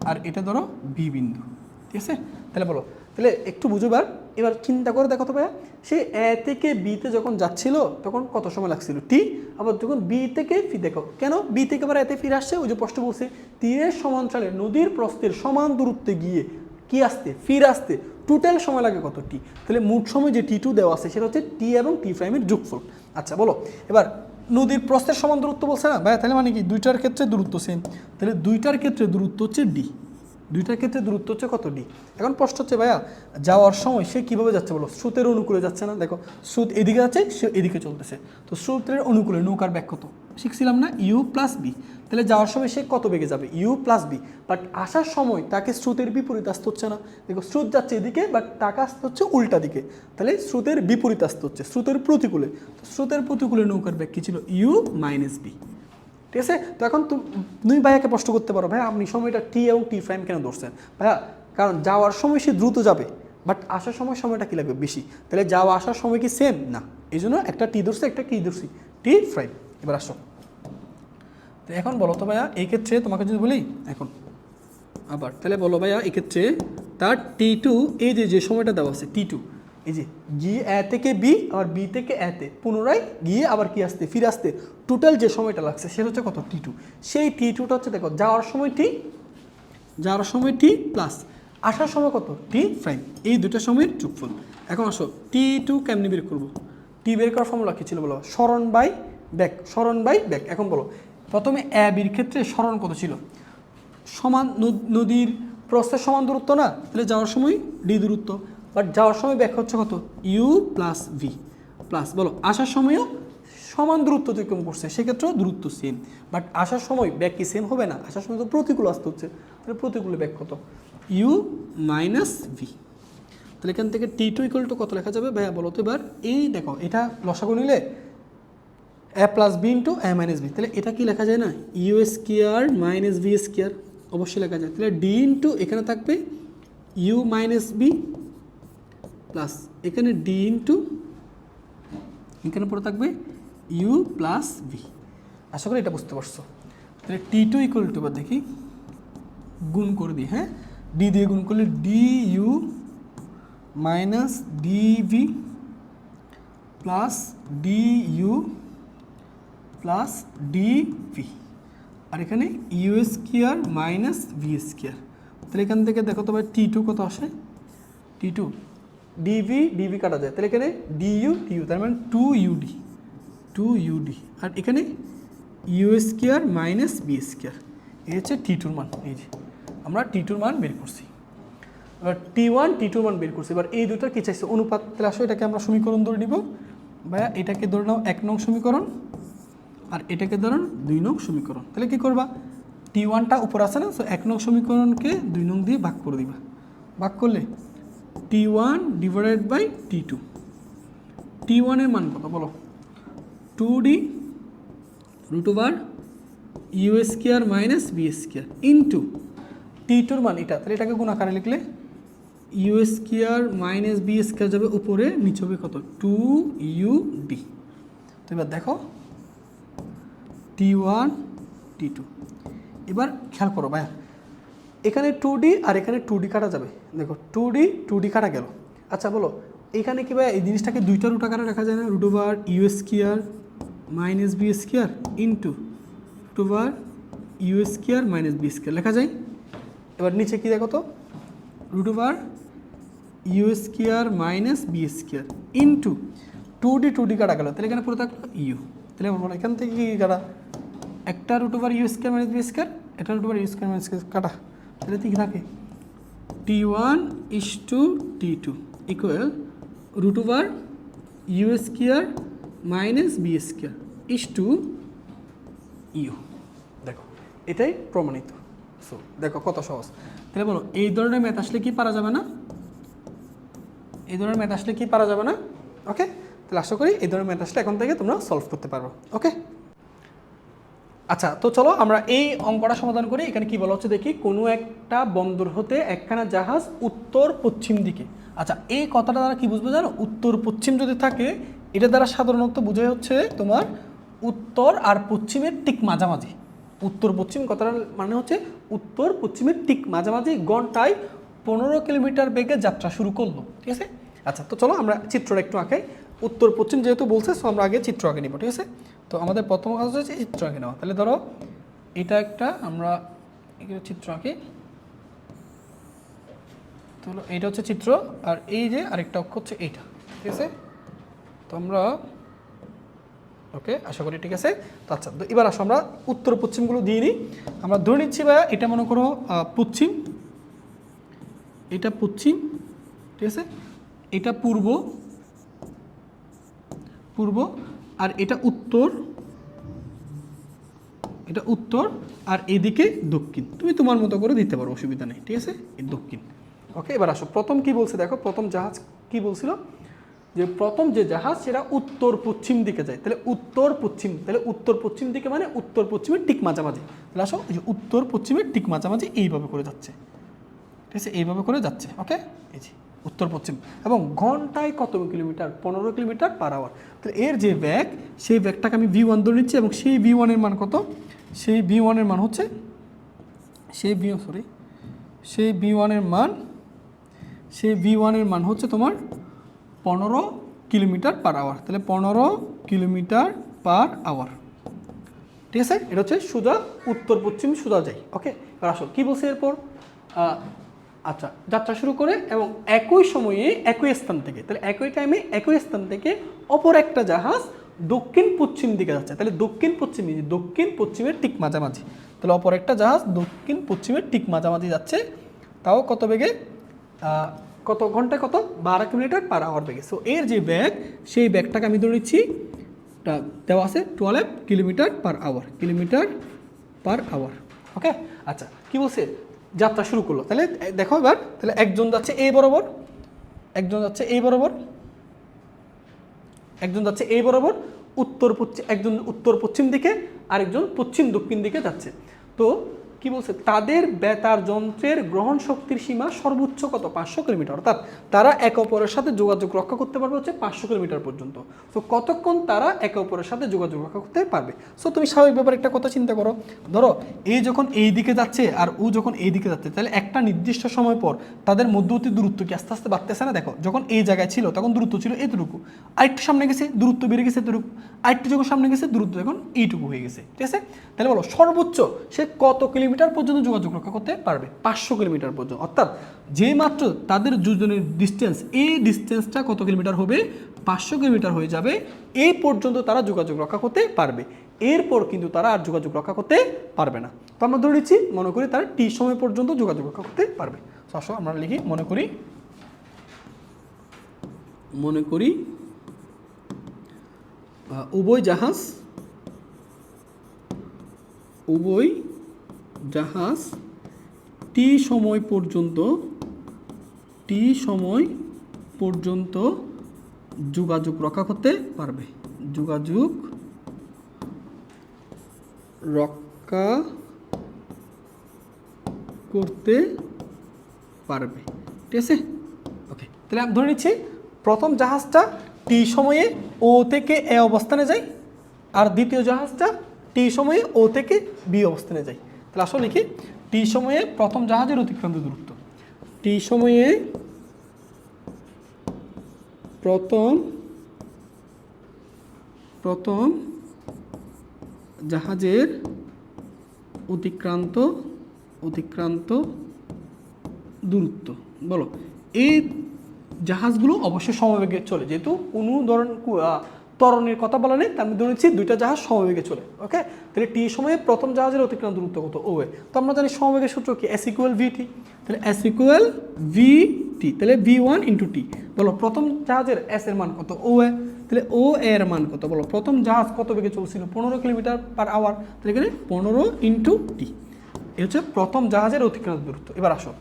আর এটা ধরো বি বিন্দু ঠিক আছে তাহলে বলো তাহলে একটু বুঝো বার এবার চিন্তা করে দেখো তো ভাইয়া, সে এ থেকে বিতে যখন যাচ্ছিল তখন কত সময় লাগছিল টি, আবার যখন বি থেকে ফি, দেখো কেন বি থেকে আবার এতে ফিরে আসছে, ওই যে প্রশ্ন বলছে তীরের সমান্তরালে নদীর প্রস্থের সমান দূরত্বে গিয়ে কি আসতে ফিরে আসতে টোটাল সময় লাগে কত টি, তাহলে মোট সময় যে টি টু দেওয়া আছে সেটা হচ্ছে টি এবং টি প্রাইমের যোগফল। আচ্ছা বলো এবার নদীর প্রস্থের সমান দূরত্ব বলছে না ভাইয়া, তাহলে মানে কি দুইটার ক্ষেত্রে দূরত্ব সেম, তাহলে দুইটার ক্ষেত্রে দূরত্ব হচ্ছে ডি, দুইটার ক্ষেত্রে দূরত্ব হচ্ছে কত ডি। এখন প্রশ্ন হচ্ছে ভাইয়া যাওয়ার সময় সে কীভাবে যাচ্ছে বলো, স্রোতের অনুকূলে যাচ্ছে না, দেখো স্রোত এদিকে যাচ্ছে সে এদিকে চলতেছে, তো স্রোতের অনুকূলে নৌকার ব্যাগ কত শিখছিলাম না, ইউ প্লাস বি, তাহলে যাওয়ার সময় সে কত বেগে যাবে ইউ প্লাস বি, বাট আসার সময় তাকে স্রোতের বিপরীত আসতে হচ্ছে না, দেখো স্রোত যাচ্ছে এদিকে বাট টাকা আসতে হচ্ছে উল্টা দিকে, তাহলে স্রোতের বিপরীত আসতে হচ্ছে স্রোতের প্রতিকূলে, তো স্রোতের প্রতিকূলে নৌকার ব্যাগ কী ছিল ইউ মাইনাস বি। ঠিক আছে, তো এখন তুমি ভাইয়াকে প্রশ্ন করতে পারো ভাইয়া আপনি সময়টা টি এবং টি প্রাইম কেন ধরছেন ভাইয়া, কারণ যাওয়ার সময় সে দ্রুত যাবে বাট আসার সময় সময়টা কী লাগবে বেশি, তাহলে যাওয়া আসার সময় কি সেম না, এই জন্য একটা টি ধরছে একটা কি ধরছি টি প্রাইম। এবার আসো তো এখন বলো তো ভাইয়া এই ক্ষেত্রে তোমাকে যদি বলি এখন আবার, তাহলে বলো ভাইয়া এক্ষেত্রে তার টি টু এই যে সময়টা দেওয়া আছে টি টু, এই যে গিয়ে এ থেকে বি আবার বি থেকে এতে পুনরায় গিয়ে আবার কি আসতে ফিরে আসতে টোটাল যে সময়টা লাগছে সেটা হচ্ছে কত টি টু, সেই টি টুটা হচ্ছে দেখো যাওয়ার সময় টি প্লাস আসার সময় কত টি প্রাইম, এই দুটো সময়ের যোগফল। এখন আসো টি টু কেমনি বের করবো, টি বের করার ফর্মুলা কী ছিল বলো, সরণ বাই ব্যাক। এখন বলো প্রথমে এ বির ক্ষেত্রে সরণ কত ছিল, সমান নদীর প্রস্থের সমান দূরত্ব না, তাহলে যাওয়ার সময় ডি দূরত্ব, বাট যাওয়ার সময় ব্যাক হচ্ছে কত ইউ প্লাস ভি প্লাস বলো আসার সময়ও সমান দূরত্ব অতিক্রম করছে সেক্ষেত্রেও দূরত্ব সেম, বাট আসার সময় ব্যাক কি সেম হবে না, আসার সময় তো প্রতিকূল আসতে হচ্ছে, তাহলে প্রতিকূলে ব্যাক কত ইউ মাইনাস ভি। তাহলে এখান থেকে টি টু ইকুয়াল টু কত লেখা যাবে ভাইয়া বলো তো এবার, এই দেখো এটা লসাগু নিলে A plus B into A minus B, তাহলে এটা কি লেখা যায় না U square minus V square, অবশ্যই লেখা যায়, তাহলে ডি ইন্টু এখানে থাকবে ইউ মাইনাস বি প্লাস এখানে ডি ইন্টু এখানে পরে থাকবে ইউ প্লাস ভি। আশা করি এটা বুঝতে পারছো। তাহলে টি টু ইকুয়াল টু এবার দেখি গুণ করে দিই, হ্যাঁ ডি দিয়ে গুণ করলে D U minus D V plus D U plus D V, আর এখানে U square minus V square, তাহলে এখান থেকে দেখো তো ভাই টি টু কত আসে, টি টু ডিভি কাটা যায়, তাহলে এখানে ডিইউ তার মানে টু ইউডি, আর এখানে U square minus B square, এই হচ্ছে টি টুর মান, এই যে আমরা টি টুর মান বের করছি, এবার টি ওয়ান টি টুর মান বের করছি, এবার এই দুটার কী চাইছে অনুপাত, তাহলে আসো এটাকে আমরা সমীকরণ ধরে নিব ভাইয়া, এটাকে ধরে নাও 1 নং সমীকরণ আর এটাকে ধরুন 2 নং সমীকরণ, তাহলে কী করবা টি ওয়ানটা উপর আছে না, সো 1 নং সমীকরণকে 2 নং দিয়ে ভাগ করে দিবা, ভাগ করলে T one divided by T two, T ওয়ানের মান কত বলো 2d root over you square minus B square into T টুর মান এটা, তাহলে এটাকে গুণ আকারে লিখলে U square minus B square যাবে উপরে, নিচে হবে কত 2ud। তো এবার দেখো টি ওয়ান টি টু, এবার খেয়াল করো ভাইয়া এখানে 2d আর এখানে 2d কাটা যাবে, দেখো 2d কাটা গেল। আচ্ছা বলো এখানে কি ভাই এই জিনিসটাকে দুইটা রুট আকারে রাখা যায় না, root over you square minus B square into root over you square minus B square লেখা যায়। এবার নিচে কি দেখো তো root over you square minus B square into 2d কাটা গেল, তাহলে এখানে পুরো থাকলো ইউ, তাহলে বলো এখান থেকে কি কাটা একটা root over you square minus B square, একটা root over you square minus কাটা, তাহলে কি থাকে T one is to T two equal root over you square minus B square is to U. দেখো এটাই প্রমাণিত, সো দেখো কত সহজ। তাহলে বলো এই ধরনের ম্যাথ আসলে কি পারা যাবে না, এই ধরনের ম্যাথ আসলে কি পারা যাবে না, ওকে। তাহলে আশা করি এই ধরনের ম্যাথ আসলে এখন থেকে তোমরা সলভ করতে পারবো, ওকে। আচ্ছা তো চলো আমরা এই অঙ্কটা সমাধান করি। এখানে কি বলা হচ্ছে দেখি, কোনো একটা বন্দর হতে একখানা জাহাজ উত্তর পশ্চিম দিকে, আচ্ছা এই কথাটা দ্বারা কি বুঝবো জানো, উত্তর পশ্চিম যদি থাকে এটা দ্বারা সাধারণত বোঝায় হচ্ছে তোমার উত্তর আর পশ্চিমের ঠিক মাঝামাঝি, উত্তর পশ্চিম কথাটা মানে হচ্ছে উত্তর পশ্চিমের ঠিক মাঝামাঝি ঘন্টায় 15 কিলোমিটার বেগে যাত্রা শুরু করলো, ঠিক আছে। আচ্ছা, তো চলো আমরা চিত্রটা একটু আঁকাই। উত্তর পশ্চিম যেহেতু বলছে, সো আমরা আগে চিত্র আঁকে নিব, ঠিক আছে? তো আমাদের প্রথম কাজ হচ্ছে চিত্র আঁকে নেওয়া। তাহলে ধরো এটা একটা আমরা এখানে চিত্র আঁকি। তো এইটা হচ্ছে চিত্র, আর এই যে আরেকটা অক্ষ হচ্ছে এইটা, ঠিক আছে? তো আমরা ওকে, আশা করি ঠিক আছে। তো আচ্ছা, তো এবার আসো আমরা উত্তর পশ্চিমগুলো দিয়ে নিই। আমরা ধরে নিচ্ছি ভাইয়া এটা মনে করো পশ্চিম, এটা পশ্চিম, ঠিক আছে? এটা পূর্ব, পূর্ব, আর এটা উত্তর, এটা উত্তর, আর এদিকে দক্ষিণ। তুমি তোমার মতো করে দিতে পারো, অসুবিধা নেই, ঠিক আছে? এই দক্ষিণ। ওকে, এবার আসো প্রথম কি বলছে দেখো। প্রথম জাহাজ কি বলছিল, যে প্রথম যে জাহাজ সেটা উত্তর পশ্চিম দিকে যায়। তাহলে উত্তর পশ্চিম, তাহলে উত্তর পশ্চিম দিকে মানে উত্তর পশ্চিমের ঠিক মাঝামাঝি। তাহলে আসো এই যে উত্তর পশ্চিমের ঠিক মাঝামাঝি এইভাবে করে যাচ্ছে, ঠিক আছে? এইভাবে করে যাচ্ছে। ওকে, এই যে উত্তর পশ্চিম, এবং ঘন্টায় কত কিলোমিটার, 15 কিলোমিটার পার আওয়ার। তাহলে এর যে ব্যাগ, সেই ব্যাগটাকে আমি V1 ধরে নিচ্ছি, এবং সেই V1 এর মান কত, সেই V1 এর মান হচ্ছে, সেই V1 এর মান, সেই V1 এর মান হচ্ছে তোমার 15 কিলোমিটার পার আওয়ার। তাহলে 15 কিলোমিটার পার আওয়ার, ঠিক আছে? এটা হচ্ছে সোজা উত্তর পশ্চিম সোজা যাই। ওকে, এবার আসো কী বলছে এরপর। আচ্ছা, যাত্রা শুরু করে এবং একই সময়ে একই স্থান থেকে, তাহলে একই টাইমে একই স্থান থেকে অপর একটা জাহাজ দক্ষিণ পশ্চিম দিকে যাচ্ছে। তাহলে দক্ষিণ পশ্চিমের ঠিক মাঝামাঝি। তাহলে অপর একটা জাহাজ দক্ষিণ পশ্চিমের ঠিক মাঝামাঝি যাচ্ছে, তাও কত বেগে, কত ঘন্টায়, কত 12 কিলোমিটার পার আওয়ার বেগে। সো এর যে ব্যাগ, সেই ব্যাগটাকে আমি ধরে নিচ্ছি, দেওয়া আছে 12 kilometer per hour, kilometer per hour. Okay, আচ্ছা কি বলছে, যাত্রা শুরু করলো। তাহলে দেখো এবার, তাহলে একজন যাচ্ছে এই বরাবর, একজন যাচ্ছে এই বরাবর, একজন যাচ্ছে এই বরাবর উত্তর পশ্চিম, একজন উত্তর পশ্চিম দিকে, আরেকজন পশ্চিম দক্ষিণ দিকে যাচ্ছে। তো কি বলছে, তাদের বেতার যন্ত্রের গ্রহণ শক্তির সীমা সর্বোচ্চ কত, 500 কিলোমিটার। অর্থাৎ তারা একে অপরের সাথে যোগাযোগ রক্ষা করতে পারবে হচ্ছে 500 কিলোমিটার পর্যন্ত। তো কতক্ষণ তারা একে অপরের সাথে যোগাযোগ রক্ষা করতে পারবে। সো তুমি স্বাভাবিক ব্যাপারে একটা কথা চিন্তা করো, ধরো এই যখন এই দিকে যাচ্ছে আর ও যখন এই দিকে যাচ্ছে, তাহলে একটা নির্দিষ্ট সময় পর তাদের মধ্যবর্তী দূরত্ব কি আস্তে আস্তে বাড়তেছে না? দেখো, যখন এই জায়গায় ছিল তখন দূরত্ব ছিল এতটুকু, আরেকটু সামনে গেছে দূরত্ব বেড়ে গেছে এতটুকু, আরেকটু যখন সামনে গেছে দূরত্ব এখন এইটুকু হয়ে গেছে, ঠিক আছে? তাহলে বলো সর্বোচ্চ সে কত কিলোমিটার পর্যন্ত যোগাযোগ রক্ষা করতে পারবে? 500 কিলোমিটার পর্যন্ত। অর্থাৎ যে মাত্র তাদের দুজনের ডিস্টেন্স, এই ডিস্টেন্সটা কত কিলোমিটার হবে, 500 কিলোমিটার হয়ে যাবে, এই পর্যন্ত তারা যোগাযোগ রক্ষা করতে পারবে। এরপর কিন্তু তারা আর যোগাযোগ রক্ষা করতে পারবে না। তো আমরা ধরে নিচ্ছি, মনে করি তারা টি সময় পর্যন্ত যোগাযোগ রক্ষা করতে পারবে। আসো আমরা লিখি, মনে করি উভয় জাহাজ টি সময় পর্যন্ত যোগাযোগ রক্ষা করতে পারবে, যোগাযোগ রক্ষা করতে পারবে, ঠিক আছে? ওকে, তাহলে আমি ধরে নিচ্ছি প্রথম জাহাজটা টি সময়ে ও থেকে এ অবস্থানে যায়, আর দ্বিতীয় জাহাজটা টি সময়ে ও থেকে বি অবস্থানে যায়। তাহলে আসলে লিখি, টি সময়ে প্রথম জাহাজের অতিক্রান্ত দূরত্ব, টি সময়ে প্রথম জাহাজের অতিক্রান্ত দূরত্ব। বলো, এই জাহাজগুলো অবশ্যই সমবেগে চলে, যেহেতু কোনো ধরনের ত্বরণের কথা বলা নেই, তার মধ্যে ধরেছি দুইটা জাহাজ সমবেগে চলে। ওকে, তাহলে টি সময়ে প্রথম জাহাজের অতিক্রান্ত দূরত্ব কত, ও এ। তো আমরা জানি সমবেগের সূত্র কি, S = VT। তাহলে S = VT, তাহলে V1 × T। বলো প্রথম জাহাজের S এর মান কত, ও এ। তাহলে ও এর মান কত, বলো প্রথম জাহাজ কত বেগে চলছিল, 15 কিলোমিটার পার আওয়ার। তাহলে এখানে 15 × T, এ হচ্ছে প্রথম জাহাজের অতিক্রান্ত দূরত্ব। এবার আসো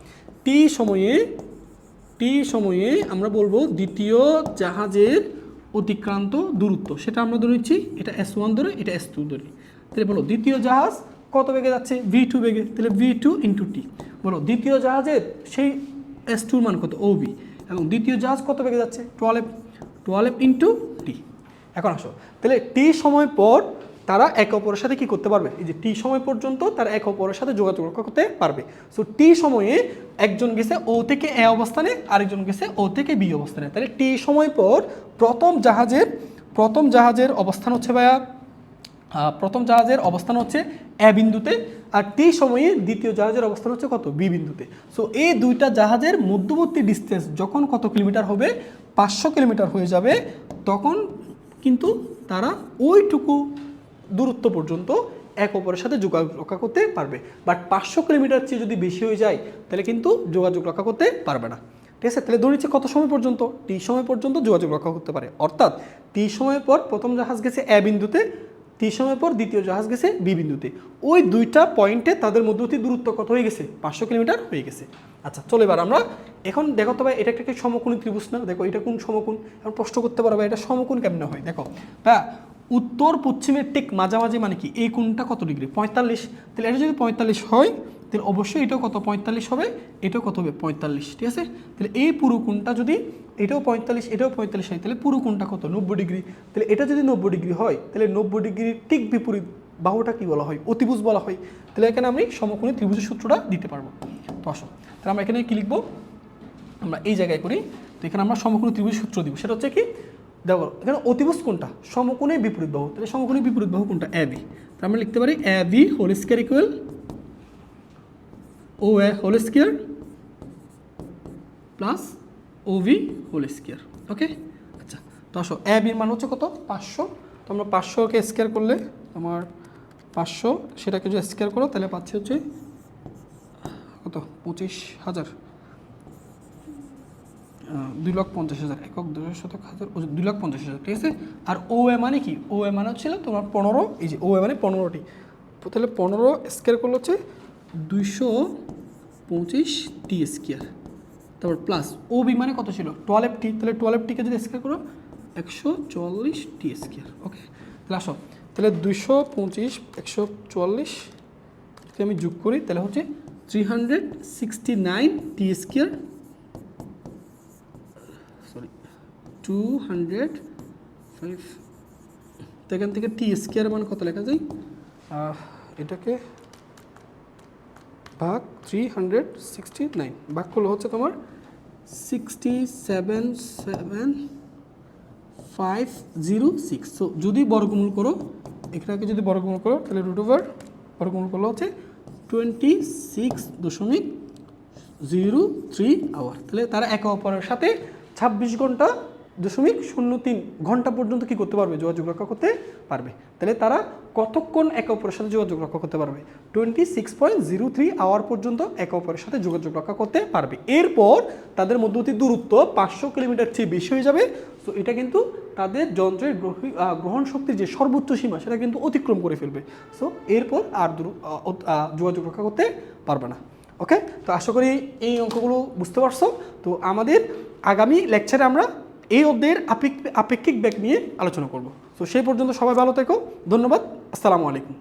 টি সময়ে আমরা বলবো দ্বিতীয় জাহাজের অতিক্রান্ত দূরত্ব, সেটা আমরা ধরে নিচ্ছি, এটা S1 ধরে, এটা S2 ধরে। তাহলে বলো দ্বিতীয় জাহাজ কত বেগে যাচ্ছে, V2 বেগে। তাহলে V2 × T। বলো দ্বিতীয় জাহাজের সেই S2 মান কত, OB, এবং দ্বিতীয় জাহাজ কত বেগে যাচ্ছে, 12 × T। এখন আসো, তাহলে টি সময় পর তারা একে অপরের সাথে কি করতে পারবে, এই যে টি সময় পর্যন্ত তারা একে অপরের সাথে যোগাযোগ রক্ষা করতে পারবে। সো টি সময়ে একজন গেছে ও থেকে এ অবস্থানে, আরেকজন গেছে ও থেকে বি অবস্থানে। তাহলে টি সময় পর প্রথম জাহাজের অবস্থান হচ্ছে ভাইয়া, প্রথম জাহাজের অবস্থান হচ্ছে এ বিন্দুতে, আর টি সময়ে দ্বিতীয় জাহাজের অবস্থান হচ্ছে কত, বি বিন্দুতে। সো এই দুইটা জাহাজের মধ্যবর্তী ডিস্টেন্স যখন কত কিলোমিটার হবে, 500 কিলোমিটার হয়ে যাবে, তখন কিন্তু তারা ওইটুকু দূরত্ব পর্যন্ত এক অপরের সাথে যোগাযোগ রক্ষা করতে পারবে। বাট 500 কিলোমিটার চেয়ে যদি বেশি হয়ে যায় তাহলে কিন্তু যোগাযোগ রক্ষা করতে পারবে না। ঠিক আছে, তাহলে ধরে নিচ্ছে কত সময় পর্যন্ত, টি সময় পর্যন্ত যোগাযোগ রক্ষা করতে পারে। অর্থাৎ টি সময় পর প্রথম জাহাজ গেছে এ বিন্দুতে, টি সময় পর দ্বিতীয় জাহাজ গেছে বি বিন্দুতে, ওই দুইটা পয়েন্টে তাদের মধ্যবর্তী দূরত্ব কত হয়ে গেছে, 500 কিলোমিটার হয়ে গেছে। আচ্ছা চলো এবার আমরা এখন দেখো তো ভাই, এটা একটা সমকোণী ত্রিভুজ না, দেখো এটা কোন সমকোণ, এখন প্রশ্ন করতে পারো ভাই এটা সমকোণ কেমনে হয়। দেখো হ্যাঁ, উত্তর পশ্চিমের ঠিক মাঝামাঝি মানে কি, এই কোণটা কত ডিগ্রি, 45। তাহলে এটা যদি 45 হয় তাহলে অবশ্যই এটাও কত, 45 হবে, এটাও কত হবে, 45। ঠিক আছে, তাহলে এই পুরো কোণটা যদি এটাও 45 এটাও 45 হয়, তাহলে পুরো কোণটা কত, 90 ডিগ্রি। তাহলে এটা যদি 90 ডিগ্রি হয় তাহলে 90 ডিগ্রির ঠিক বিপরীত বাহুটা কি বলা হয়, অতিভুজ বলা হয়। তাহলে এখানে আমি সমকোণী ত্রিভুজের সূত্রটা দিতে পারবো। তো আসো তাহলে আমরা এখানে কি লিখবো, আমরা এই জায়গায় করি। তো এখানে আমরা সমকোণী ত্রিভুজের সূত্র দিব, সেটা হচ্ছে কি, দেখো এখানে অতিভুজ কোনটা, সমকোণী বিপরীত বাহু, তাহলে সমকোণী বিপরীত বাহু কোনটা, এ বি। তাহলে আমরা লিখতে পারি A B whole square equal O A whole square plus O B whole square. ওকে, আচ্ছা তো আসো এ বির মান হচ্ছে কত, 500। তো আমরা 500কে স্কয়ার করলে আমার 500, সেটাকে যদি স্কয়ার করো তাহলে পাচ্ছি হচ্ছে কত, 25,000, 2,50,000, একক 2,000,000, 2,50,000। ঠিক আছে, আর ও এ মানে কি, ও এ মানে হচ্ছিল তোমার 15, এই যে ও এ মানে 15টি, তাহলে 15 স্কয়ার করলে হচ্ছে 225 টি স্কয়ার, তারপর প্লাস ও বি মানে কত ছিল, 12টি, তাহলে 12টিকে যদি স্কয়ার করো 144 টি স্কয়ার। ওকে, তাহলে আসো তাহলে 225 144 আমি যোগ করি, তাহলে হচ্ছে 369 টি স্কয়ার, সরি 205। তো এখান থেকে টি স্কয়ার মান কত লেখা যায়, এটাকে ভাগ 369 ভাগ করলে হচ্ছে তোমার 67,506। সো যদি বর্গমূল করো, এখানে যদি বর্গমূল করো তাহলে রুট ওভার বর্গমূল করলে হচ্ছে 26.03 আওয়ার। তাহলে তারা একে অপরের সাথে 26.03 ঘন্টা পর্যন্ত কি করতে পারবে, যোগাযোগ রক্ষা করতে পারবে। তাহলে তারা কতক্ষণ একে অপরের সাথে যোগাযোগ রক্ষা করতে পারবে, 26.03 আওয়ার পর্যন্ত একে অপরের সাথে যোগাযোগ রক্ষা করতে পারবে। এরপর তাদের মধ্যবর্তী দূরত্ব 500 কিলোমিটার চেয়ে বেশি হয়ে যাবে। সো এটা কিন্তু তাদের যন্ত্রের গ্রহণ শক্তির যে সর্বোচ্চ সীমা সেটা কিন্তু অতিক্রম করে ফেলবে। সো এরপর আর যোগাযোগ রক্ষা করতে পারবে না। ওকে, তো আশা করি এই অঙ্কগুলো বুঝতে পারছো। তো আমাদের আগামী লেকচারে আমরা এই অধ্যায়ের আপেক্ষিক বেগ নিয়ে আলোচনা করব। তো সেই পর্যন্ত সবাই ভালো থেকো, ধন্যবাদ, আসসালামু আলাইকুম।